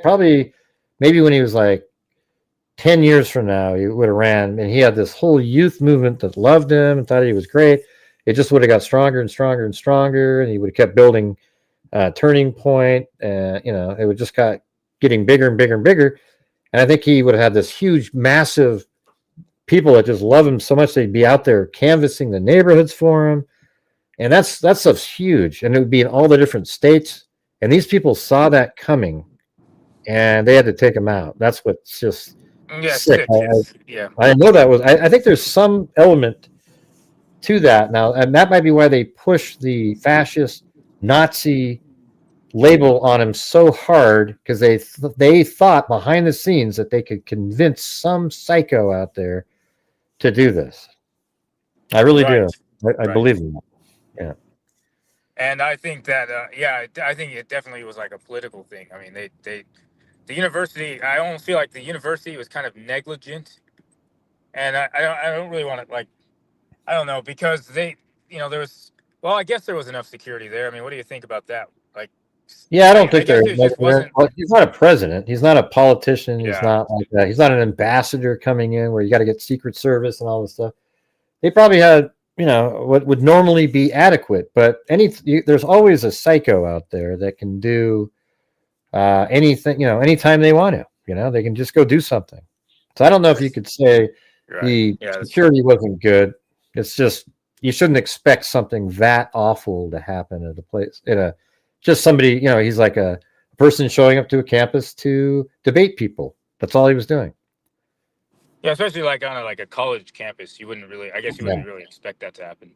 [SPEAKER 1] probably maybe when he was like 10 years from now, he would have ran, and he had this whole youth movement that loved him and thought he was great. it just would have got stronger and stronger and stronger, and he would have kept building turning point, and it would just got getting bigger and bigger and bigger. And I think he would have had this huge, massive people that just love him so much they'd be out there canvassing the neighborhoods for him, and that stuff's huge, and it would be in all the different states. And these people saw that coming, and they had to take him out. That's what's just sick. I know that was. I think there's some element to that now, and that might be why they push the fascist Nazi label on him so hard, because they thought behind the scenes that they could convince some psycho out there to do this. I really do. I believe in that. Yeah.
[SPEAKER 6] And I think that, I think it definitely was like a political thing. I mean, the university, I almost feel like the university was kind of negligent. And I don't really want to, like, I don't know, because there was, well, I guess there was enough security there. I mean, what do you think about that? Like,
[SPEAKER 1] yeah, I don't think he's not a president. He's not a politician. He's not like that. He's not an ambassador coming in where you got to get Secret Service and all this stuff. They probably had, what would normally be adequate, but there's always a psycho out there that can do anything, anytime they want to, they can just go do something. So I don't know if you could say the security wasn't good. It's just, you shouldn't expect something that awful to happen at a place, just somebody, he's like a person showing up to a campus to debate people. That's all he was doing.
[SPEAKER 6] Yeah, especially like on a college campus, you wouldn't really, I guess you wouldn't really expect that to happen.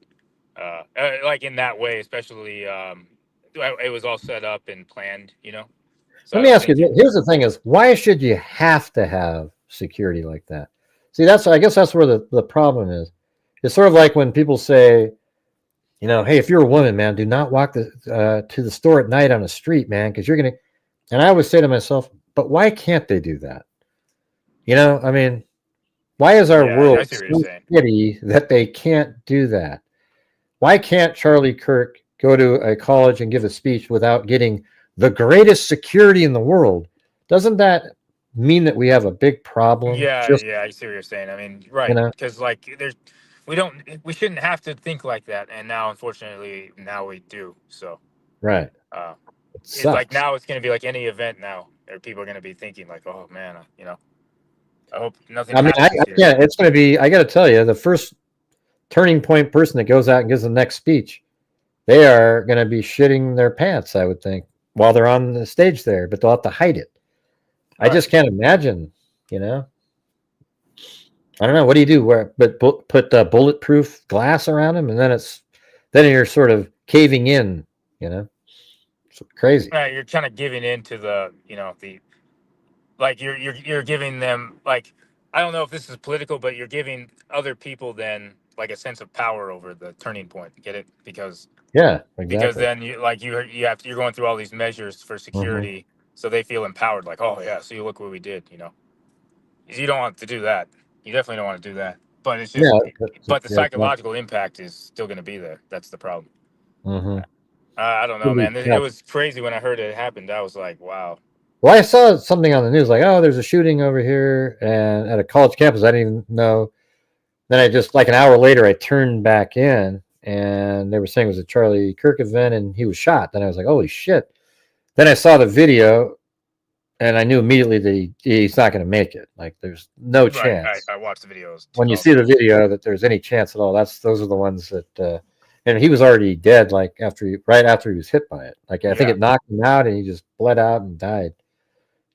[SPEAKER 6] Like in that way, especially, it was all set up and planned, So
[SPEAKER 1] let me ask you, here's the thing is, why should you have to have security like that? See, I guess that's where the problem is. It's sort of like when people say, hey, if you're a woman, man, do not walk to the store at night on the street, man, because you're going to, and I always say to myself, but why can't they do that? I mean, why is our world so shitty that they can't do that? Why can't Charlie Kirk go to a college and give a speech without getting the greatest security in the world? Doesn't that mean that we have a big problem?
[SPEAKER 6] Yeah, I see what you're saying. I mean, right, because we shouldn't have to think like that, and now, unfortunately, now we do. So,
[SPEAKER 1] right.
[SPEAKER 6] It's like now it's going to be like any event now, or people are going to be thinking like, oh man, I hope nothing. I mean,
[SPEAKER 1] it's going to be. I got to tell you, the first turning point person that goes out and gives the next speech, they are going to be shitting their pants, I would think, while they're on the stage there, but they'll have to hide it. I just can't imagine, I don't know. What do you do? Put bulletproof glass around them, and then you're sort of caving in, It's crazy.
[SPEAKER 6] Right, you're kind of giving in to the, like you're giving them, like, I don't know if this is political, but you're giving other people then like a sense of power over the turning point. Get it? Because because then you're going through all these measures for security, so they feel empowered. Like, oh yeah, see, look what we did. You don't want to do that. You definitely don't want to do that. But it's just, but the psychological impact is still going to be there. That's the problem. I don't know, man. It was crazy when I heard it happened. I was like, wow.
[SPEAKER 1] Well, I saw something on the news like, oh, there's a shooting over here and at a college campus. I didn't even know. Then I just, like an hour later, I turned back in and they were saying it was a Charlie Kirk event and he was shot. Then I was like, holy shit. Then I saw the video and I knew immediately that he's not going to make it. Like, there's no chance.
[SPEAKER 6] I watched the videos.
[SPEAKER 1] When you see the video that there's any chance at all, those are the ones that, and he was already dead, like right after he was hit by it. Like, I think it knocked him out and he just bled out and died.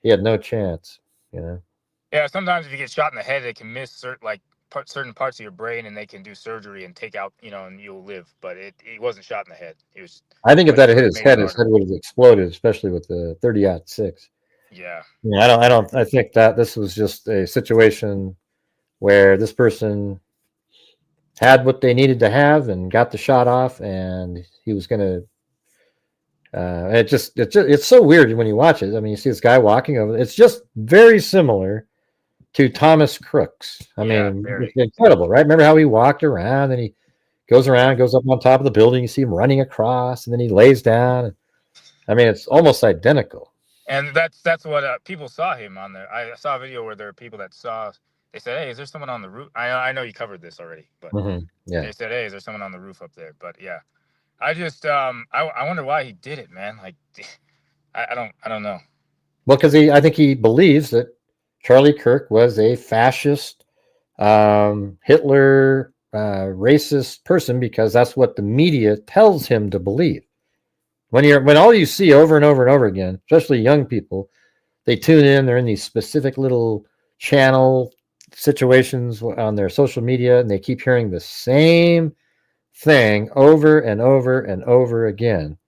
[SPEAKER 1] He had no chance,
[SPEAKER 6] Yeah, sometimes if you get shot in the head, it can miss certain parts of your brain, and they can do surgery and take out, and you'll live. But he wasn't shot in the head. He was.
[SPEAKER 1] I think if that had hit his head would have exploded, especially with the 30-06.
[SPEAKER 6] Yeah.
[SPEAKER 1] I think that this was just a situation where this person had what they needed to have and got the shot off, and he was going to. It's so weird when you watch it. I mean, you see this guy walking over. It's just very similar to Thomas Crook's. I mean, it's incredible, right? Remember how he walked around and he goes up on top of the building. You see him running across, and then he lays down. I mean, it's almost identical.
[SPEAKER 6] And that's what people saw him on there. I saw a video where there are people that saw they said, "Hey, is there someone on the roof?" I know you covered this already, but
[SPEAKER 1] Yeah.
[SPEAKER 6] they said, "Hey, is there someone on the roof up there?" But yeah, I just I wonder why he did it, man. Like, I don't know.
[SPEAKER 1] Well, because I think he believes that Charlie Kirk was a fascist, Hitler, racist person, because that's what the media tells him to believe. When all you see over and over and over again, especially young people, they tune in, they're in these specific little channel situations on their social media, and they keep hearing the same thing over and over and over again.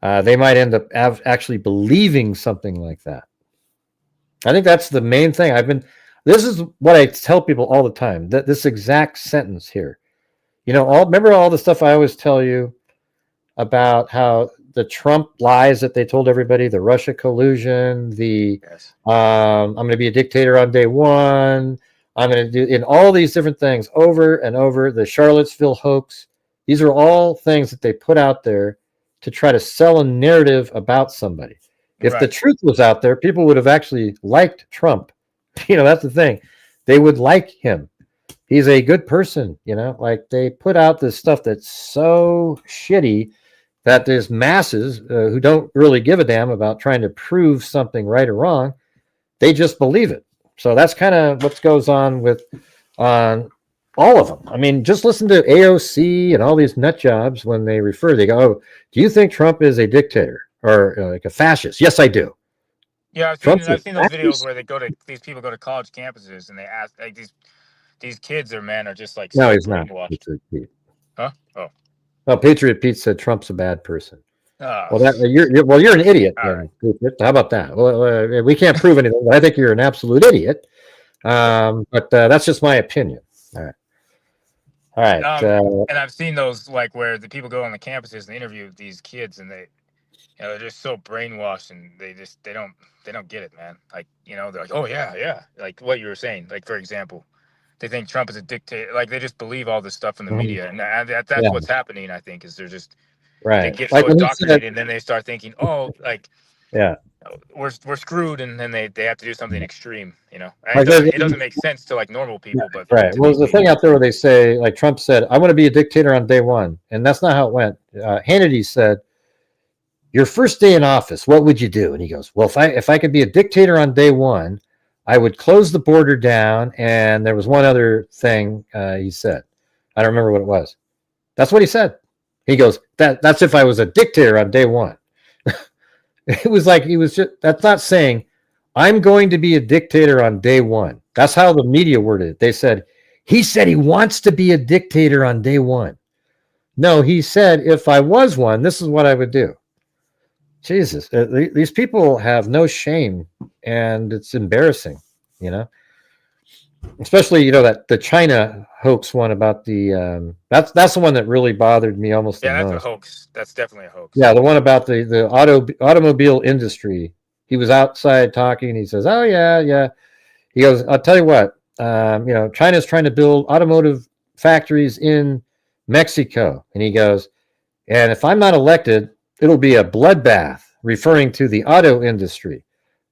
[SPEAKER 1] They might end up actually believing something like that. I think that's the main thing. This is what I tell people all the time, that this exact sentence here. Remember all the stuff I always tell you about how the Trump lies that they told everybody, the Russia collusion, I'm going to be a dictator on day one, I'm going to do in all these different things over and over, the Charlottesville hoax. These are all things that they put out there to try to sell a narrative about somebody. If the truth was out there, people would have actually liked Trump. That's the thing. They would like him. He's a good person, like they put out this stuff that's so shitty that there's masses who don't really give a damn about trying to prove something right or wrong. They just believe it. So that's kind of what goes on on all of them. I mean, just listen to AOC and all these nut jobs when they refer. They go, "Oh, do you think Trump is a dictator or like a fascist?" Yes, I do.
[SPEAKER 6] Yeah, I've seen those videos where these people go to college campuses and they ask, like, these kids or men are just like,
[SPEAKER 1] no,
[SPEAKER 6] so
[SPEAKER 1] he's not.
[SPEAKER 6] Patriot Pete. Huh? Oh.
[SPEAKER 1] Well, Patriot Pete said Trump's a bad person.
[SPEAKER 6] Oh.
[SPEAKER 1] Well, you're an idiot. Then, right. How about that? Well, we can't prove anything, but I think you're an absolute idiot. But that's just my opinion. All right.
[SPEAKER 6] And I've seen those like where the people go on the campuses and interview these kids, and they're just so brainwashed, and they don't get it, man. Like, they're like, "Oh yeah," like what you were saying. Like, for example, they think Trump is a dictator. Like, they just believe all this stuff in the media, and that's what's happening. I think is they're just they get so indoctrinated, and then they start thinking, "Oh, like, we're screwed," and then they have to do something extreme. It doesn't make sense to like normal people, but
[SPEAKER 1] right. Well, there's a thing out there where they say, like Trump said, "I want to be a dictator on day one," and that's not how it went. Hannity said, "Your first day in office, what would you do?" And he goes, "Well, if I could be a dictator on day one, I would close the border down." And there was one other thing he said. I don't remember what it was. That's what he said. He goes, that's if I was a dictator on day one. It was like that's not saying, "I'm going to be a dictator on day one." That's how the media worded it. They said, he said he wants to be a dictator on day one. No, he said, if I was one, this is what I would do. Jesus, these people have no shame, and it's embarrassing, especially, that the China hoax one about the, that's the one that really bothered me almost.
[SPEAKER 6] Yeah, that's a hoax. That's definitely a hoax.
[SPEAKER 1] Yeah. The one about the automobile industry. He was outside talking, and he says, "Oh yeah." He goes, "I'll tell you what, China's trying to build automotive factories in Mexico." And he goes, "And if I'm not elected, it'll be a bloodbath," referring to the auto industry.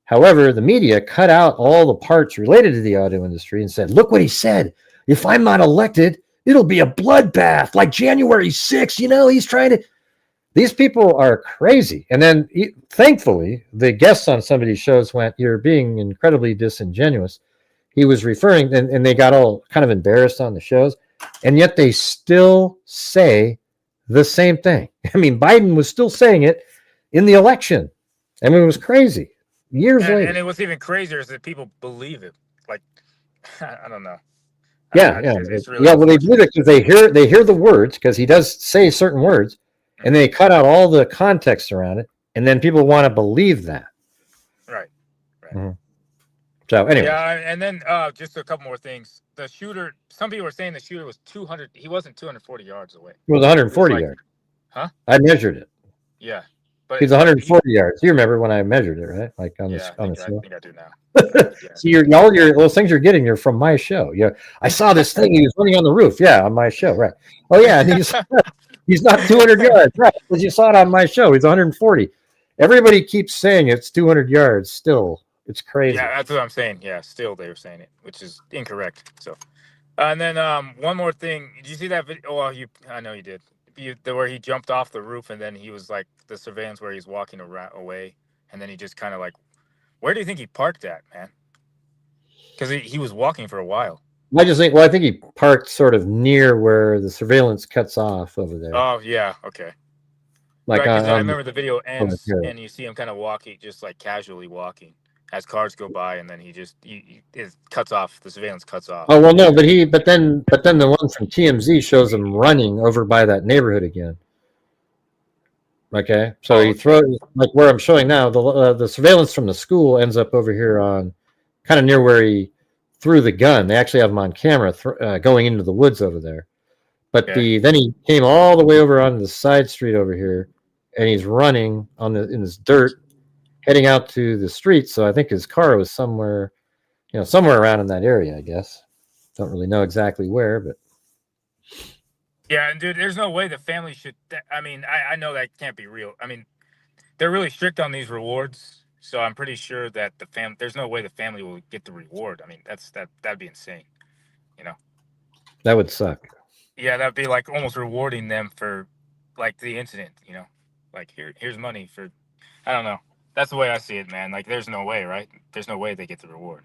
[SPEAKER 1] However, the media cut out all the parts related to the auto industry and said, "Look what he said. If I'm not elected, it'll be a bloodbath like January 6th. He's trying to..." These people are crazy. And then, thankfully, the guests on some of these shows went, "You're being incredibly disingenuous." He was referring, and they got all kind of embarrassed on the shows, and yet they still say the same thing. I mean, Biden was still saying it in the election. I mean, it was crazy. Years later.
[SPEAKER 6] And it was even crazier is that people believe it. Like, I don't know.
[SPEAKER 1] It's really well, they believe it because they hear the words, because he does say certain words, and they cut out all the context around it, and then people want to believe that.
[SPEAKER 6] Right.
[SPEAKER 1] Mm-hmm. So anyway.
[SPEAKER 6] Yeah, and then just a couple more things. The shooter, some people were saying the shooter was 200. He wasn't 240 yards away.
[SPEAKER 1] It was 140 yards.
[SPEAKER 6] Huh?
[SPEAKER 1] I measured it.
[SPEAKER 6] Yeah. But
[SPEAKER 1] he's 140 yards. You remember when I measured it, right? Like on the
[SPEAKER 6] I think I do now.
[SPEAKER 1] See, all those things you're getting are from my show. Yeah, I saw this thing. He was running on the roof. Yeah, on my show, right? Oh yeah, and he's not 200 yards, right? Because you saw it on my show. He's 140. Everybody keeps saying it's 200 yards still. It's crazy.
[SPEAKER 6] Yeah, that's what I'm saying. Yeah, still they were saying it, which is incorrect. So, and then one more thing. Did you see that video? Well, I know you did. Where he jumped off the roof and then he was like the surveillance where he's walking away, and then he just kind of like, where do you think he parked at, man? Because he was walking for a while.
[SPEAKER 1] I think he parked sort of near where the surveillance cuts off over there.
[SPEAKER 6] Oh yeah, okay.
[SPEAKER 1] Like
[SPEAKER 6] right, I remember the video ends and you see him kind of walking, just like casually walking as cars go by, and then it cuts off. The surveillance cuts off.
[SPEAKER 1] Oh well, no, but then the one from TMZ shows him running over by that neighborhood again. Okay, so he throws, like where I'm showing now, the surveillance from the school ends up over here on kind of near where he threw the gun. They actually have him on camera going into the woods over there. But then he came all the way over onto the side street over here, and he's running in this dirt, heading out to the street. So I think his car was somewhere around in that area, I guess. Don't really know exactly where, but.
[SPEAKER 6] Yeah, and dude, there's no way the family should. I mean, I know that can't be real. I mean, they're really strict on these rewards, so I'm pretty sure that there's no way the family will get the reward. I mean, that'd be insane, you know.
[SPEAKER 1] That would suck.
[SPEAKER 6] Yeah, that'd be like almost rewarding them for like the incident, you know. Like here's money for, I don't know. That's the way I see it, man. Like there's no way, right? There's no way they get the reward.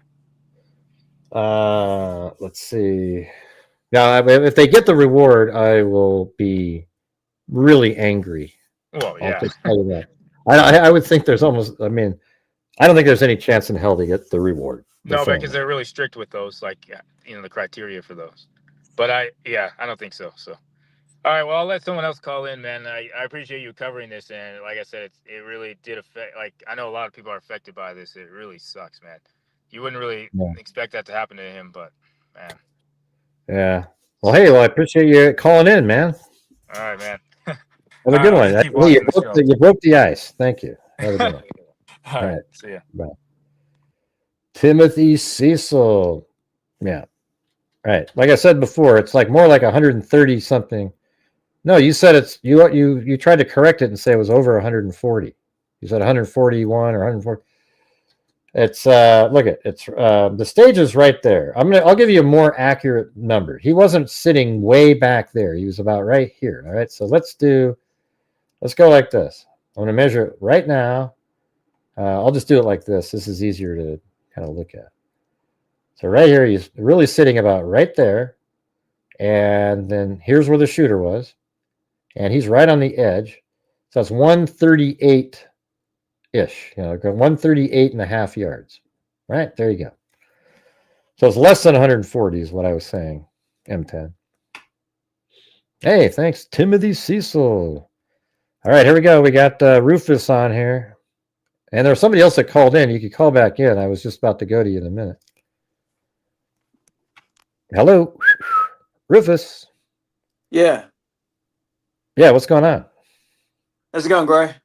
[SPEAKER 1] Let's see. Now, if they get the reward, I will be really angry.
[SPEAKER 6] Well, yeah.
[SPEAKER 1] I'll just tell you that. I would think there's almost. I mean, I don't think there's any chance in hell to get the reward.
[SPEAKER 6] No, because they're really strict with those, like the criteria for those. But I don't think so. So, all right. Well, I'll let someone else call in, man. I appreciate you covering this, and like I said, it really did affect. Like I know a lot of people are affected by this. It really sucks, man. You wouldn't really expect that to happen to him, but man.
[SPEAKER 1] Yeah. Well, hey, I appreciate you calling in, man.
[SPEAKER 6] All right, man.
[SPEAKER 1] Have a good one. You broke the ice. Thank you. Have a good one.
[SPEAKER 6] All right. See ya.
[SPEAKER 1] Bye. Timothy Cecil. Yeah. All right. Like I said before, it's like more like 130 something. No, you said it's you tried to correct it and say it was over 140. You said 141 or 140. It's the stage is right there. I'll give you a more accurate number. He wasn't sitting way back there. He was about right here. All right. So let's go like this. I'm going to measure it right now. I'll just do it like this. This is easier to kind of look at. So right here, he's really sitting about right there. And then here's where the shooter was. And he's right on the edge. So it's 138-ish, 138 and a half yards. Right, there you go. So it's less than 140 is what I was saying, M10. Hey, thanks, Timothy Cecil. All right, here we go. We got Rufus on here. And there's somebody else that called in. You could call back in. I was just about to go to you in a minute. Hello, Rufus.
[SPEAKER 7] Yeah.
[SPEAKER 1] Yeah, what's going on?
[SPEAKER 7] How's it going, Gray?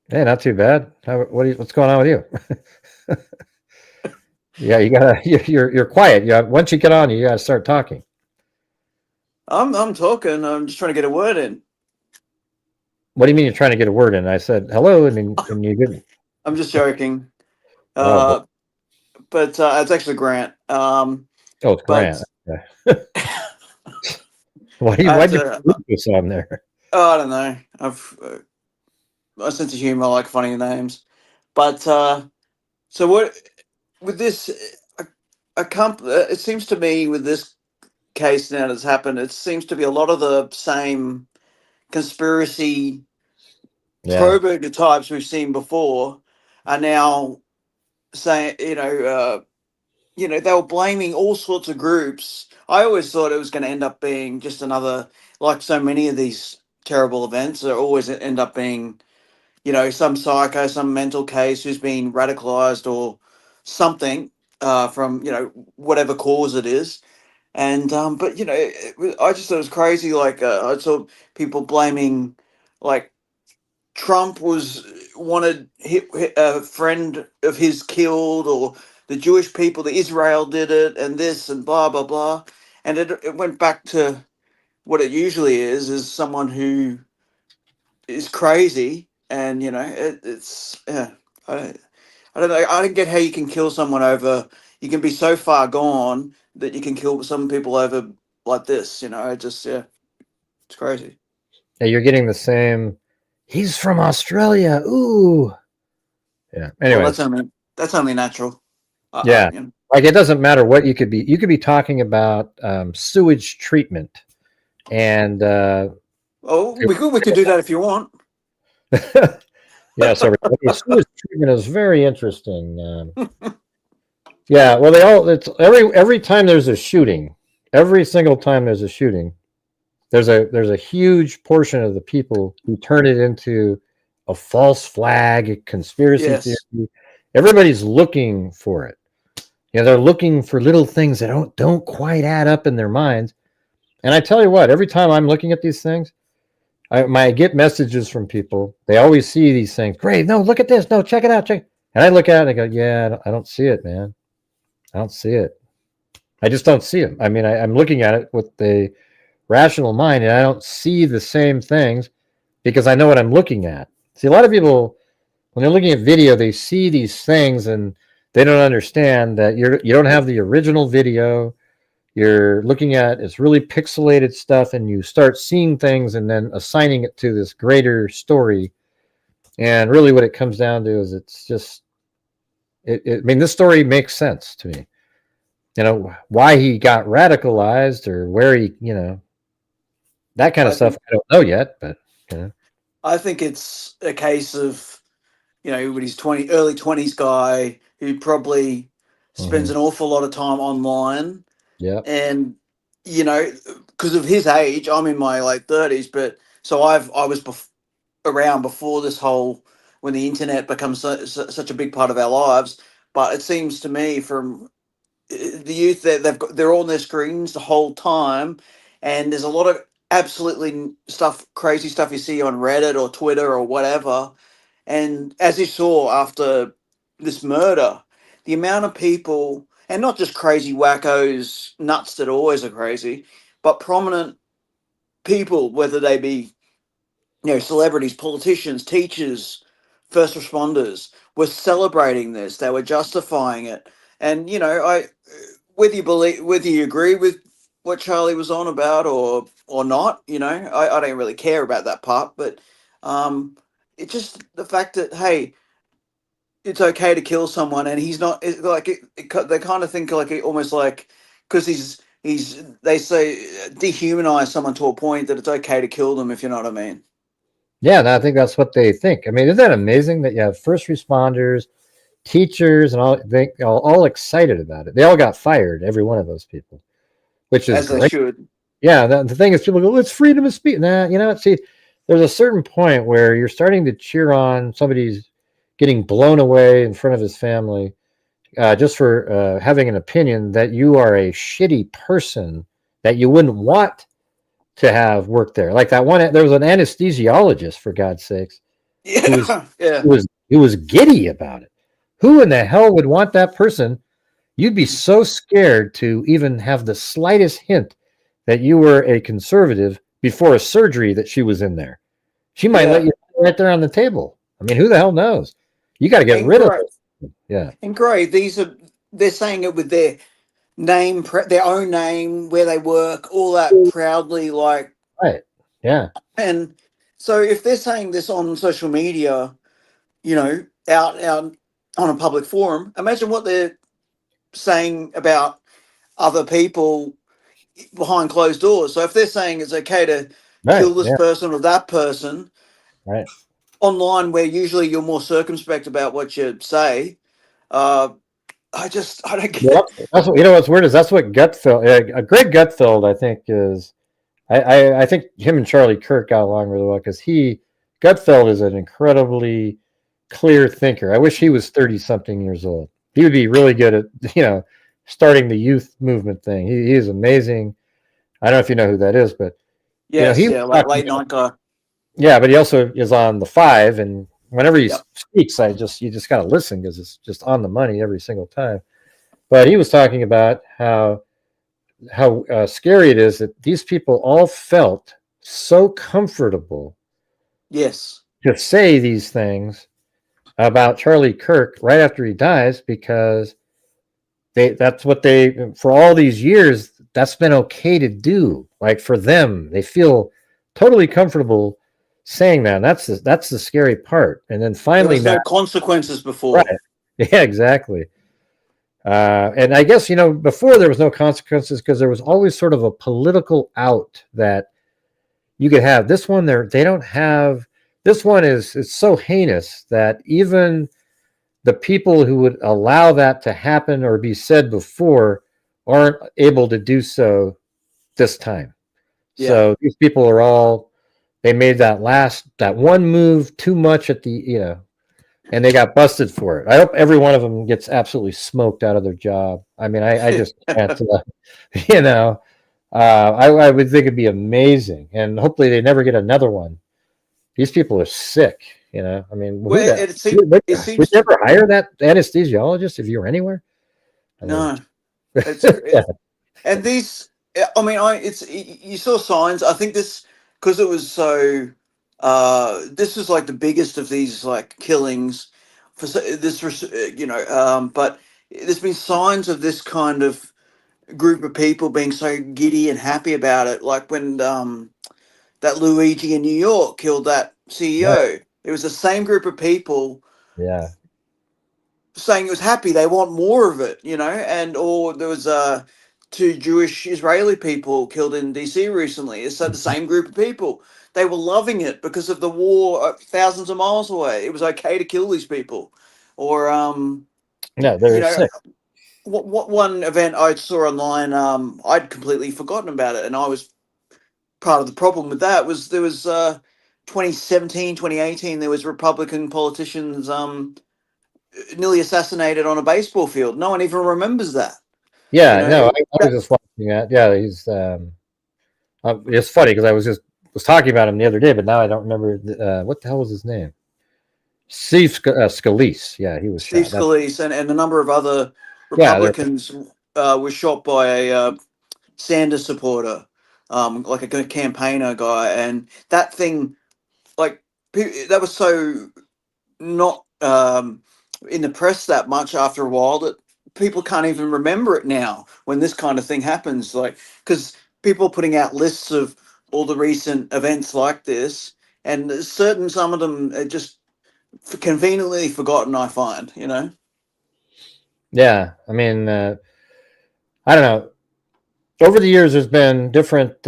[SPEAKER 1] Hey, not too bad. What's going on with you? Yeah, you're quiet. Once you get on, you got to start talking.
[SPEAKER 7] I'm talking. I'm just trying to get a word in.
[SPEAKER 1] What do you mean you're trying to get a word in? I said hello, and you didn't.
[SPEAKER 7] I'm just joking. But it's actually Grant.
[SPEAKER 1] It's Grant. Why'd you put this on there?
[SPEAKER 7] Oh, I don't know. I've a sense of humor. I like funny names. But so what with this? It seems to me with this case now that's happened, it seems to be a lot of the same conspiracy probe types we've seen before are now saying, they were blaming all sorts of groups. I always thought it was going to end up being just another, like so many of these terrible events, they always end up being, some psycho, some mental case who's been radicalized or something from, whatever cause it is. And, but, I just thought it was crazy. Like, I saw people blaming, like, Trump wanted a friend of his killed, or the Jewish people, the Israel did it, and this and blah, blah, blah. And it went back to what it usually is someone who is crazy. And, I I don't know. I don't get how you can kill someone over. You can be so far gone that you can kill some people over like this. It just it's crazy.
[SPEAKER 1] Yeah, you're getting the same. He's from Australia. Ooh. Yeah.
[SPEAKER 7] Well,
[SPEAKER 1] Anyways.
[SPEAKER 7] that's only natural.
[SPEAKER 1] Yeah. Like it doesn't matter what you could be. You could be talking about sewage treatment, and
[SPEAKER 7] we could do that if you want.
[SPEAKER 1] yeah. So sewage treatment is very interesting. Yeah. Well, it's every time there's a shooting, every single time there's a shooting, there's a huge portion of the people who turn it into a false flag, conspiracy theory. Everybody's looking for it. They're looking for little things that don't quite add up in their minds. And I tell you what, every time I'm looking at these things, I get messages from people. They always see these things. Great, no, look at this. No, check it out. And I look at it and I go, yeah, I don't see it, man. I don't see it. I just don't see it. I mean, I'm looking at it with the rational mind, and I don't see the same things because I know what I'm looking at. See, a lot of people, when they're looking at video, they see these things and they don't understand that you don't have the original video. You're looking at it's really pixelated stuff, and you start seeing things and then assigning it to this greater story. And really, what it comes down to is it's just I mean, this story makes sense to me. Why he got radicalized or where he, that kind of stuff. I don't know yet, but
[SPEAKER 7] I think it's a case of, when he's early 20s guy who probably spends an awful lot of time online.
[SPEAKER 1] Yeah.
[SPEAKER 7] And, because of his age, I'm in my late 30s, but so I was around before this whole, when the internet becomes such a big part of our lives. But it seems to me from the youth that they're on their screens the whole time, and there's a lot of absolutely crazy stuff you see on Reddit or Twitter or whatever. And as you saw after this murder, the amount of people, and not just crazy wackos, nuts that always are crazy, but prominent people, whether they be celebrities, politicians, teachers, first responders, were celebrating this. They were justifying it. And whether you agree with what Charlie was on about or not, I don't really care about that part. But it's just the fact that, hey, it's okay to kill someone, and he's not they kind of think almost like because they say dehumanize someone to a point that it's okay to kill them, if you know what I mean.
[SPEAKER 1] Yeah, I think that's what they think. I mean, isn't that amazing that you have first responders, teachers, and all excited about it? They all got fired, every one of those people, which is
[SPEAKER 7] as
[SPEAKER 1] great.
[SPEAKER 7] They should.
[SPEAKER 1] Yeah, the thing is, people go, "It's freedom of speech." Nah, see, there's a certain point where you're starting to cheer on somebody's getting blown away in front of his family just for having an opinion that you are a shitty person that you wouldn't want to have worked there. Like that one, there was an anesthesiologist, for God's sakes, who was giddy about it. Who in the hell would want that person? You'd be so scared to even have the slightest hint that you were a conservative before a surgery that she was in there. She might let you right there on the table. I mean, who the hell knows? You got to get rid of it. Yeah.
[SPEAKER 7] And great, they're saying it with their name, their own name, where they work, all that proudly, like
[SPEAKER 1] right. Yeah.
[SPEAKER 7] And so if they're saying this on social media, out on a public forum, imagine what they're saying about other people behind closed doors. So if they're saying it's okay to kill this person or that person,
[SPEAKER 1] right,
[SPEAKER 7] online, where usually you're more circumspect about what you say, I don't get it.
[SPEAKER 1] That's what's weird is that's what Gutfeld, Greg Gutfeld, I think is, I think him and Charlie Kirk got along really well because Gutfeld is an incredibly clear thinker. I wish he was 30-something years old. He would be really good at, starting the youth movement thing. He is amazing. I don't know if you know who that is, but
[SPEAKER 7] like late night guy.
[SPEAKER 1] Yeah, but he also is on the 5, and whenever he speaks, you just got to listen because it's just on the money every single time. But he was talking about how scary it is that these people all felt so comfortable,
[SPEAKER 7] yes,
[SPEAKER 1] to say these things about Charlie Kirk right after he dies, because that's what they, for all these years, that's been okay to do. Like for them, they feel totally comfortable saying that. And that's the scary part. And then
[SPEAKER 7] There
[SPEAKER 1] finally
[SPEAKER 7] was
[SPEAKER 1] now,
[SPEAKER 7] no consequences before.
[SPEAKER 1] right. Yeah, exactly. And I guess, before there was no consequences because there was always sort of a political out that you could have. This one, they don't have. This one it's so heinous that even the people who would allow that to happen or be said before aren't able to do so this time.
[SPEAKER 7] Yeah.
[SPEAKER 1] So these people are all, they made that one move too much at the, and they got busted for it. I hope every one of them gets absolutely smoked out of their job. I mean, I just can't, I would think it'd be amazing, and hopefully they never get another one. These people are sick, I mean,
[SPEAKER 7] Well, it seems
[SPEAKER 1] would you ever hire that anesthesiologist if you were anywhere?
[SPEAKER 7] no.
[SPEAKER 1] Yeah.
[SPEAKER 7] And these, I mean, you saw signs. I think this, because it was so, this was like the biggest of these like killings for this, but there's been signs of this kind of group of people being so giddy and happy about it. Like when that Luigi in New York killed that CEO, it was the same group of people.
[SPEAKER 1] Yeah.
[SPEAKER 7] Saying it was happy, they want more of it, or there was two Jewish Israeli people killed in DC recently. It's the same group of people. They were loving it because of the war thousands of miles away. It was okay to kill these people, or
[SPEAKER 1] they're sick.
[SPEAKER 7] What one event I saw online, I'd completely forgotten about it, and I was part of the problem with that. Was there was 2017, 2018, there was Republican politicians nearly assassinated on a baseball field. No one even remembers that.
[SPEAKER 1] Yeah, no, I was just watching that. Yeah, he's it's funny because I was talking about him the other day, but now I don't remember what the hell was his name. Steve Scalise. Yeah, he was
[SPEAKER 7] Steve
[SPEAKER 1] shot.
[SPEAKER 7] Scalise and a number of other Republicans were shot by a Sanders supporter, like a campaigner guy, and that thing, like that was so not in the press that much after a while that people can't even remember it now when this kind of thing happens, like because people are putting out lists of all the recent events like this, and some of them are just conveniently forgotten, I find.
[SPEAKER 1] Yeah, I mean, I don't know. Over the years there's been different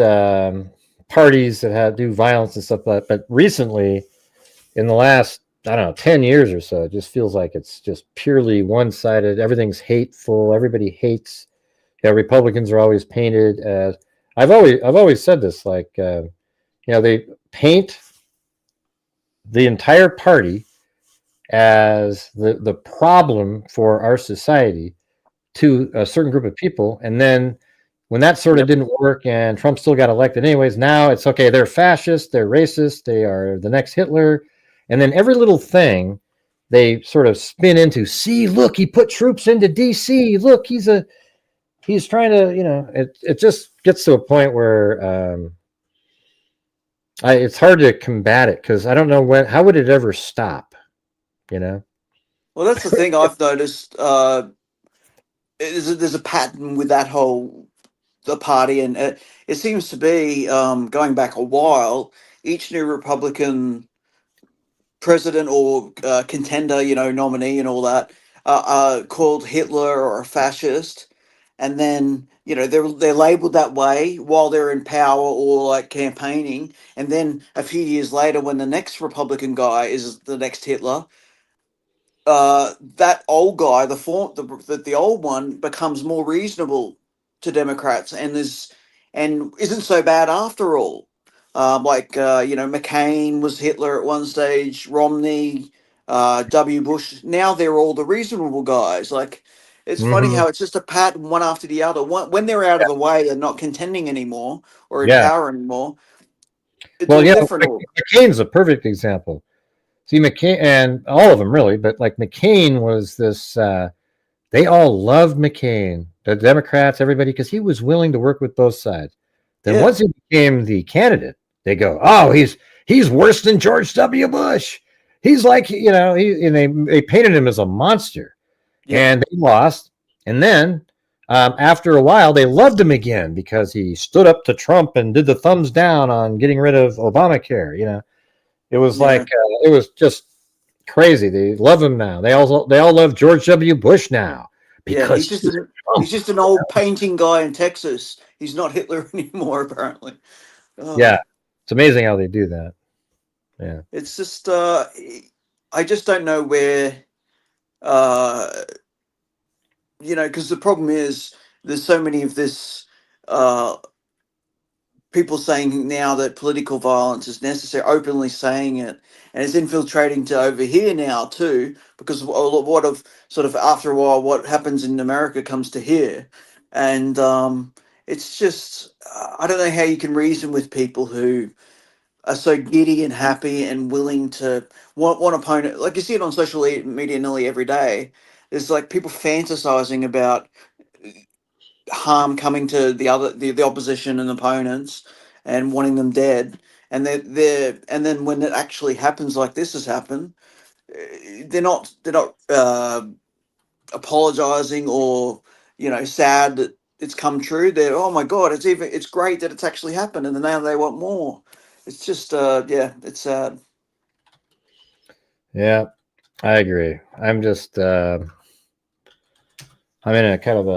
[SPEAKER 1] parties that do violence and stuff, but recently in the last, I don't know, 10 years or so, it just feels like it's just purely one-sided. Everything's hateful. Everybody hates. Republicans are always painted as. I've always said this, like, they paint the entire party as the problem for our society to a certain group of people, and then when that sort of didn't work and Trump still got elected anyways, now it's okay, they're fascist, they're racist, they are the next Hitler. And then every little thing they sort of spin into, see, look, he put troops into DC. Look, he's trying to, it just gets to a point where it's hard to combat it because I don't know how would it ever stop, Well,
[SPEAKER 7] that's the thing I've noticed. There's a pattern with that the party, and it seems to be going back a while. Each new Republican president or contender, nominee and all that, called Hitler or a fascist, and then they're labeled that way while they're in power or like campaigning, and then a few years later, when the next Republican guy is the next Hitler, that old guy, the old one, becomes more reasonable to Democrats and isn't so bad after all. McCain was Hitler at one stage, Romney, W. Bush. Now they're all the reasonable guys. Like, it's funny how it's just a pattern one after the other. When they're out of the way and not contending anymore or in power anymore, it's all different.
[SPEAKER 1] McCain's a perfect example. See, McCain, and all of them really, but like McCain was this, they all loved McCain, the Democrats, everybody, because he was willing to work with both sides. Then once he became the candidate, they go, oh, he's worse than George W. Bush. he's like, and they painted him as a monster, and they lost. And then after a while, they loved him again because he stood up to Trump and did the thumbs down on getting rid of Obamacare. It was like it was just crazy. They love him now. They all love George W. Bush now because
[SPEAKER 7] he's just an old painting guy in Texas. He's not Hitler anymore, apparently.
[SPEAKER 1] Yeah, it's amazing how they do that. Yeah,
[SPEAKER 7] it's just I just don't know where, because the problem is there's so many of this people saying now that political violence is necessary, openly saying it, and it's infiltrating to over here now too, because what of sort of after a while what happens in America comes to here, and it's just I don't know how you can reason with people who are so giddy and happy and willing to want one opponent. Like you see it on social media nearly every day. There's like people fantasizing about harm coming to the opposition and opponents and wanting them dead. And and then when it actually happens, like this has happened, they're not apologizing or sad that it's come true. They're, oh my god, it's great that it's actually happened, and then now they want more. It's just it's sad.
[SPEAKER 1] Yeah, I agree. I'm just I'm in a kind of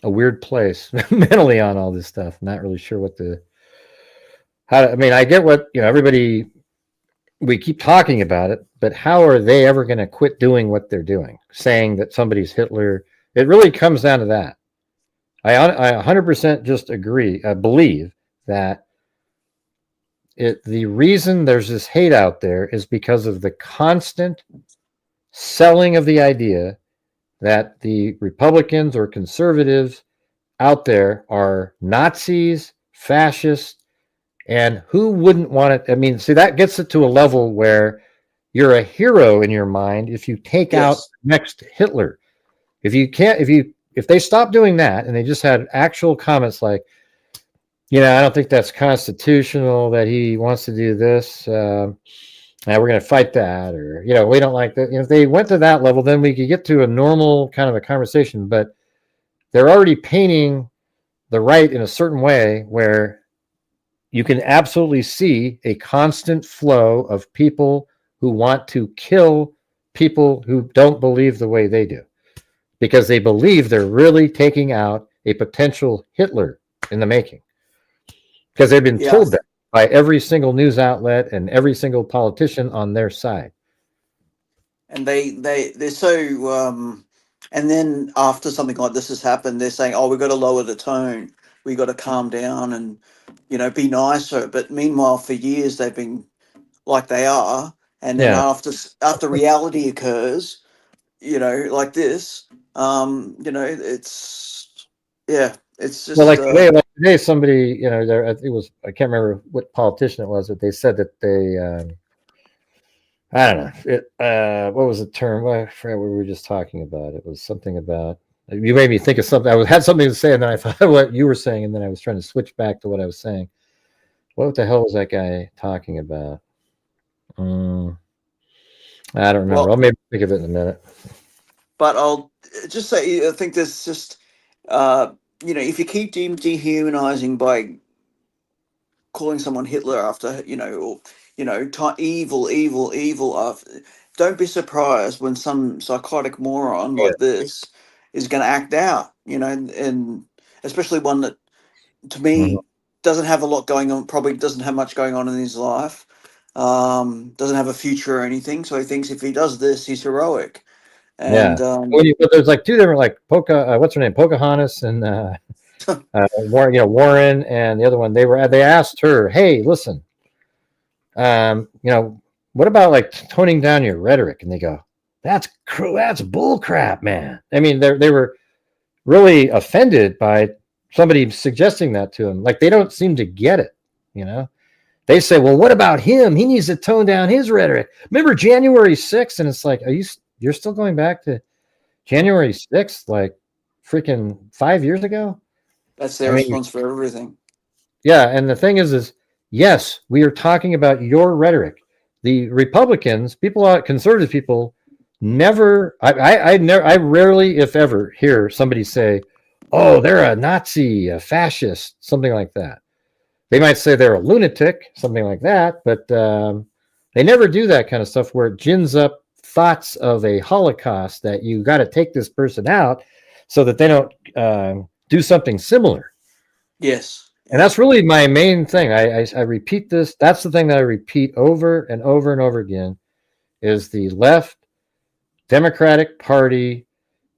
[SPEAKER 1] a weird place mentally on all this stuff. I'm not really sure I get what everybody, we keep talking about it, but how are they ever going to quit doing what they're doing, saying that somebody's Hitler? It really comes down to that. I 100% just agree. I believe that the reason there's this hate out there is because of the constant selling of the idea that the Republicans or conservatives out there are Nazis, fascists, and who wouldn't want it? I mean, see, that gets it to a level where you're a hero in your mind if you take out next Hitler. If they stop doing that and they just had actual comments like, I don't think that's constitutional that he wants to do this. Now we're going to fight that, or we don't like that. If they went to that level, then we could get to a normal kind of a conversation. But they're already painting the right in a certain way where you can absolutely see a constant flow of people who want to kill people who don't believe the way they do, because they believe they're really taking out a potential Hitler in the making, because they've been told that by every single news outlet and every single politician on their side.
[SPEAKER 7] And they're so and then after something like this has happened, they're saying, oh, we've got to lower the tone, we got to calm down and be nicer. But meanwhile, for years they've been like they are, and then after reality occurs, like this, it's just
[SPEAKER 1] like today somebody, I can't remember what politician it was, but they said that they I don't know, what was the term? I forgot what we were just talking about. It was something about, you made me think of something. I had something to say, and then I thought what you were saying, and then I was trying to switch back to what I was saying. What the hell was that guy talking about? I don't remember. I'll maybe think of it in a minute.
[SPEAKER 7] But I'll just say, I think there's just, if you keep dehumanizing by calling someone Hitler after, evil after, don't be surprised when some psychotic moron like this is going to act out, and especially one that, to me, doesn't have a lot going on, probably doesn't have much going on in his life, doesn't have a future or anything. So he thinks if he does this, he's heroic. And
[SPEAKER 1] but there's like two different, like what's her name, Pocahontas and Warren, and the other one. They asked her, hey, listen, what about like toning down your rhetoric? And they go, that's bull crap, man. I mean, they were really offended by somebody suggesting that to them. Like, they don't seem to get it. They say, well, what about him? He needs to tone down his rhetoric. Remember January 6th? And it's like, you're still going back to January 6th, like freaking 5 years ago?
[SPEAKER 7] That's their response for everything.
[SPEAKER 1] Yeah. And the thing is yes, we are talking about your rhetoric. the Republicans, conservative people, I rarely, if ever, hear somebody say, "Oh, they're a Nazi, a fascist," something like that. They might say they're a lunatic, something like that, but they never do that kind of stuff where it gins up thoughts of a Holocaust that you got to take this person out so that they don't do something similar.
[SPEAKER 7] Yes.
[SPEAKER 1] And that's really my main thing. I repeat this. That's the thing that I repeat over and over and over again is the left Democratic Party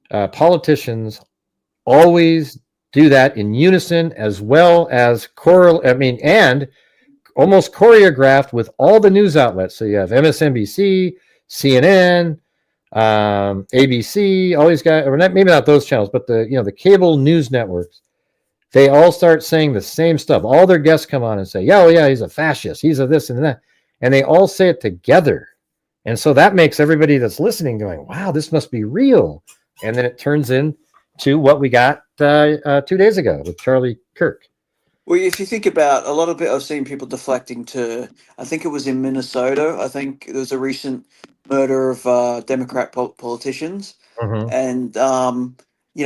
[SPEAKER 1] politicians always do that in unison as well as and almost choreographed with all the news outlets. So you have MSNBC, CNN, ABC, all these guys, or maybe not those channels, but the cable news networks. They all start saying the same stuff. All their guests come on and say, yeah, he's a fascist. He's a this and that. And they all say it together. And so that makes everybody that's listening going, wow, this must be real. And then it turns into what we got 2 days ago with Charlie Kirk.
[SPEAKER 7] Well, if you think about a lot of it, I've seen people deflecting to, I think it was in Minnesota. I think there was a recent murder of Democrat politicians.
[SPEAKER 1] Mm-hmm.
[SPEAKER 7] And,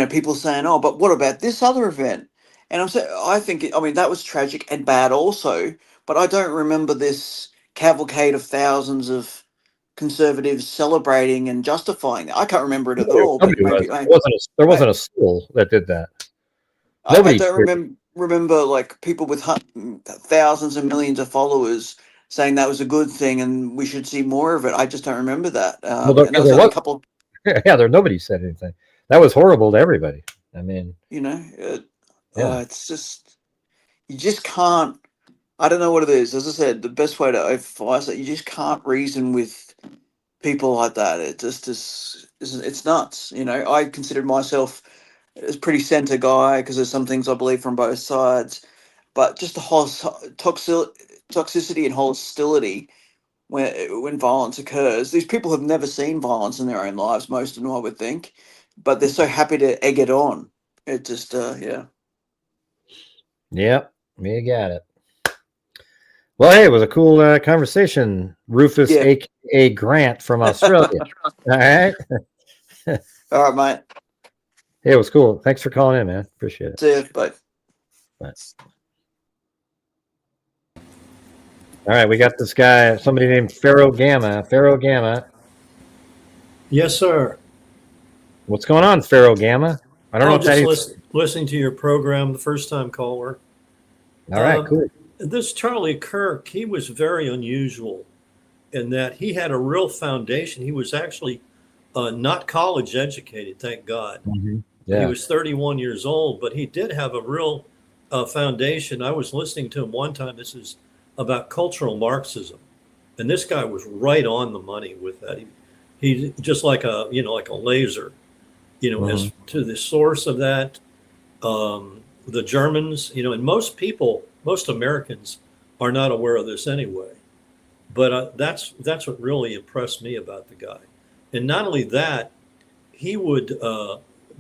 [SPEAKER 7] people saying, oh, but what about this other event? And I think that was tragic and bad also, but I don't remember this cavalcade of thousands of conservatives celebrating and justifying it. I can't remember it at all. But maybe
[SPEAKER 1] there wasn't a soul that did that.
[SPEAKER 7] I don't remember like people with thousands and millions of followers saying that was a good thing and we should see more of it. I just don't remember that. A couple.
[SPEAKER 1] Yeah, nobody said anything. That was horrible to everybody. I mean,
[SPEAKER 7] it's just you just can't. I don't know what it is. As I said, the best way to advise it, you just can't reason with people like that. It just is. It's nuts. I considered myself as pretty center guy because there's some things I believe from both sides, but just the whole toxicity and hostility when violence occurs. These people have never seen violence in their own lives. Most of them, I would think, but they're so happy to egg it on. It just, yeah.
[SPEAKER 1] Yep, you got it. Well, hey, it was a cool conversation, Rufus, a.k.a. Grant from Australia. All right.
[SPEAKER 7] All right, mate.
[SPEAKER 1] Hey, it was cool. Thanks for calling in, man. Appreciate it.
[SPEAKER 7] See you. Bye.
[SPEAKER 1] All right, we got this guy, somebody named Pharaoh Gamma. Pharaoh Gamma.
[SPEAKER 8] Yes, sir.
[SPEAKER 1] What's going on, Pharaoh Gamma? I don't know if that is
[SPEAKER 8] listening to your program, the first time caller.
[SPEAKER 1] All right, cool.
[SPEAKER 8] This Charlie Kirk, he was very unusual in that he had a real foundation. He was actually not college educated, thank God.
[SPEAKER 1] Mm-hmm. Yeah.
[SPEAKER 8] He was 31 years old, but he did have a real foundation. I was listening to him one time. This is about cultural Marxism, and this guy was right on the money with that. He just like a laser, mm-hmm. as to the source of that. The Germans, and most Americans are not aware of this anyway. But that's what really impressed me about the guy. And not only that, he would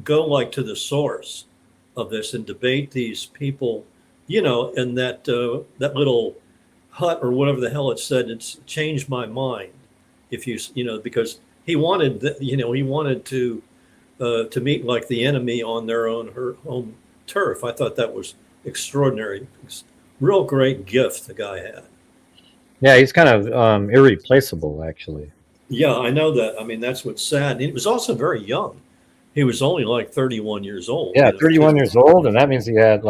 [SPEAKER 8] go like to the source of this and debate these people, in that little hut or whatever the hell it said. It's changed my mind. If because he wanted to meet like the enemy on their own home turf. I thought that was extraordinary. Real great gift the guy had.
[SPEAKER 1] Yeah, he's kind of irreplaceable, actually.
[SPEAKER 8] Yeah, I know that. I mean, that's what's sad. He was also very young. He was only like 31 years old.
[SPEAKER 1] Yeah, 31 years old, and that means he had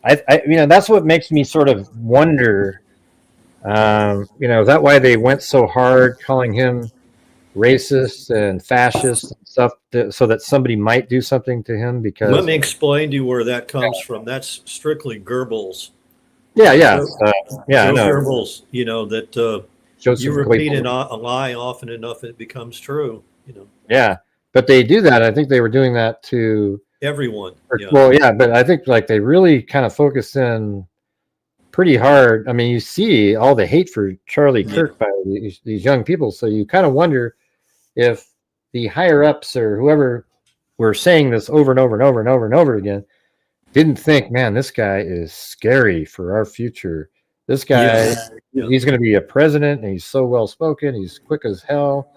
[SPEAKER 1] that's what makes me sort of wonder. Is that why they went so hard calling him racist and fascist and stuff, so that somebody might do something to him? Because
[SPEAKER 8] let me explain to you where that comes from. That's strictly Goebbels.
[SPEAKER 1] Yeah. I know.
[SPEAKER 8] Goebbels, that you repeat a lie often enough, it becomes true.
[SPEAKER 1] Yeah, but they do that. I think they were doing that to
[SPEAKER 8] everyone. Yeah.
[SPEAKER 1] Well, yeah, but I think like they really kind of focused in pretty hard. I mean, you see all the hate for Charlie Kirk by these young people, so you kind of wonder if the higher ups or whoever were saying this over and over and over and over and over again didn't think, man, this guy is scary for our future This guy,
[SPEAKER 8] Yeah.
[SPEAKER 1] he's going to be a president, and he's so well spoken. He's quick as hell.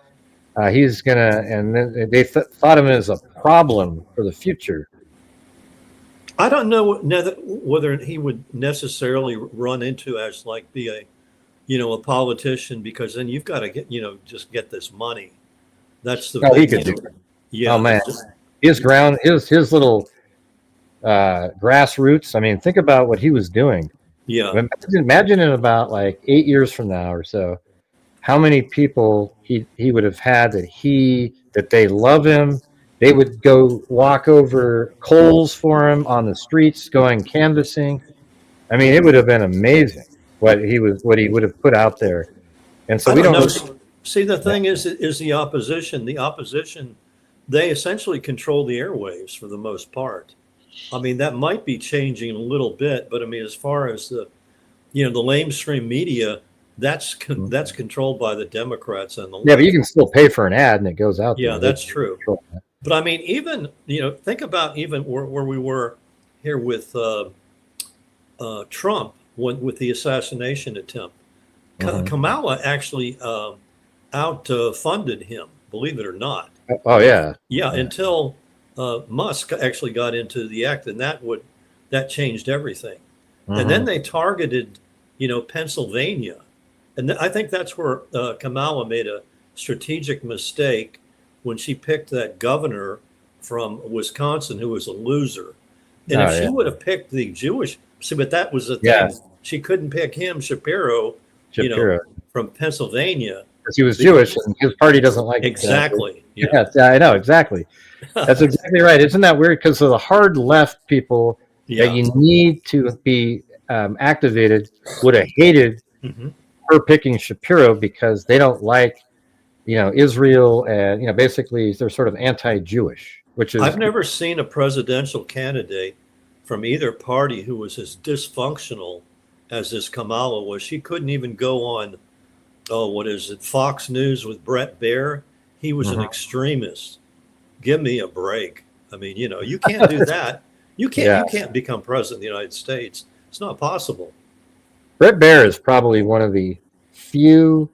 [SPEAKER 1] He's gonna, and then they thought of him as a problem for the future.
[SPEAKER 8] I don't know whether he would necessarily run into as like be a politician, because then you've got to get just get this money. That's the
[SPEAKER 1] he could do it.
[SPEAKER 8] Yeah.
[SPEAKER 1] Oh man, his little grassroots. I mean, think about what he was doing.
[SPEAKER 8] Yeah.
[SPEAKER 1] Imagine in about like 8 years from now or so, how many people he would have had that they love him. They would go walk over coals for him on the streets, going canvassing. I mean, it would have been amazing what he would have put out there. And so we don't
[SPEAKER 8] know. See, the thing is the opposition. The opposition, they essentially control the airwaves for the most part. I mean, that might be changing a little bit, but I mean, as far as the lamestream media, that's controlled by the Democrats and the left.
[SPEAKER 1] But you can still pay for an ad and it goes out there.
[SPEAKER 8] Yeah, that's true. But I mean, even think about even where we were here with Trump with the assassination attempt. Kamala actually outfunded him, believe it or not.
[SPEAKER 1] Oh yeah.
[SPEAKER 8] Yeah, until Musk actually got into the act, and that changed everything. And then they targeted, Pennsylvania, and I think that's where Kamala made a strategic mistake when she picked that governor from Wisconsin who was a loser. And if she would have picked the Jewish, but that was the thing. Yeah. She couldn't pick him, Shapiro. From Pennsylvania.
[SPEAKER 1] Because he was Jewish and his party doesn't like
[SPEAKER 8] exactly.
[SPEAKER 1] Yeah, I know, exactly. That's exactly right. Isn't that weird? Because of the hard left people that you need to be activated would have hated her picking Shapiro because they don't like, Israel, and basically they're sort of anti-Jewish, which is.
[SPEAKER 8] I've never seen a presidential candidate from either party who was as dysfunctional as this Kamala was. She couldn't even go on, Fox News with Brett Baer. He was an extremist. Give me a break. I mean, you can't do that. You can't become president of the United States. It's not possible.
[SPEAKER 1] Brett Baer is probably one of the few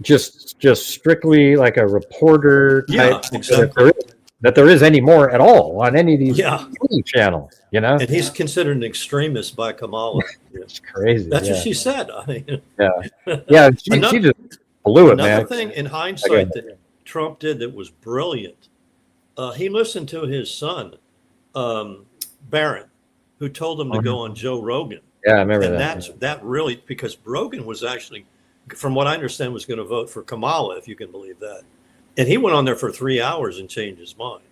[SPEAKER 1] just strictly like a reporter type that there is any more at all on any of these channels,
[SPEAKER 8] And he's considered an extremist by Kamala.
[SPEAKER 1] It's crazy.
[SPEAKER 8] That's what she said. I mean,
[SPEAKER 1] she just blew it, man.
[SPEAKER 8] Another thing in hindsight that Trump did that was brilliant, he listened to his son, Barron, who told him to go on Joe Rogan.
[SPEAKER 1] Yeah, I remember
[SPEAKER 8] that. And that really, because Rogan was actually, from what I understand, was going to vote for Kamala, if you can believe that. And he went on there for 3 hours and changed his mind.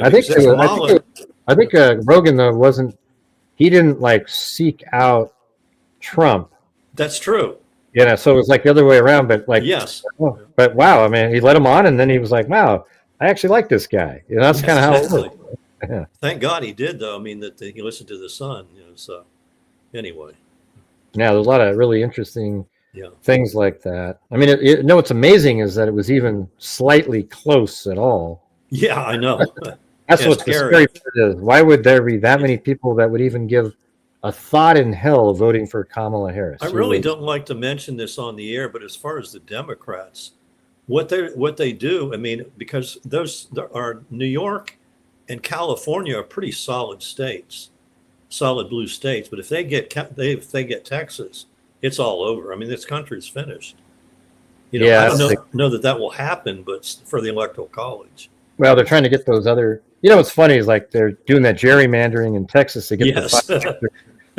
[SPEAKER 1] I think Rogan though he didn't like seek out Trump.
[SPEAKER 8] That's true.
[SPEAKER 1] So it was like the other way around. But like,
[SPEAKER 8] yes.
[SPEAKER 1] But wow, I mean, he let him on, and then he was like, "Wow, I actually like this guy." That's kind of how it works. Yeah.
[SPEAKER 8] Thank God he did, though. I mean, that he listened to the son. So anyway.
[SPEAKER 1] Yeah, there's a lot of really interesting. Things like that. I mean, what's amazing is that it was even slightly close at all.
[SPEAKER 8] Yeah, I know.
[SPEAKER 1] That's what's the scary part is. Why would there be that many people that would even give a thought in hell voting for Kamala Harris?
[SPEAKER 8] I really don't like to mention this on the air, but as far as the Democrats, what they do, I mean, because there are New York and California are pretty solid states, solid blue states. But if they get Texas, it's all over. I mean, this country's finished. I don't know that will happen, but for the Electoral College. Well,
[SPEAKER 1] they're trying to get those other. What's funny is like they're doing that gerrymandering in Texas to get the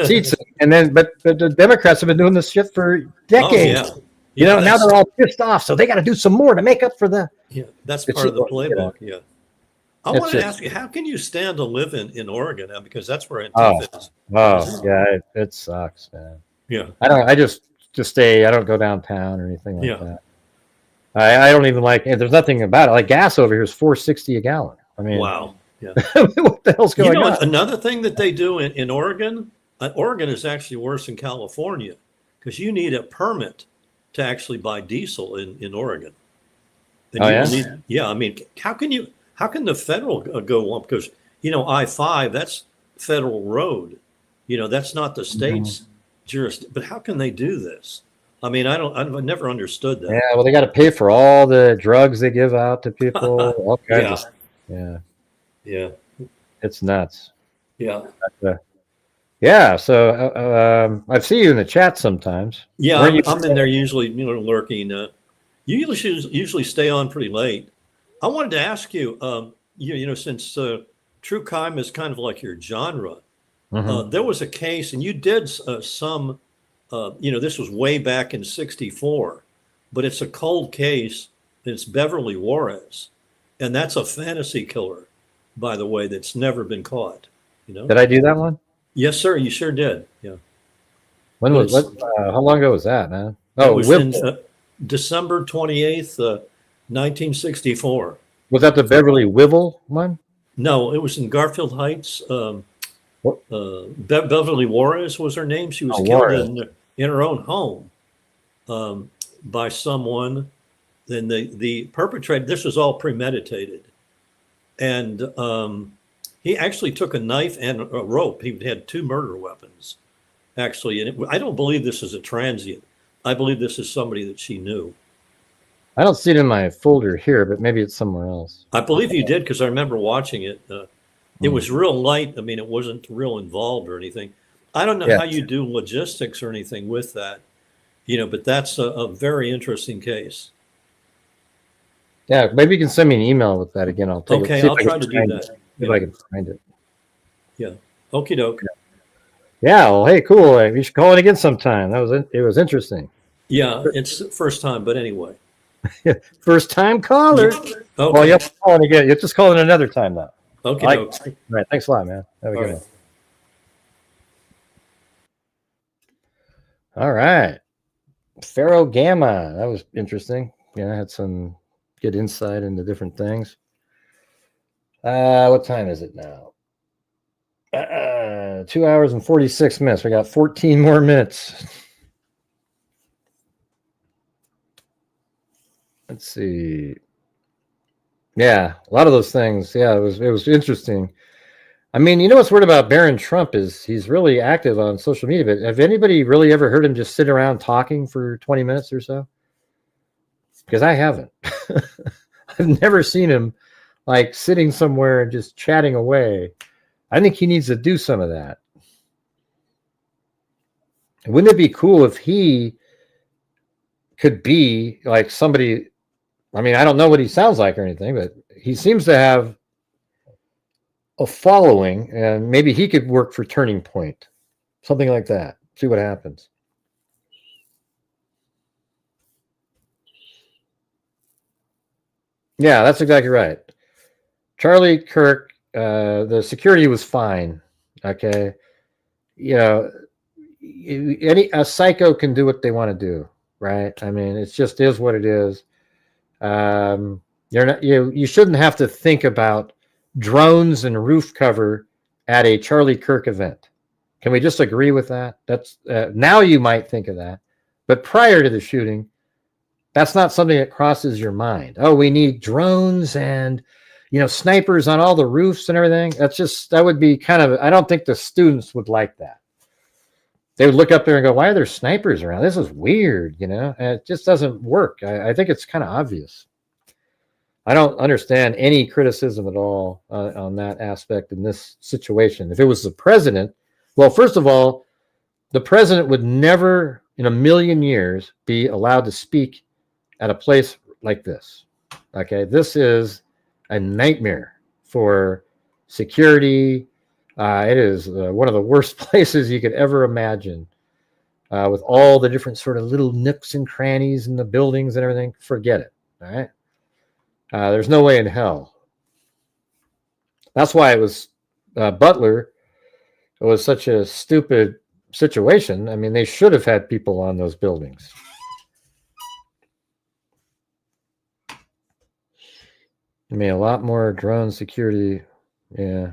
[SPEAKER 1] seats, and then but the Democrats have been doing this shit for decades. Now they're all pissed off, so they got to do some more to make up for the.
[SPEAKER 8] Yeah, that's part of the playbook. Yeah. I want to ask you, how can you stand to live in Oregon now? Because that's where Antifa is.
[SPEAKER 1] Oh, yeah, it sucks, man.
[SPEAKER 8] Yeah,
[SPEAKER 1] I just stay. I don't go downtown or anything like that. I don't even like. There's nothing about it. Like gas over here is $4.60 a gallon. I mean,
[SPEAKER 8] wow. Yeah.
[SPEAKER 1] What the hell's going on?
[SPEAKER 8] Another thing that they do in Oregon. Oregon is actually worse than California because you need a permit to actually buy diesel in Oregon. And I mean, how can the federal go on? Because I-5, that's federal road. That's not the state's But how can they do this? I mean, I've never understood that.
[SPEAKER 1] Yeah, well, they got to pay for all the drugs they give out to people, all kinds of stuff. Yeah.
[SPEAKER 8] Yeah.
[SPEAKER 1] It's nuts.
[SPEAKER 8] Yeah.
[SPEAKER 1] Yeah, so I see you in the chat sometimes.
[SPEAKER 8] Yeah, I'm in there usually, lurking. You usually stay on pretty late. I wanted to ask you, since true crime is kind of like your genre, there was a case, and you did some. This was way back in '64, but it's a cold case. And it's Beverly Juarez, and that's a fantasy killer, by the way, that's never been caught.
[SPEAKER 1] Did I do that one?
[SPEAKER 8] Yes, sir. You sure did. Yeah.
[SPEAKER 1] When was how long ago was that, man?
[SPEAKER 8] Oh, it was in December 28th, 1964.
[SPEAKER 1] Was that the Beverly Whibble one?
[SPEAKER 8] No, it was in Garfield Heights. Beverly Juarez was her name. She was killed in her own home by someone. Then the perpetrator, this was all premeditated. And he actually took a knife and a rope. He had 2 murder weapons, actually. And I don't believe this is a transient. I believe this is somebody that she knew.
[SPEAKER 1] I don't see it in my folder here, but maybe it's somewhere else.
[SPEAKER 8] I believe you did, because I remember watching it. It was real light. I mean, it wasn't real involved or anything. I don't know how you do logistics or anything with that, but that's a very interesting case.
[SPEAKER 1] Yeah, maybe you can send me an email with that again. I'll take
[SPEAKER 8] okay,
[SPEAKER 1] it.
[SPEAKER 8] I'll try to do that.
[SPEAKER 1] If I can find it.
[SPEAKER 8] Yeah. Okie doke.
[SPEAKER 1] Yeah. Well, hey, cool. We should call it again sometime. It was interesting.
[SPEAKER 8] Yeah, it's the first time, but anyway.
[SPEAKER 1] First time caller.
[SPEAKER 8] Okay.
[SPEAKER 1] Well, you have to call it again. You have to call it another time now.
[SPEAKER 8] Okay.
[SPEAKER 1] All right. Thanks a lot, man. Have a good one. All right. Pharaoh Gamma. That was interesting. Yeah, I had some good insight into different things. What time is it now? 2 hours and 46 minutes. We got 14 more minutes. Let's see. Yeah, a lot of those things. Yeah, it was interesting. I mean, you know what's weird about Barron Trump is he's really active on social media, but have anybody really ever heard him just sit around talking for 20 minutes or so? Because I haven't. I've never seen him like sitting somewhere and just chatting away. I think he needs to do some of that. Wouldn't it be cool if he could be like somebody? I mean, I don't know what he sounds like or anything, but he seems to have a following, and maybe he could work for Turning Point, something like that. See what happens. Yeah, that's exactly right. Charlie Kirk, the security was fine. Okay. A psycho can do what they want to do, right? I mean, it just is what it is. You shouldn't have to think about drones and roof cover at a Charlie Kirk event. Can we just agree with that? That's now you might think of that, but prior to the shooting, that's not something that crosses your mind. Oh, we need drones and snipers on all the roofs and everything. That would be kind of, I don't think the students would like that. They would look up there and go, why are there snipers around? This is weird, and it just doesn't work. I think it's kind of obvious. I don't understand any criticism at all on that aspect in this situation. If it was the president, well, first of all, the president would never in a million years be allowed to speak at a place like this. Okay, this is a nightmare for security. It is one of the worst places you could ever imagine, with all the different sort of little nooks and crannies in the buildings and everything. Forget it. All right. There's no way in hell. That's why it was Butler. It was such a stupid situation. I mean, they should have had people on those buildings. I mean, a lot more drone security. Yeah.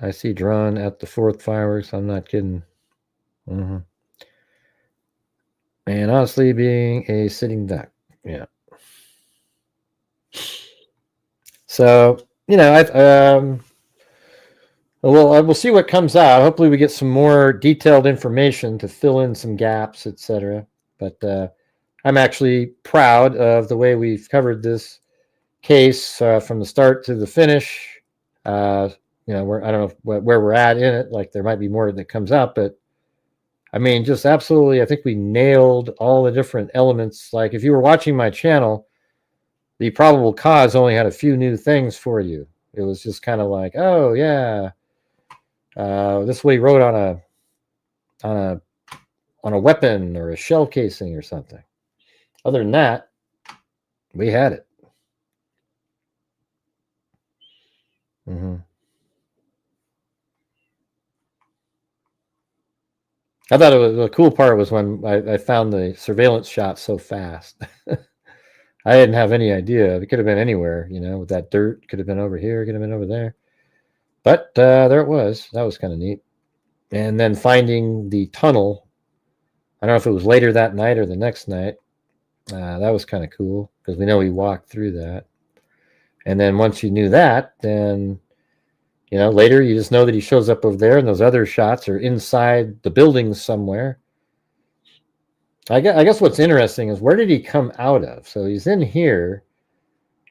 [SPEAKER 1] I see drone at the 4th fireworks. I'm not kidding. And honestly, being a sitting duck. Yeah. So, Well, we'll see what comes out. Hopefully we get some more detailed information to fill in some gaps, etc. But I'm actually proud of the way we've covered this case from the start to the finish. I don't know where we're at in it. Like there might be more that comes out, but I mean, just absolutely, I think we nailed all the different elements. Like if you were watching my channel, the probable cause only had a few new things for you. It was just kind of like, oh yeah, this is what he wrote on a weapon or a shell casing or something. Other than that, we had it. I thought the cool part was when I found the surveillance shot so fast. I didn't have any idea. It could have been anywhere, with that dirt. Could have been over here, could have been over there. But there it was. That was kind of neat. And then finding the tunnel. I don't know if it was later that night or the next night. That was kind of cool because we know he walked through that. And then once you knew that, then, later you just know that he shows up over there and those other shots are inside the building somewhere. I guess what's interesting is where did he come out of? So he's in here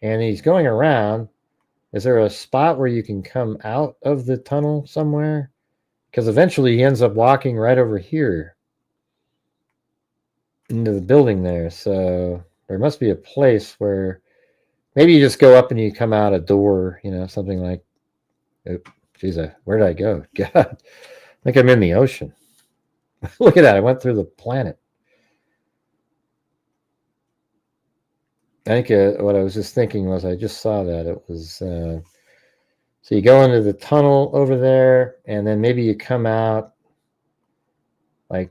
[SPEAKER 1] and he's going around. Is there a spot where you can come out of the tunnel somewhere? Because eventually he ends up walking right over here into the building there. So there must be a place where maybe you just go up and you come out a door, something like, oh, geez, where did I go? God, I think I'm in the ocean. Look at that. I went through the planet. I think what I was just thinking was I just saw that. It was, so you go into the tunnel over there, and then maybe you come out like,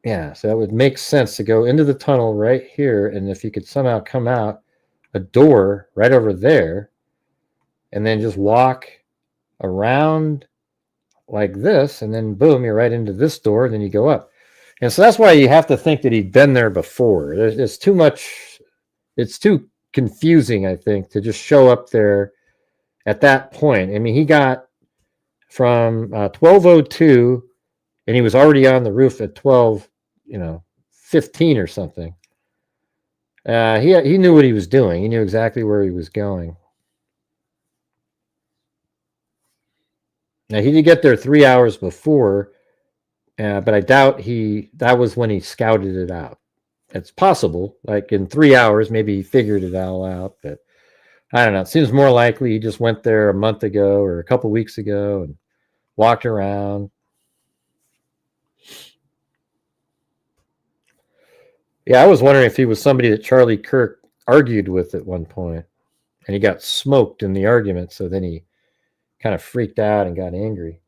[SPEAKER 1] yeah, so that would make sense to go into the tunnel right here, and if you could somehow come out a door right over there, and then just walk around like this, and then boom, you're right into this door, and then you go up. And so that's why you have to think that he'd been there before. There's too much. It's too confusing, I think, to just show up there at that point. I mean, he got from 12:02, and he was already on the roof at 12:15 or something. He knew what he was doing. He knew exactly where he was going. Now, he did get there 3 hours before, but I doubt that was when he scouted it out. It's possible, like in 3 hours, maybe he figured it all out, but I don't know. It seems more likely he just went there a month ago or a couple weeks ago and walked around. Yeah, I was wondering if he was somebody that Charlie Kirk argued with at one point, and he got smoked in the argument, so then he kind of freaked out and got angry.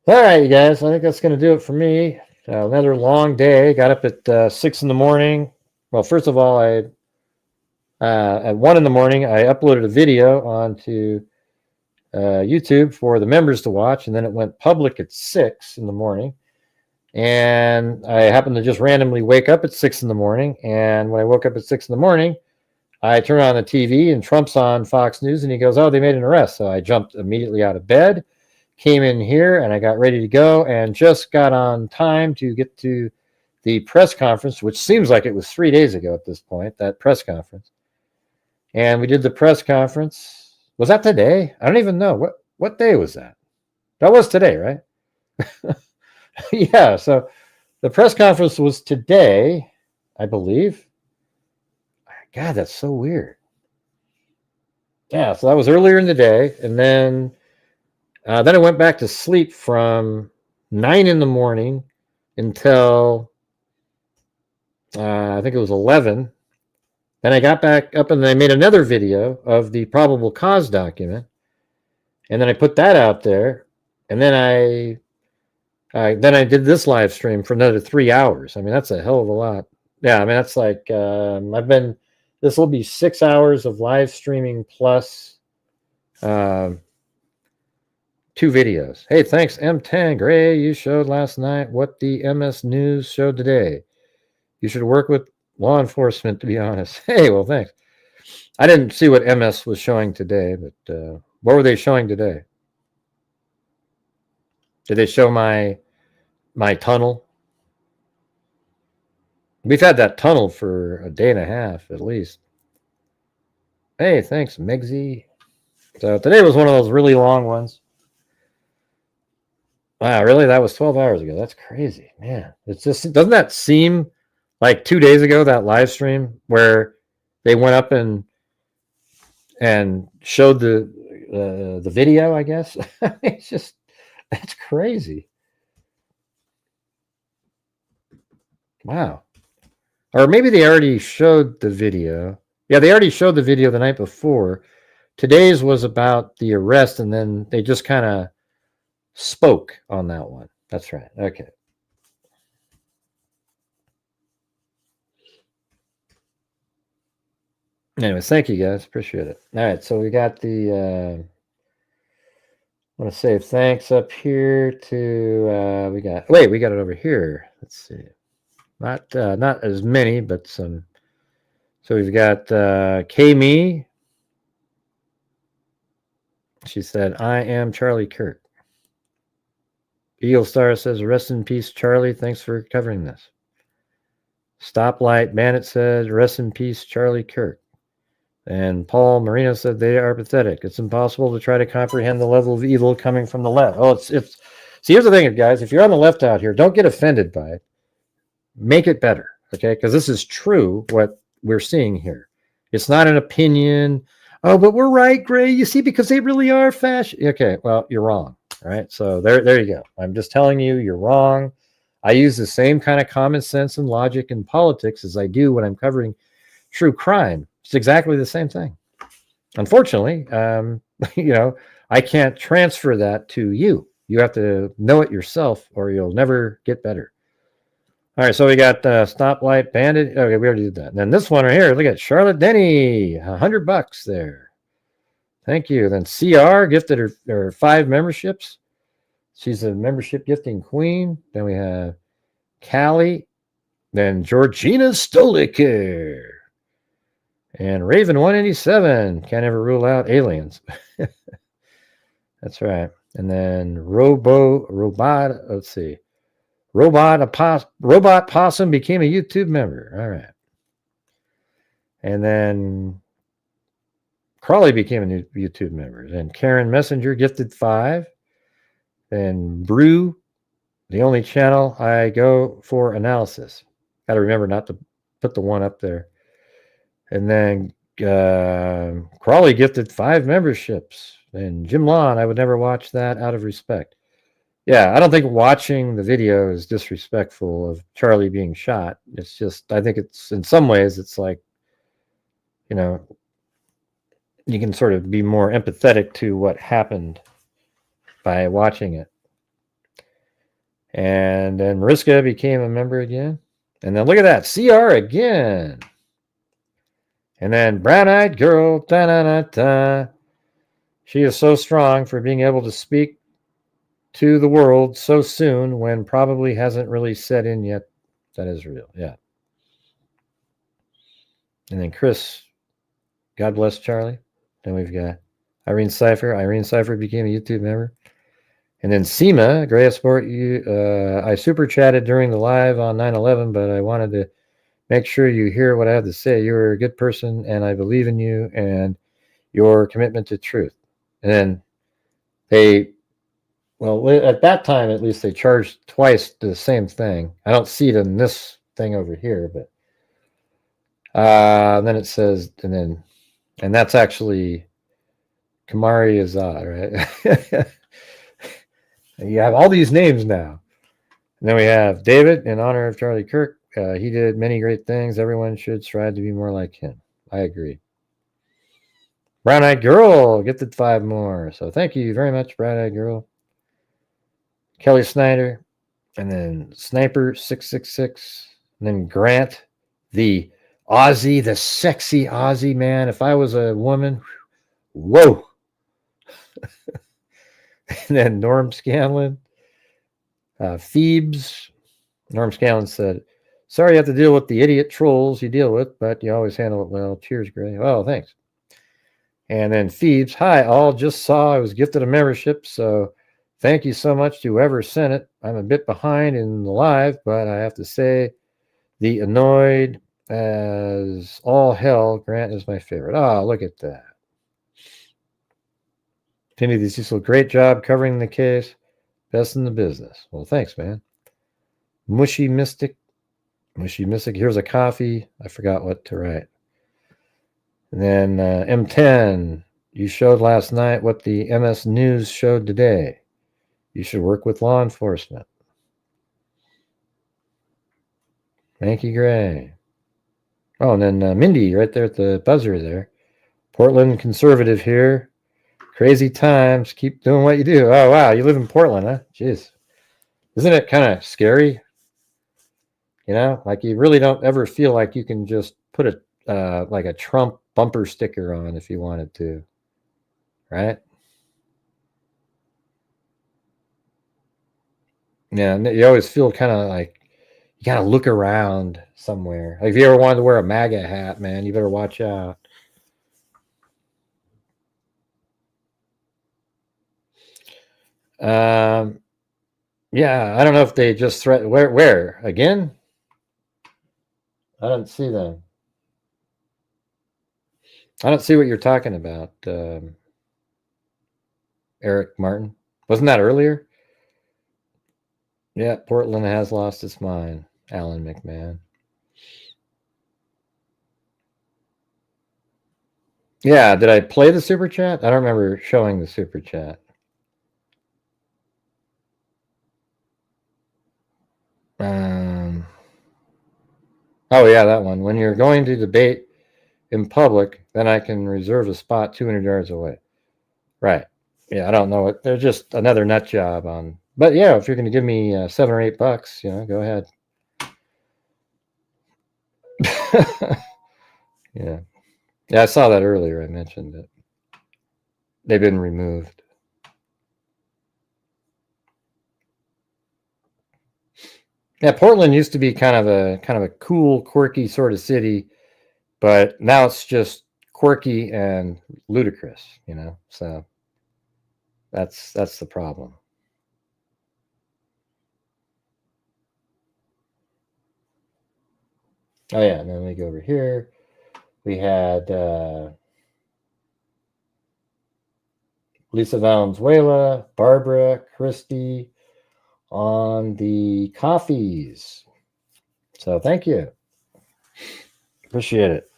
[SPEAKER 1] All right, you guys, I think that's going to do it for me. Another long day. Got up at 6 in the morning. Well, first of all, at 1 in the morning, I uploaded a video onto YouTube for the members to watch, and then it went public at 6 in the morning. And I happened to just randomly wake up at 6 in the morning. And when I woke up at 6 in the morning, I turn on the TV, and Trump's on Fox News, and he goes, "Oh, they made an arrest." So I jumped immediately out of bed, came in here, and I got ready to go, and just got on time to get to the press conference, which seems like it was 3 days ago at this point, that press conference. And we did the press conference. Was that today? I don't even know. What day was that? That was today, right? Yeah, so the press conference was today, I believe. God, that's so weird. Yeah, so that was earlier in the day, and then I went back to sleep from 9 in the morning until I think it was 11. Then I got back up and I made another video of the probable cause document, and then I put that out there, and then I did this live stream for another 3 hours. I mean, that's a hell of a lot. Yeah, I mean, that's like this will be 6 hours of live streaming plus 2 videos. Hey, thanks, M10 Gray. You showed last night what the MS News showed today. You should work with law enforcement, to be honest. Hey, well, thanks. I didn't see what MS was showing today, but what were they showing today? Did they show my tunnel? We've had that tunnel for a day and a half at least. Hey, thanks, Megsy. So today was one of those really long ones. Wow, really? That was 12 hours ago. That's crazy, man. It's just, doesn't that seem like 2 days ago, that live stream where they went up and showed the video, I guess? It's just, that's crazy. Wow. Or maybe they already showed the video. Yeah, they already showed the video the night before. Today's was about the arrest, and then they just kind of spoke on that one. That's right. Okay. Anyways, thank you guys. Appreciate it. All right, so we got the I want to say thanks up here to we got it over here. Let's see. Not as many, but some. So we've got K-Me. She said, I am Charlie Kirk. Eagle Star says, rest in peace, Charlie. Thanks for covering this. Stoplight Bandit said, rest in peace, Charlie Kirk. And Paul Marino said, they are pathetic. It's impossible to try to comprehend the level of evil coming from the left. Oh, it's see, here's the thing, guys. If you're on the left out here, don't get offended by it. Make it better, okay? Because this is true, what we're seeing here. It's not an opinion. Oh, but we're right, Gray. You see, because they really are fascist. Okay, well, you're wrong. All right, so there you go. I'm just telling you, you're wrong. I use the same kind of common sense and logic in politics as I do when I'm covering true crime. It's exactly the same thing. Unfortunately, I can't transfer that to you. You have to know it yourself, or you'll never get better. All right, so we got Stoplight Bandit. Okay, we already did that. And then this one right here, look at Charlotte Denny, $100 there. Thank you. Then CR gifted her 5 memberships. She's a membership gifting queen. Then we have Callie. Then Georgina Stoliker. And Raven 187. Can't ever rule out aliens. That's right. And then Robot, let's see. Robot Possum became a YouTube member. All right. And then Crawley became a new YouTube member. And Karen Messenger gifted 5. Then Brew, the only channel I go for analysis. Got to remember not to put the 1 up there. And then Crawley gifted 5 memberships. And Jim Lawn, I would never watch that out of respect. Yeah, I don't think watching the video is disrespectful of Charlie being shot. It's just, I think it's, in some ways, it's like, you can sort of be more empathetic to what happened by watching it. And then Mariska became a member again. And then look at that, CR again. And then Brown-Eyed Girl, da-da-da-da. She is so strong for being able to speak to the world so soon when probably hasn't really set in yet. That is real, yeah. And then Chris, God bless Charlie. Then we've got Irene Cypher. Irene Cypher became a YouTube member. And then Seema, Gray Sport, I super chatted during the live on 9/11, but I wanted to make sure you hear what I have to say. You're a good person, and I believe in you and your commitment to truth. And then at that time, at least, they charged twice the same thing. I don't see it in this thing over here, but then it says, and that's actually Kamari Azad, right? You have all these names now. And then we have David, in honor of Charlie Kirk. He did many great things. Everyone should strive to be more like him. I agree. Brown-Eyed Girl gifted 5 more. So thank you very much, Brown-Eyed Girl. Kelly Snyder. And then Sniper 666. And then Grant, the Aussie, the sexy Aussie man. If I was a woman, whoa. And then Norm Scanlon. Phoebes. Norm Scanlon said, Sorry you have to deal with the idiot trolls you deal with, but you always handle it well. Cheers, Gray. Oh, thanks. And then Phoebes, hi, all. Just saw I was gifted a membership, so thank you so much to whoever sent it. I'm a bit behind in the live, but I have to say the annoyed as all hell Grant is my favorite. Oh, look at that. Timothy Cecil, great job covering the case. Best in the business. Well, thanks, man. Mushy Mystic. Here's a coffee. I forgot what to write. And then M10. You showed last night what the MS News showed today. You should work with law enforcement. Thank you, Gray. Oh, and then Mindy, right there at the buzzer there. Portland conservative here. Crazy times. Keep doing what you do. Oh, wow. You live in Portland, huh? Jeez. Isn't it kind of scary? You know, like you really don't ever feel like you can just put a like a Trump bumper sticker on if you wanted to, right? Yeah, and you always feel kind of like you gotta look around somewhere. Like if you ever wanted to wear a MAGA hat, man, you better watch out. Yeah, I don't know if they just threatened. Where again? I don't see them. I don't see what you're talking about, Eric Martin. Wasn't that earlier? Yeah, Portland has lost its mind. Alan McMahon. Yeah, did I play the super chat? I don't remember showing the super chat. Oh, yeah, that one. When you're going to debate in public, then I can reserve a spot 200 yards away. Right. Yeah, I don't know it. They're just another nut job on. But yeah, if you're going to give me $7 or $8, you know, go ahead. Yeah. Yeah, I saw that earlier. I mentioned it. They've been removed. Yeah, Portland used to be kind of a cool, quirky sort of city, but now it's just quirky and ludicrous, you know. So that's the problem. Oh yeah, and then we go over here. We had Lisa Valenzuela, Barbara, Christy on the coffees. So thank you. Appreciate it.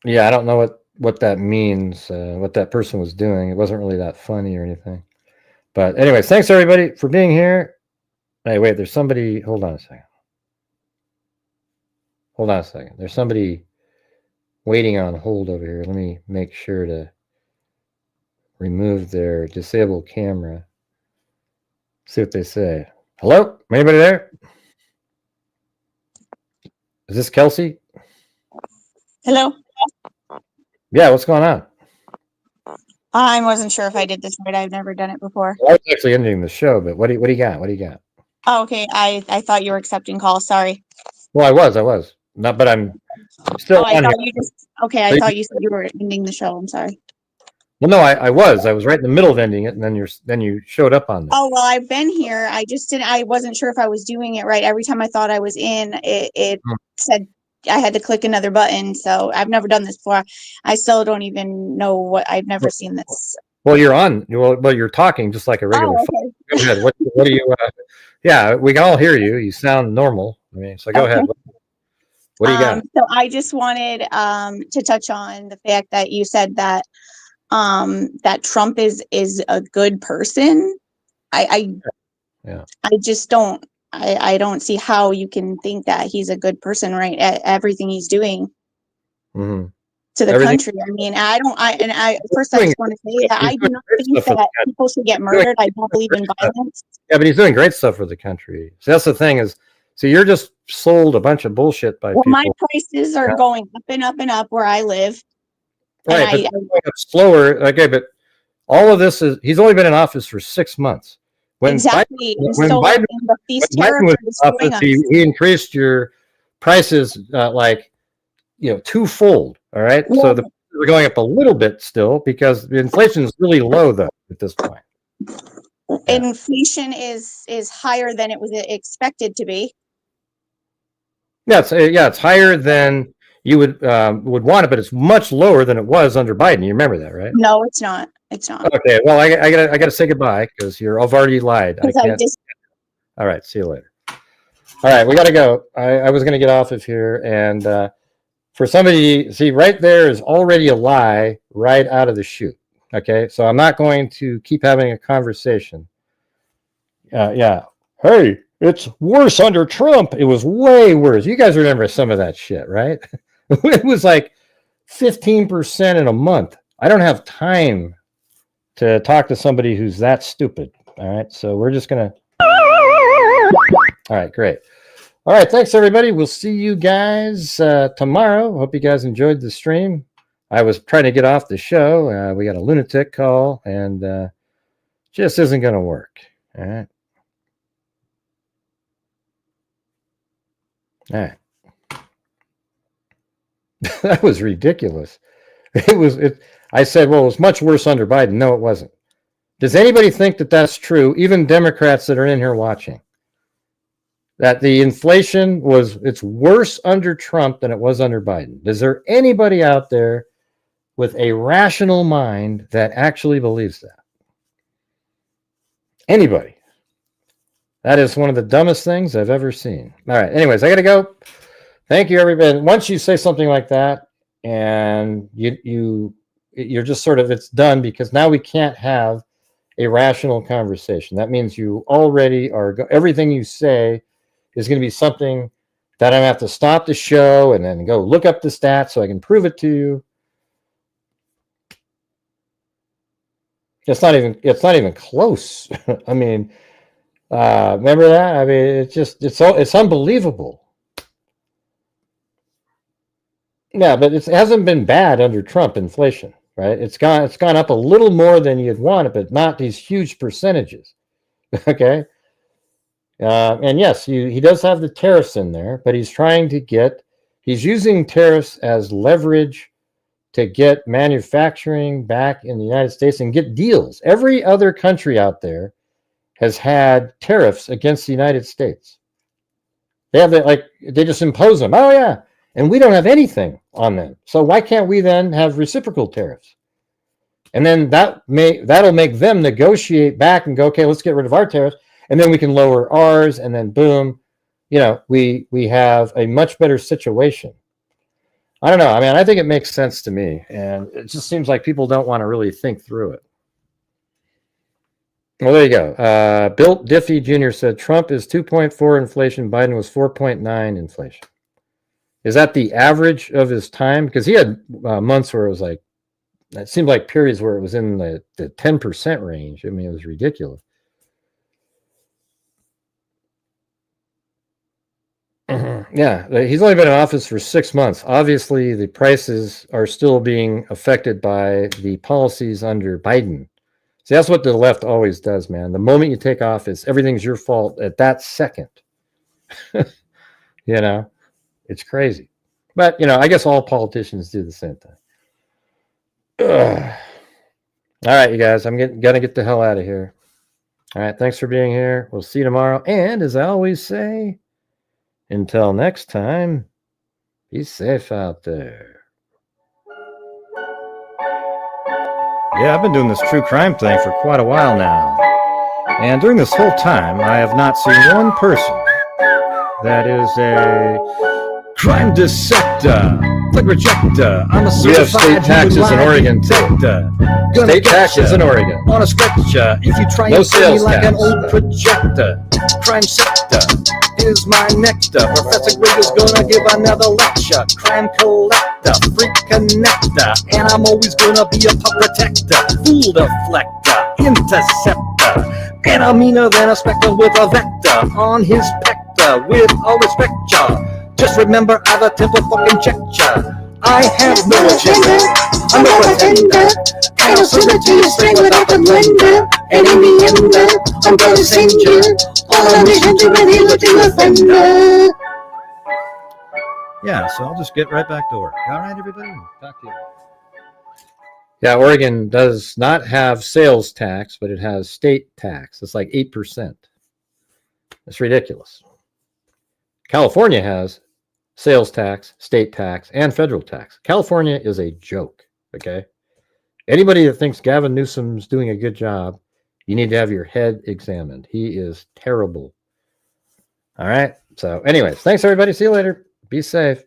[SPEAKER 1] Yeah, I don't know what that means, what that person was doing. It wasn't really that funny or anything. But anyways, thanks everybody for being here. Hey, wait, there's somebody. Hold on a second. There's somebody waiting on hold over here. Let me make sure to remove their disabled camera. See what they say. Hello? Anybody there? Is this Kelsey?
[SPEAKER 9] Hello.
[SPEAKER 1] Yeah, what's going on?
[SPEAKER 9] I wasn't sure if I did this right. I've never done it before.
[SPEAKER 1] Well, I was actually ending the show, but what do you got? What do you got?
[SPEAKER 9] Oh, okay. I thought you were accepting calls. Sorry.
[SPEAKER 1] Well, I was. Not, but I'm still.
[SPEAKER 9] Oh, I thought you just. Okay, I thought you said you were ending the show. I'm sorry.
[SPEAKER 1] Well, no, I was right in the middle of ending it, and then you showed up on that.
[SPEAKER 9] Oh well, I've been here. I just didn't. I wasn't sure if I was doing it right. Every time I thought I was in, it said I had to click another button. So I've never done this before. I still don't even know what. I've never seen this.
[SPEAKER 1] Well, you're on. Well, you're talking just like a regular phone. Go ahead. What do you? Yeah, we can all hear you. You sound normal. I mean, so go ahead. What do you got?
[SPEAKER 9] So I just wanted to touch on the fact that you said that that Trump is a good person. I just don't. I don't see how you can think that he's a good person, right? Everything he's doing to the country. I mean, first I just want to say that I do not think that people should get murdered. I don't believe in violence.
[SPEAKER 1] Yeah, but he's doing great stuff for the country. So that's the thing is, so you're just sold a bunch of bullshit by people.
[SPEAKER 9] My prices are going up and up and up where I live.
[SPEAKER 1] Right, but going up slower. Okay, but all of this is, he's only been in office for 6 months.
[SPEAKER 9] exactly.
[SPEAKER 1] Biden,
[SPEAKER 9] And
[SPEAKER 1] when
[SPEAKER 9] so
[SPEAKER 1] Biden,
[SPEAKER 9] these
[SPEAKER 1] when Biden
[SPEAKER 9] tariffs
[SPEAKER 1] was
[SPEAKER 9] are destroying
[SPEAKER 1] office,
[SPEAKER 9] us.
[SPEAKER 1] he increased your prices like twofold. All right, so we're going up a little bit still because the inflation is really low though at this point.
[SPEAKER 9] Inflation is higher than it was expected to be.
[SPEAKER 1] Yeah, it's higher than you would want it, but it's much lower than it was under Biden. You remember that, right?
[SPEAKER 9] No, it's not. It's not.
[SPEAKER 1] Okay, well, I gotta say goodbye because I've already lied. I can't. All right, see you later. All right, we gotta go. I was gonna get off of here, and for somebody, see right there is already a lie right out of the chute. Okay, so I'm not going to keep having a conversation. Yeah. Hey, it's worse under Trump. It was way worse. You guys remember some of that shit, right? It was like 15% in a month. I don't have time to talk to somebody who's that stupid. All right, so we're just gonna. All right, great. All right, thanks everybody. We'll see you guys tomorrow. Hope you guys enjoyed the stream. I was trying to get off the show. We got a lunatic call, and just isn't going to work. All right. All right. That was ridiculous. I said, well, it was much worse under Biden. No, it wasn't. Does anybody think that that's true? Even Democrats that are in here watching. That the inflation it's worse under Trump than it was under Biden. Is there anybody out there with a rational mind that actually believes that? Anybody? That is one of the dumbest things I've ever seen. All right. Anyways, I got to go. Thank you, everybody. Once you say something like that, and you're just sort of, it's done because now we can't have a rational conversation. That means you already everything you say is going to be something that I have to stop the show and then go look up the stats so I can prove it to you. It's not even close. I mean, remember that? I mean, it's unbelievable. Yeah, but it hasn't been bad under Trump inflation, right? It's gone up a little more than you'd want it, but not these huge percentages. Okay. And yes, he does have the tariffs in there, but he's using tariffs as leverage to get manufacturing back in the United States and get deals. Every other country out there has had tariffs against the United States. They have they just impose them. Oh yeah, and we don't have anything on them. So why can't we then have reciprocal tariffs? And then that'll make them negotiate back and go, okay, let's get rid of our tariffs, and then we can lower ours, and then boom, we have a much better situation. I don't know. I mean, I think it makes sense to me, and it just seems like people don't want to really think through it. Well, there you go. Bill Diffie Jr. said Trump is 2.4 inflation. Biden was 4.9 inflation. Is that the average of his time? Because he had months where it was like, it seemed like periods where it was in the 10% range. I mean, it was ridiculous. Yeah, he's only been in office for 6 months. Obviously, the prices are still being affected by the policies under Biden. See, that's what the left always does, man. The moment you take office, everything's your fault at that second. It's crazy. But, I guess all politicians do the same thing. Ugh. All right, you guys, I'm gonna get the hell out of here. All right, thanks for being here. We'll see you tomorrow. And as I always say, until next time, be safe out there. Yeah, I've been doing this true crime thing for quite a while now. And during this whole time, I have not seen one person that is a crime dissector, flag rejector. I'm a certified. We have state taxes in Oregon too. State taxes in Oregon. On a stretcher, if you try and see me like an old projector. Crime sector is my nectar. Professor Greg is gonna give another lecture. Crime collector, freak connector, and I'm always gonna be a pup protector. Fool deflector, interceptor, and I'm meaner than a spectre with a vector on his pector. With all respect, ya. Just remember, I the temple fucking check ya. I have no agenda. I'm no pretender.
[SPEAKER 10] I'll send it to you straight without the blender. And in the end, I'm gonna send you all the mission to any little offender.
[SPEAKER 11] Yeah, so I'll just get right back to work. All right, everybody. Talk to you.
[SPEAKER 1] Yeah, Oregon does not have sales tax, but it has state tax. It's like 8%. It's ridiculous. California has sales tax, state tax, and federal tax. California is a joke, okay? Anybody that thinks Gavin Newsom's doing a good job, you need to have your head examined. He is terrible. All right? So anyways, thanks, everybody. See you later. Be safe.